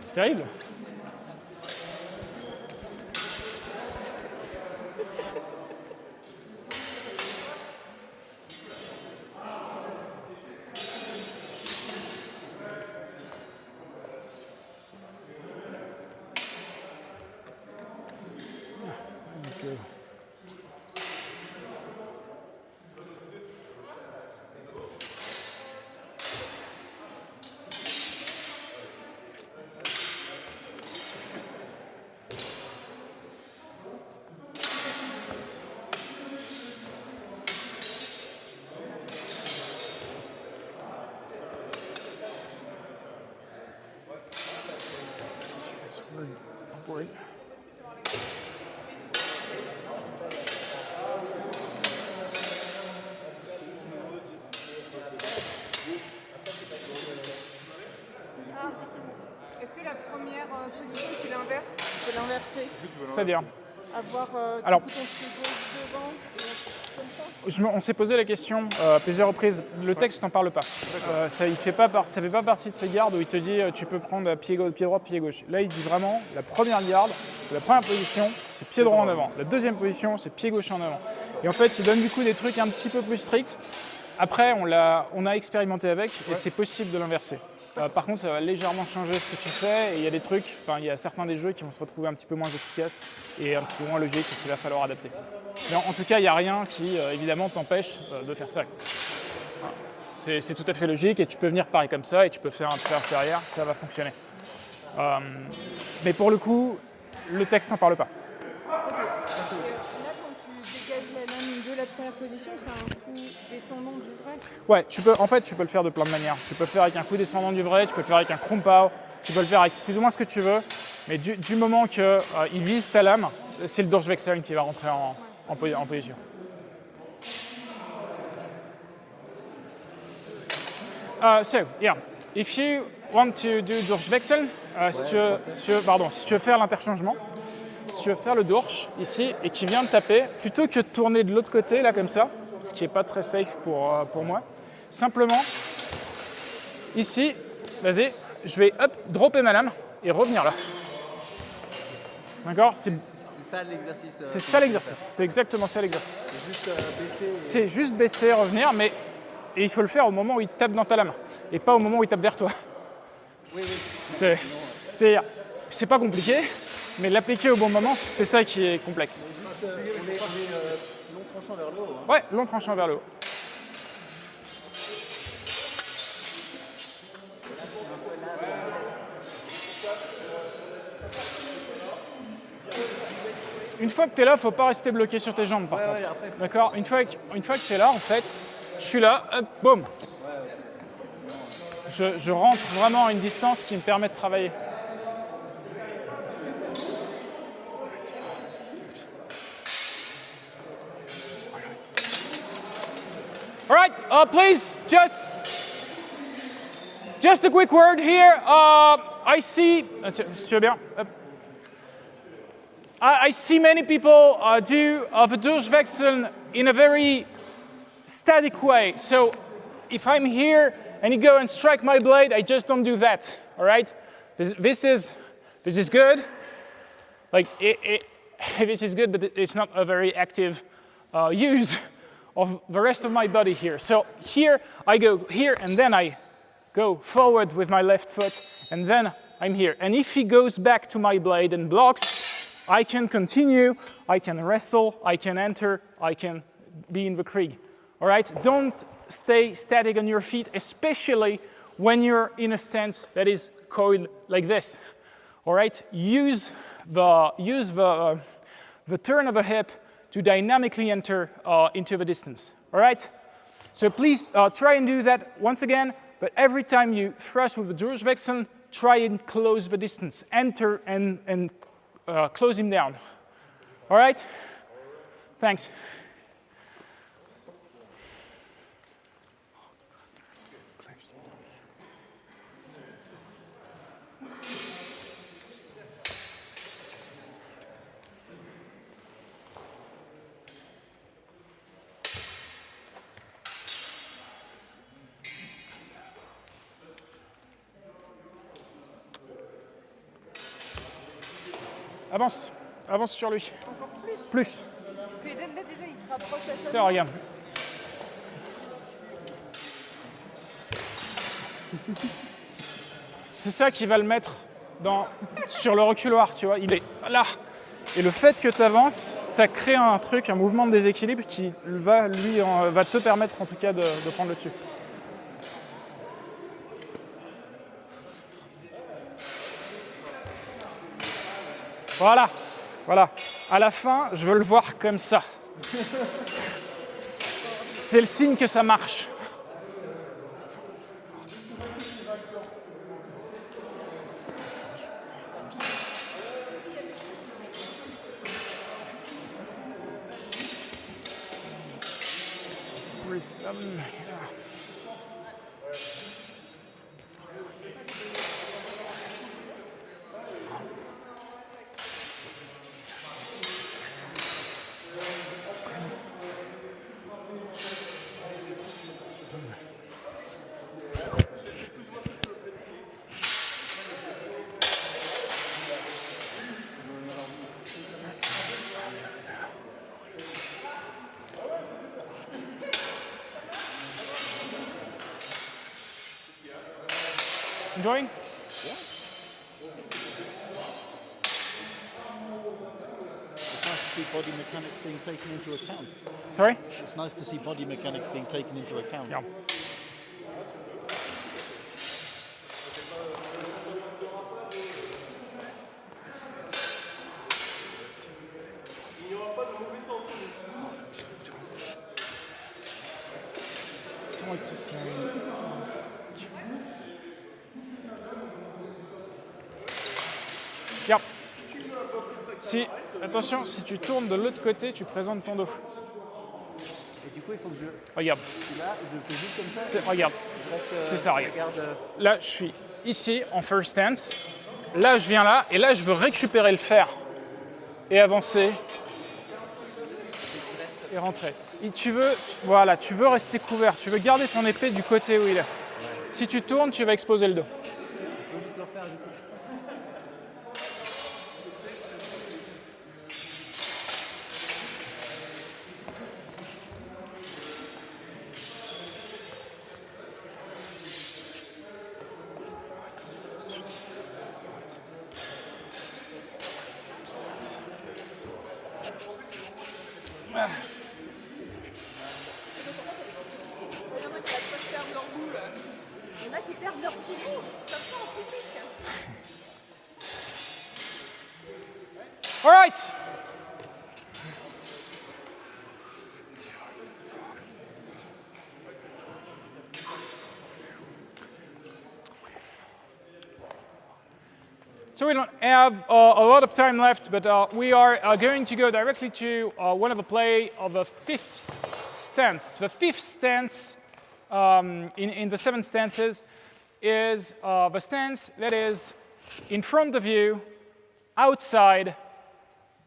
C'est terrible. Est-ce que la première position, tu l'inverses? Tu peux l'inverser. C'est-à-dire Avoir alors, ton pied gauche devant et comme ça. On s'est posé la question à plusieurs reprises. Le texte n'en parle pas. Ça ne fait pas partie de ces gardes où il te dit tu peux prendre pied droit, pied gauche. Là, il dit vraiment la première garde, la première position, c'est pied droit en avant. La deuxième position, c'est pied gauche en avant. Et en fait, il donne du coup des trucs un petit peu plus stricts. Après, on a expérimenté avec et c'est possible de l'inverser. Par contre, ça va légèrement changer ce que tu fais et il y a des trucs, il y a certains des jeux qui vont se retrouver un petit peu moins efficaces et un petit peu moins logiques et qu'il va falloir adapter. Mais en tout cas, il n'y a rien qui, évidemment, t'empêche de faire ça. C'est tout à fait logique et tu peux venir pareil comme ça et tu peux faire un Twer derrière, ça va fonctionner. Mais pour le coup, le texte n'en parle pas. La première position, c'est un coup descendant du vrai? Ouais, tu peux le faire de plein de manières. Tu peux le faire avec un coup descendant du vrai, tu peux le faire avec un krumpau, tu peux le faire avec plus ou moins ce que tu veux, mais du moment qu'il vise ta lame, c'est le Durchwechseln qui va rentrer en position. So, yeah, if you want to do Durchwechseln, si tu veux faire l'interchangement, si tu veux faire le Durch ici et qui vient de taper, plutôt que de tourner de l'autre côté, là comme ça, ce qui n'est pas très safe pour moi, simplement, ici, vas-y, je vais hop, dropper ma lame et revenir là. D'accord? C'est ça l'exercice. C'est ça l'exercice, c'est exactement ça l'exercice. C'est juste baisser. C'est juste baisser, revenir, mais et il faut le faire au moment où il tape dans ta lame et pas au moment où il tape vers toi. Oui, oui. C'est pas compliqué, mais l'appliquer au bon moment, c'est ça qui est complexe. On est long tranchant vers le haut. Hein. Ouais, long tranchant vers le haut. Une fois que tu es là, il ne faut pas rester bloqué sur tes jambes, par contre. D'accord? Une fois que tu es là, en fait, je suis là, hop, boum. Je rentre vraiment à une distance qui me permet de travailler. All right, please, just a quick word here. I see, si tu veux bien. I see many people do the Durchwechseln in a very static way. So if I'm here and you go and strike my blade, I just don't do that. All right? This is good. Like this is good, but it's not a very active use of the rest of my body here. So here I go here and then I go forward with my left foot and then I'm here. And if he goes back to my blade and blocks, I can continue, I can wrestle, I can enter, I can be in the Krieg. All right? Don't stay static on your feet, especially when you're in a stance that is coiled like this. All right? Use the turn of the hip to dynamically enter into the distance. All right? So please try and do that once again, but every time you thrust with the Durchwechseln, try and close the distance. Enter and close him down. All right? Thanks. Avance, avance sur lui. Encore plus. Plus. Là, déjà, il se rapproche à ça. Tiens, regarde. C'est ça qui va le mettre sur le reculoir, tu vois. Il est là. Et le fait que tu avances, ça crée un truc, un mouvement de déséquilibre qui va te permettre en tout cas de prendre le dessus. Voilà, voilà. À la fin, je veux le voir comme ça. C'est le signe que ça marche. Enjoying? Yeah. It's nice to see body mechanics being taken into account. Sorry? It's nice to see body mechanics being taken into account. Yeah. Yep. Attention, si tu tournes de l'autre côté, tu présentes ton dos. Et du coup, il faut que je... Regarde. Là, je fais juste comme ça. Regarde. C'est ça, regarde. Là, je suis ici, en first stance. Là, je viens là, et là, je veux récupérer le fer. Et avancer. et rentrer. Et tu veux rester couvert, tu veux garder ton épée du côté où il est. Si tu tournes, tu vas exposer le dos. All right. So we don't have a lot of time left, but we are going to go directly to one of the play of the fifth stance. The fifth stance in the 7 stances is the stance that is in front of you, outside,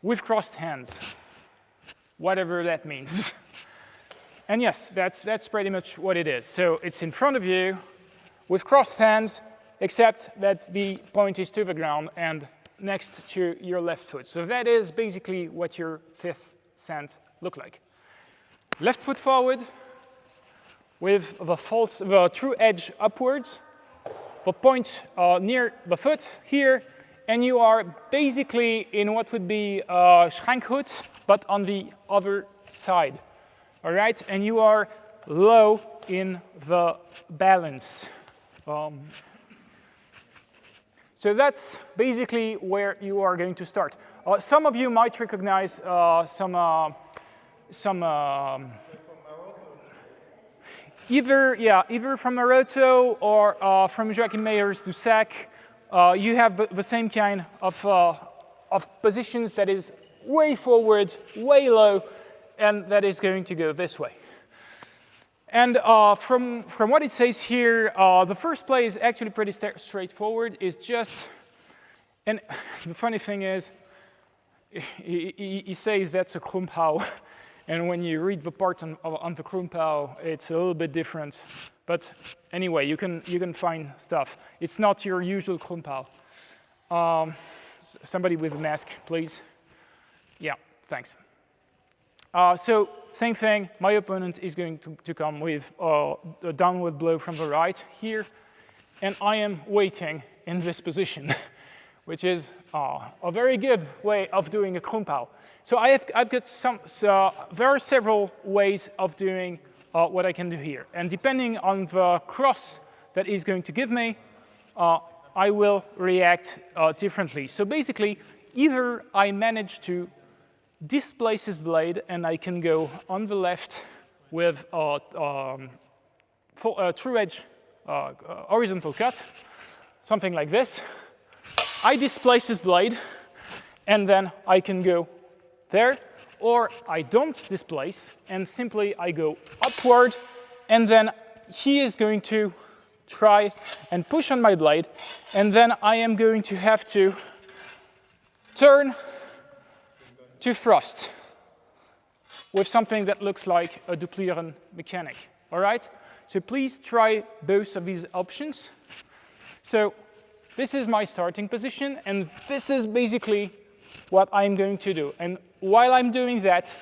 with crossed hands, whatever that means. And yes, that's pretty much what it is. So it's in front of you with crossed hands, except that the point is to the ground and next to your left foot. So that is basically what your fifth stance look like. Left foot forward with the true edge upwards, the point near the foot here, and you are basically in what would be Schrankhut, but on the other side. All right, and you are low in the balance. So that's basically where you are going to start. Some of you might recognize either from Maroto or from Joachim Meyer's Dussac. You have the same kind of positions that is way forward, way low, and that is going to go this way. And from what it says here, the first play is actually pretty straightforward. It's just, and the funny thing is, he says that's a Krumpau, and when you read the part on the Krumpau, it's a little bit different. But anyway, you can find stuff. It's not your usual Krumpau. Somebody with a mask, please. Yeah, thanks. So same thing, my opponent is going to come with a downward blow from the right here, and I am waiting in this position, which is a very good way of doing a Krumpau. So I've got there are several ways of doing what I can do here, and depending on the cross that is going to give me, I will react differently. So basically, either I manage to displace his blade, and I can go on the left with a true edge horizontal cut, something like this. I displace his blade, and then I can go there, or I don't displace, and simply I go upward, and then he is going to try and push on my blade, and then I am going to have to turn to thrust with something that looks like a duplieren mechanic, all right? So please try both of these options. So this is my starting position, and this is basically what I'm going to do. And while I'm doing that,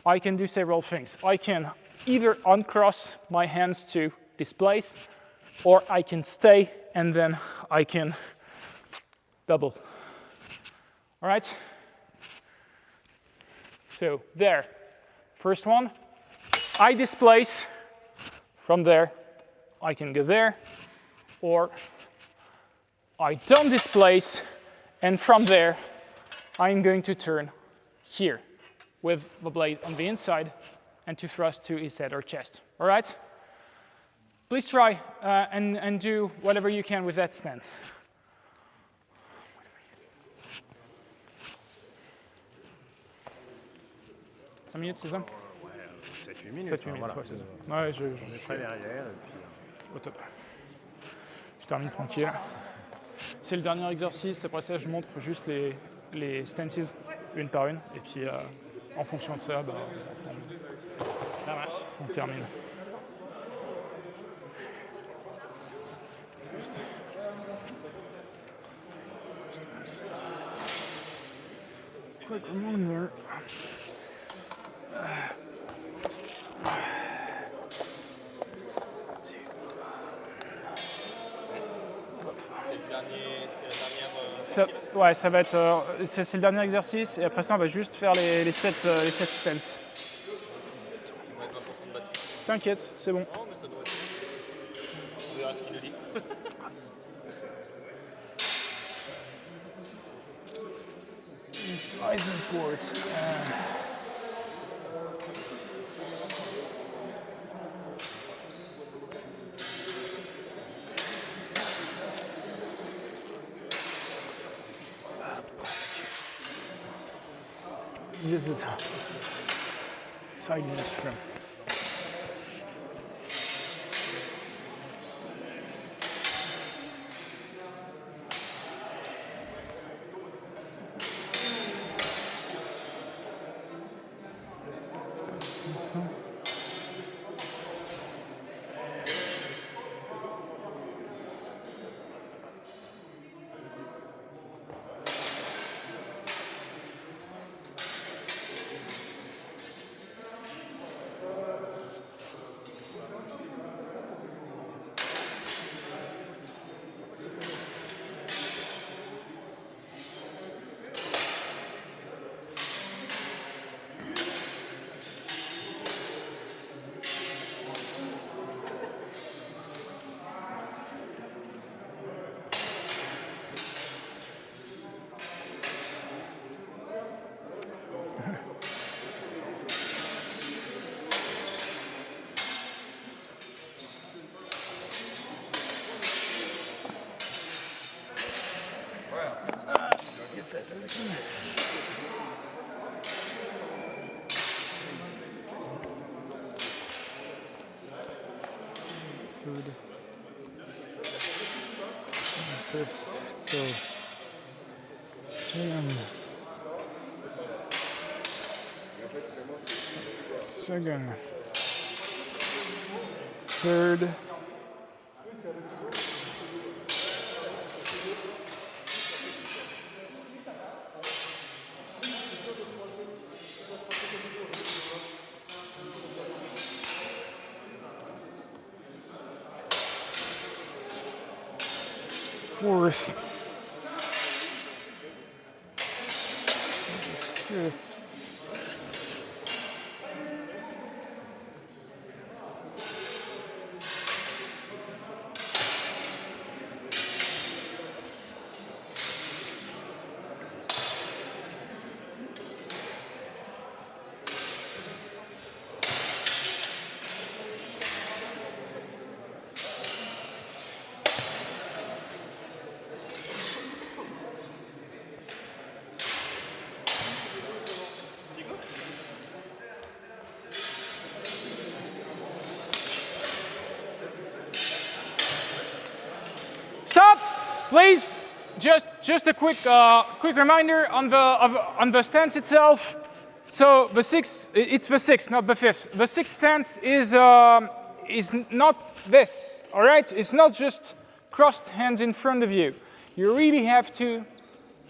I can do several things. I can either uncross my hands to displace, or I can stay, and then I can double, all right? So there, first one, I displace, from there, I can go there, or I don't displace, and from there, I'm going to turn here with the blade on the inside and to thrust to his head or chest, all right? Please try and do whatever you can with that stance. 5 minutes, c'est ça? Ouais, 7-8 minutes. 7-8 minutes, voilà. Ouais, c'est ça. Ouais, j'en ai près derrière. Et puis... Au top. Je termine tranquille. C'est le dernier exercice. Après ça, je montre juste les stances une par une. Et puis en fonction de ça, bah, on termine. Quick reminder. Ouais, ça va être. C'est le dernier exercice, et après ça, on va juste faire les 7 stems. T'inquiète, c'est bon. Non, mais ça doit être. On verra ce qu'il nous dit. This is side from. Second, third, fourth, fifth, please, just a quick reminder on the stance itself. So the sixth, it's the sixth, not the fifth. The sixth stance is not this, all right? It's not just crossed hands in front of you. You really have to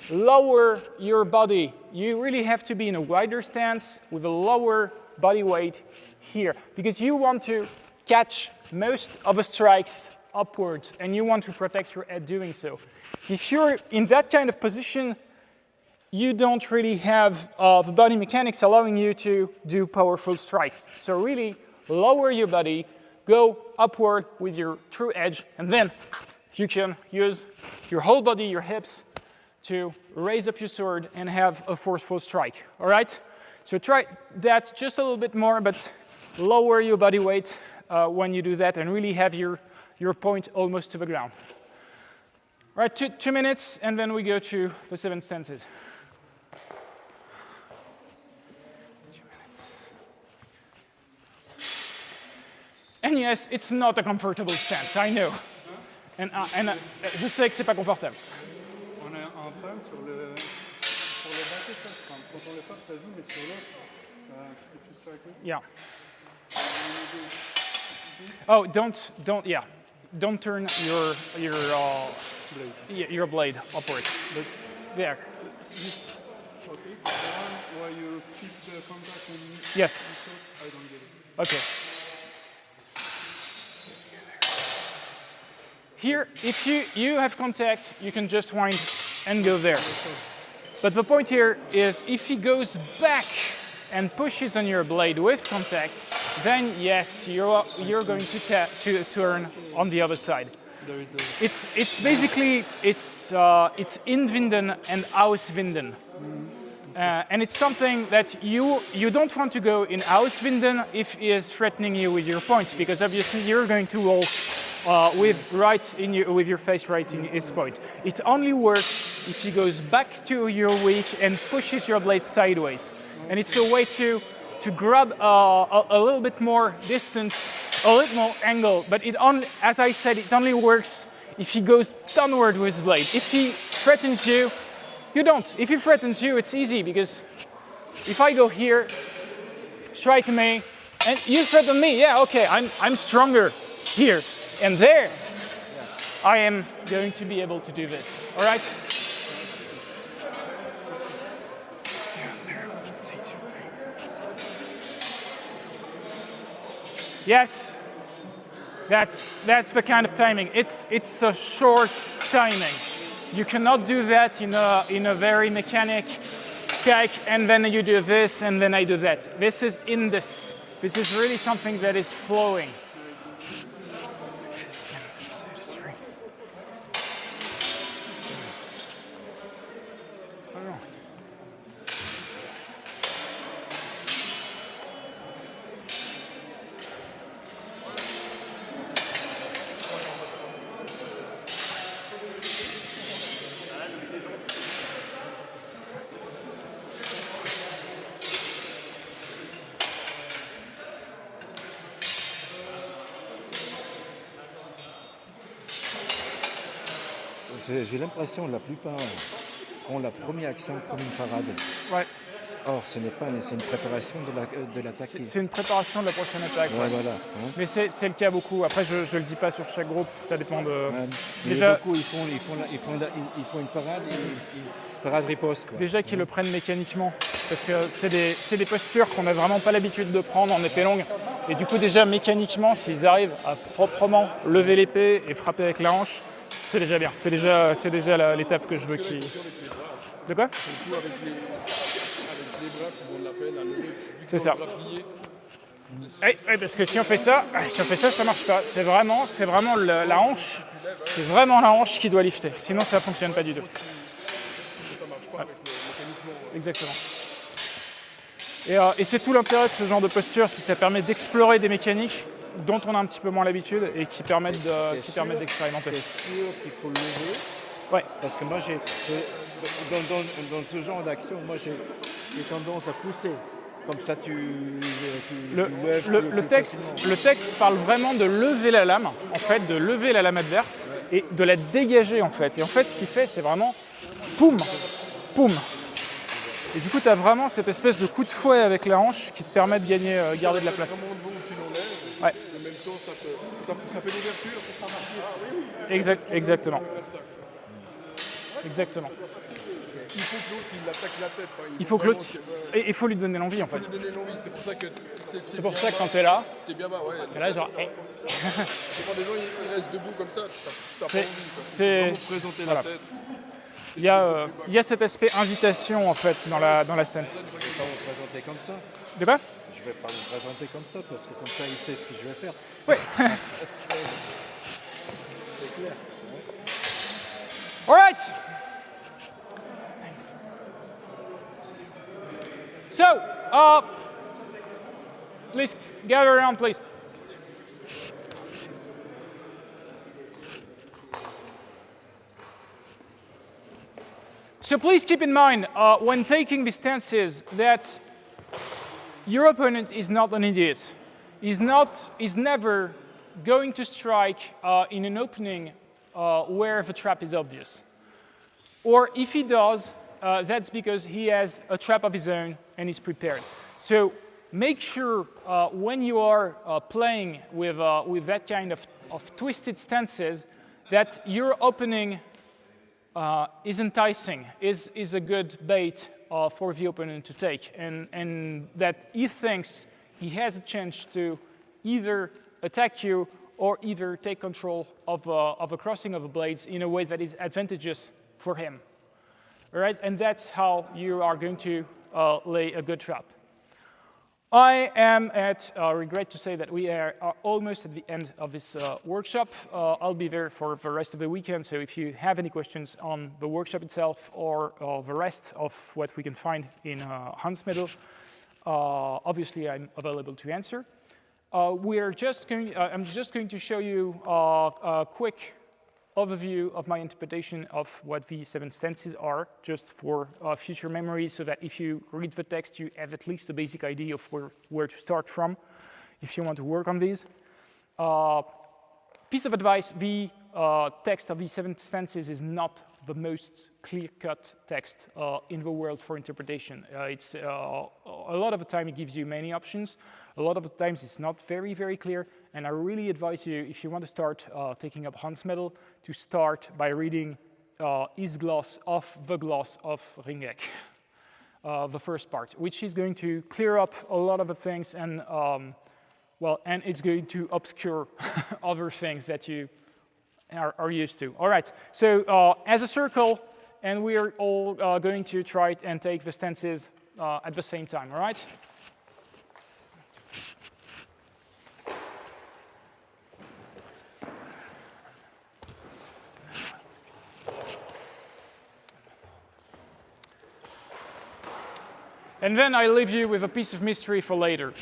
lower your body. You really have to be in a wider stance with a lower body weight here, because you want to catch most of the strikes upwards, and you want to protect your head doing so. If you're in that kind of position, you don't really have the body mechanics allowing you to do powerful strikes. So really lower your body, go upward with your true edge, and then you can use your whole body, your hips, to raise up your sword and have a forceful strike, all right? So try that just a little bit more, but lower your body weight when you do that, and really have your point almost to the ground. All right, 2 minutes, and then we go to the 7 stances. 2 minutes. And yes, it's not a comfortable stance, I know. And je sais que c'est pas confortable. On est en train sur le banquet, ça, quand on les frappe, ça joue, mais sur l'autre, if you strike it. Yeah. Oh, don't turn your blade upward. But there. Okay. The one where you keep the contact and Yes. I don't get it. Okay. Here, if you have contact, you can just wind and go there. But the point here is if he goes back and pushes on your blade with contact, then yes, you're going to turn on the other side. It's basically it's inwinden and auswinden. And it's something that you don't want to go in auswinden if he is threatening you with your points, because obviously you're going to roll with your face right in his point. It only works if he goes back to your weak and pushes your blade sideways. And it's a way to grab a little bit more distance, a little more angle. But as I said, it only works if he goes downward with his blade. If he threatens you, you don't. If he threatens you, it's easy, because if I go here, strike me, and you threaten me, yeah, okay, I'm stronger here. And there, I am going to be able to do this. All right? Yes, that's the kind of timing. It's a short timing. You cannot do that in a very mechanic kijk, and then you do this, and then I do that. This is in this. This is really something that is flowing. J'ai l'impression que la plupart ont la première action comme une parade. Ouais. Or, ce n'est pas, c'est une préparation de l'attaque. C'est une préparation de la prochaine attaque. Ouais, voilà. Hein. Mais c'est le cas beaucoup. Après, je ne le dis pas sur chaque groupe, ça dépend de... Ouais. Déjà, beaucoup, ils font une parade, une parade riposte. Quoi. Déjà qu'ils le prennent mécaniquement, parce que c'est des postures qu'on n'a vraiment pas l'habitude de prendre en épée longue. Et du coup, déjà, mécaniquement, s'ils arrivent à proprement lever l'épée et frapper avec la hanche, c'est déjà bien. C'est déjà l'étape que je veux qu'ils... De quoi? C'est ça. Oui, parce que si on fait ça, ça marche pas. C'est vraiment la hanche. C'est vraiment la hanche qui doit lifter. Sinon, ça fonctionne pas du tout. Ouais. Exactement. Et c'est tout l'intérêt de ce genre de posture, c'est que ça permet d'explorer des mécaniques dont on a un petit peu moins l'habitude et qui permettent d'expérimenter. C'est sûr qu'il faut le lever. Ouais. Parce que moi, dans ce genre d'action, moi, j'ai tendance à pousser. Comme ça, le texte parle vraiment de lever la lame, en fait, de lever la lame adverse et de la dégager, en fait. Et en fait, ce qu'il fait, c'est vraiment poum, poum. Et du coup, tu as vraiment cette espèce de coup de fouet avec la hanche qui te permet de garder de la place. Ouais. En même temps, ça fait l'ouverture pour ça marche. Exactement. Exactement. Il faut que l'autre il attaque la tête. Il faut que l'autre. Et il faut lui donner l'envie en fait. C'est pour ça que. C'est pour ça que quand t'es là. T'es bien bas, ouais. T'es là genre. C'est quand des gens ils restent debout comme ça, t'as pas envie. C'est. Présenter la tête. Il y a cet aspect invitation en fait dans la stance. Je ne vais pas vous présenter comme ça. De quoi? Je ne vais pas vous présenter comme ça parce que comme ça il sait ce que je vais faire. Oui. C'est clair. All right. So, please gather around, please. So please keep in mind when taking these stances that your opponent is not an idiot. He's never going to strike in an opening where the trap is obvious. Or if he does, that's because he has a trap of his own and he's prepared. So make sure when you are playing with that kind of twisted stances that your opening is enticing, is a good bait for the opponent to take, and that he thinks he has a chance to either attack you or either take control of a crossing of the blades in a way that is advantageous for him. All right, and that's how you are going to lay a good trap. I am regret to say that we are almost at the end of this workshop. I'll be there for the rest of the weekend, so if you have any questions on the workshop itself or the rest of what we can find in Hans Medl, obviously I'm available to answer. I'm just going to show you a quick overview of my interpretation of what these 7 stances are, just for future memory, so that if you read the text, you have at least a basic idea of where to start from if you want to work on these. Piece of advice, the text of these 7 stances is not the most clear-cut text in the world for interpretation. It's a lot of the time it gives you many options. A lot of the times it's not very, very clear. And I really advise you, if you want to start taking up Hans Medl, to start by reading his gloss of the gloss of Ringeck, the first part, which is going to clear up a lot of the things and, well, and it's going to obscure other things that you are used to. All right, so as a circle, and we are all going to try and take the stances at the same time, all right? And then I leave you with a piece of mystery for later.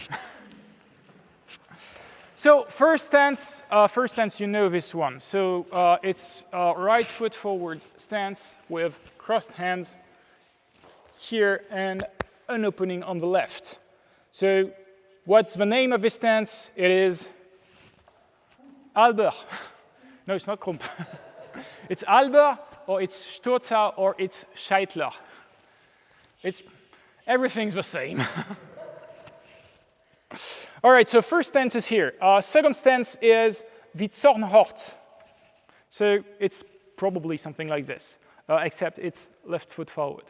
So first stance, you know this one. So it's right foot forward stance with crossed hands here and an opening on the left. So what's the name of this stance? It is Alber. No, it's not Krump. It's Alber, or it's Sturzau, or it's Scheitler. Everything's the same. All right, so first stance is here. Second stance is the Zorhnaw. So it's probably something like this, except it's left foot forward.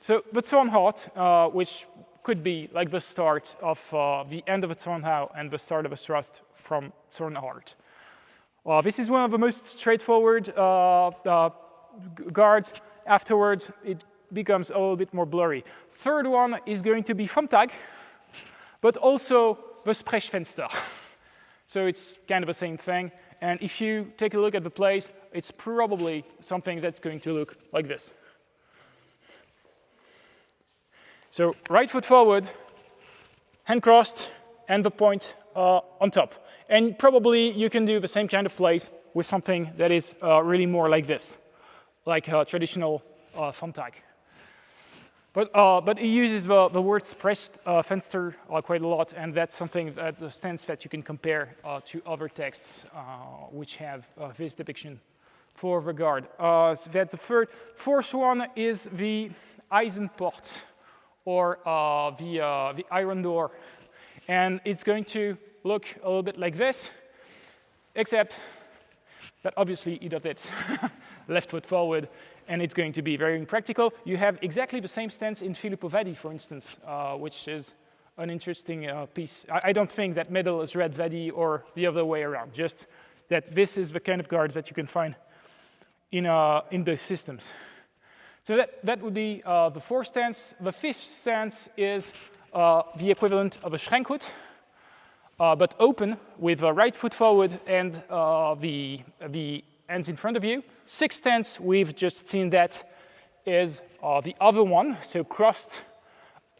So the Zorhnaw, which could be like the start of the end of a Twerhau and the start of a thrust from Zorhnaw. This is one of the most straightforward guards. Afterwards, it becomes a little bit more blurry. Third one is going to be vom Tag, but also the Sprechfenster. So it's kind of the same thing. And if you take a look at the plays, it's probably something that's going to look like this. So right foot forward, hand crossed, and the point on top. And probably you can do the same kind of plays with something that is really more like this, like a traditional vom Tag. But it uses the word Sprechfenster quite a lot, and that's something that the stance that you can compare to other texts which have this depiction for the guard. So that's the third. Fourth one is the Eisenport, or the iron door, and it's going to look a little bit like this, except that obviously it does it left foot forward. And it's going to be very impractical. You have exactly the same stance in Filippo Vadi, for instance, which is an interesting piece. I don't think that Medel has read Vadi or the other way around, just that this is the kind of guard that you can find in those systems. So that would be the fourth stance. The fifth stance is the equivalent of a Schränkut, but open with the right foot forward and the hands in front of you. Sixth stance, we've just seen that, is the other one, so crossed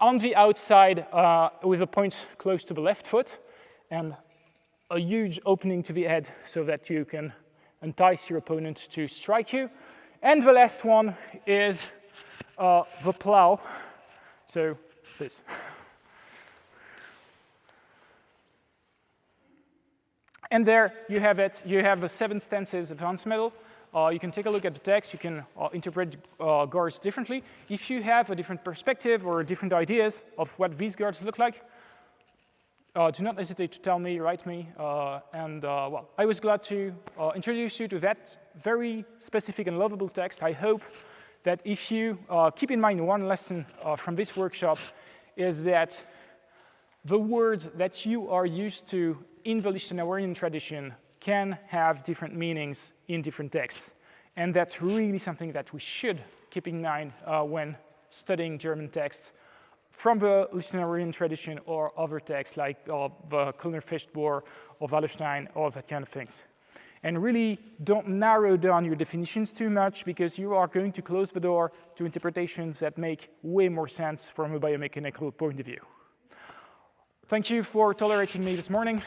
on the outside with a point close to the left foot and a huge opening to the head so that you can entice your opponent to strike you. And the last one is the plow, so this. And there you have it. You have the 7 stances of Hans Medl. you can take a look at the text, you can interpret gardes differently. If you have a different perspective or different ideas of what these gardes look like, do not hesitate to tell me, write me, well, I was glad to introduce you to that very specific and lovable text. I hope that if you keep in mind one lesson from this workshop is that the words that you are used to in the Lichtenauerian tradition can have different meanings in different texts. And that's really something that we should keep in mind when studying German texts from the Lichtenauerian tradition or other texts like the Kurz Fechtbuch or Wallerstein, all that kind of things. And really don't narrow down your definitions too much because you are going to close the door to interpretations that make way more sense from a biomechanical point of view. Thank you for tolerating me this morning.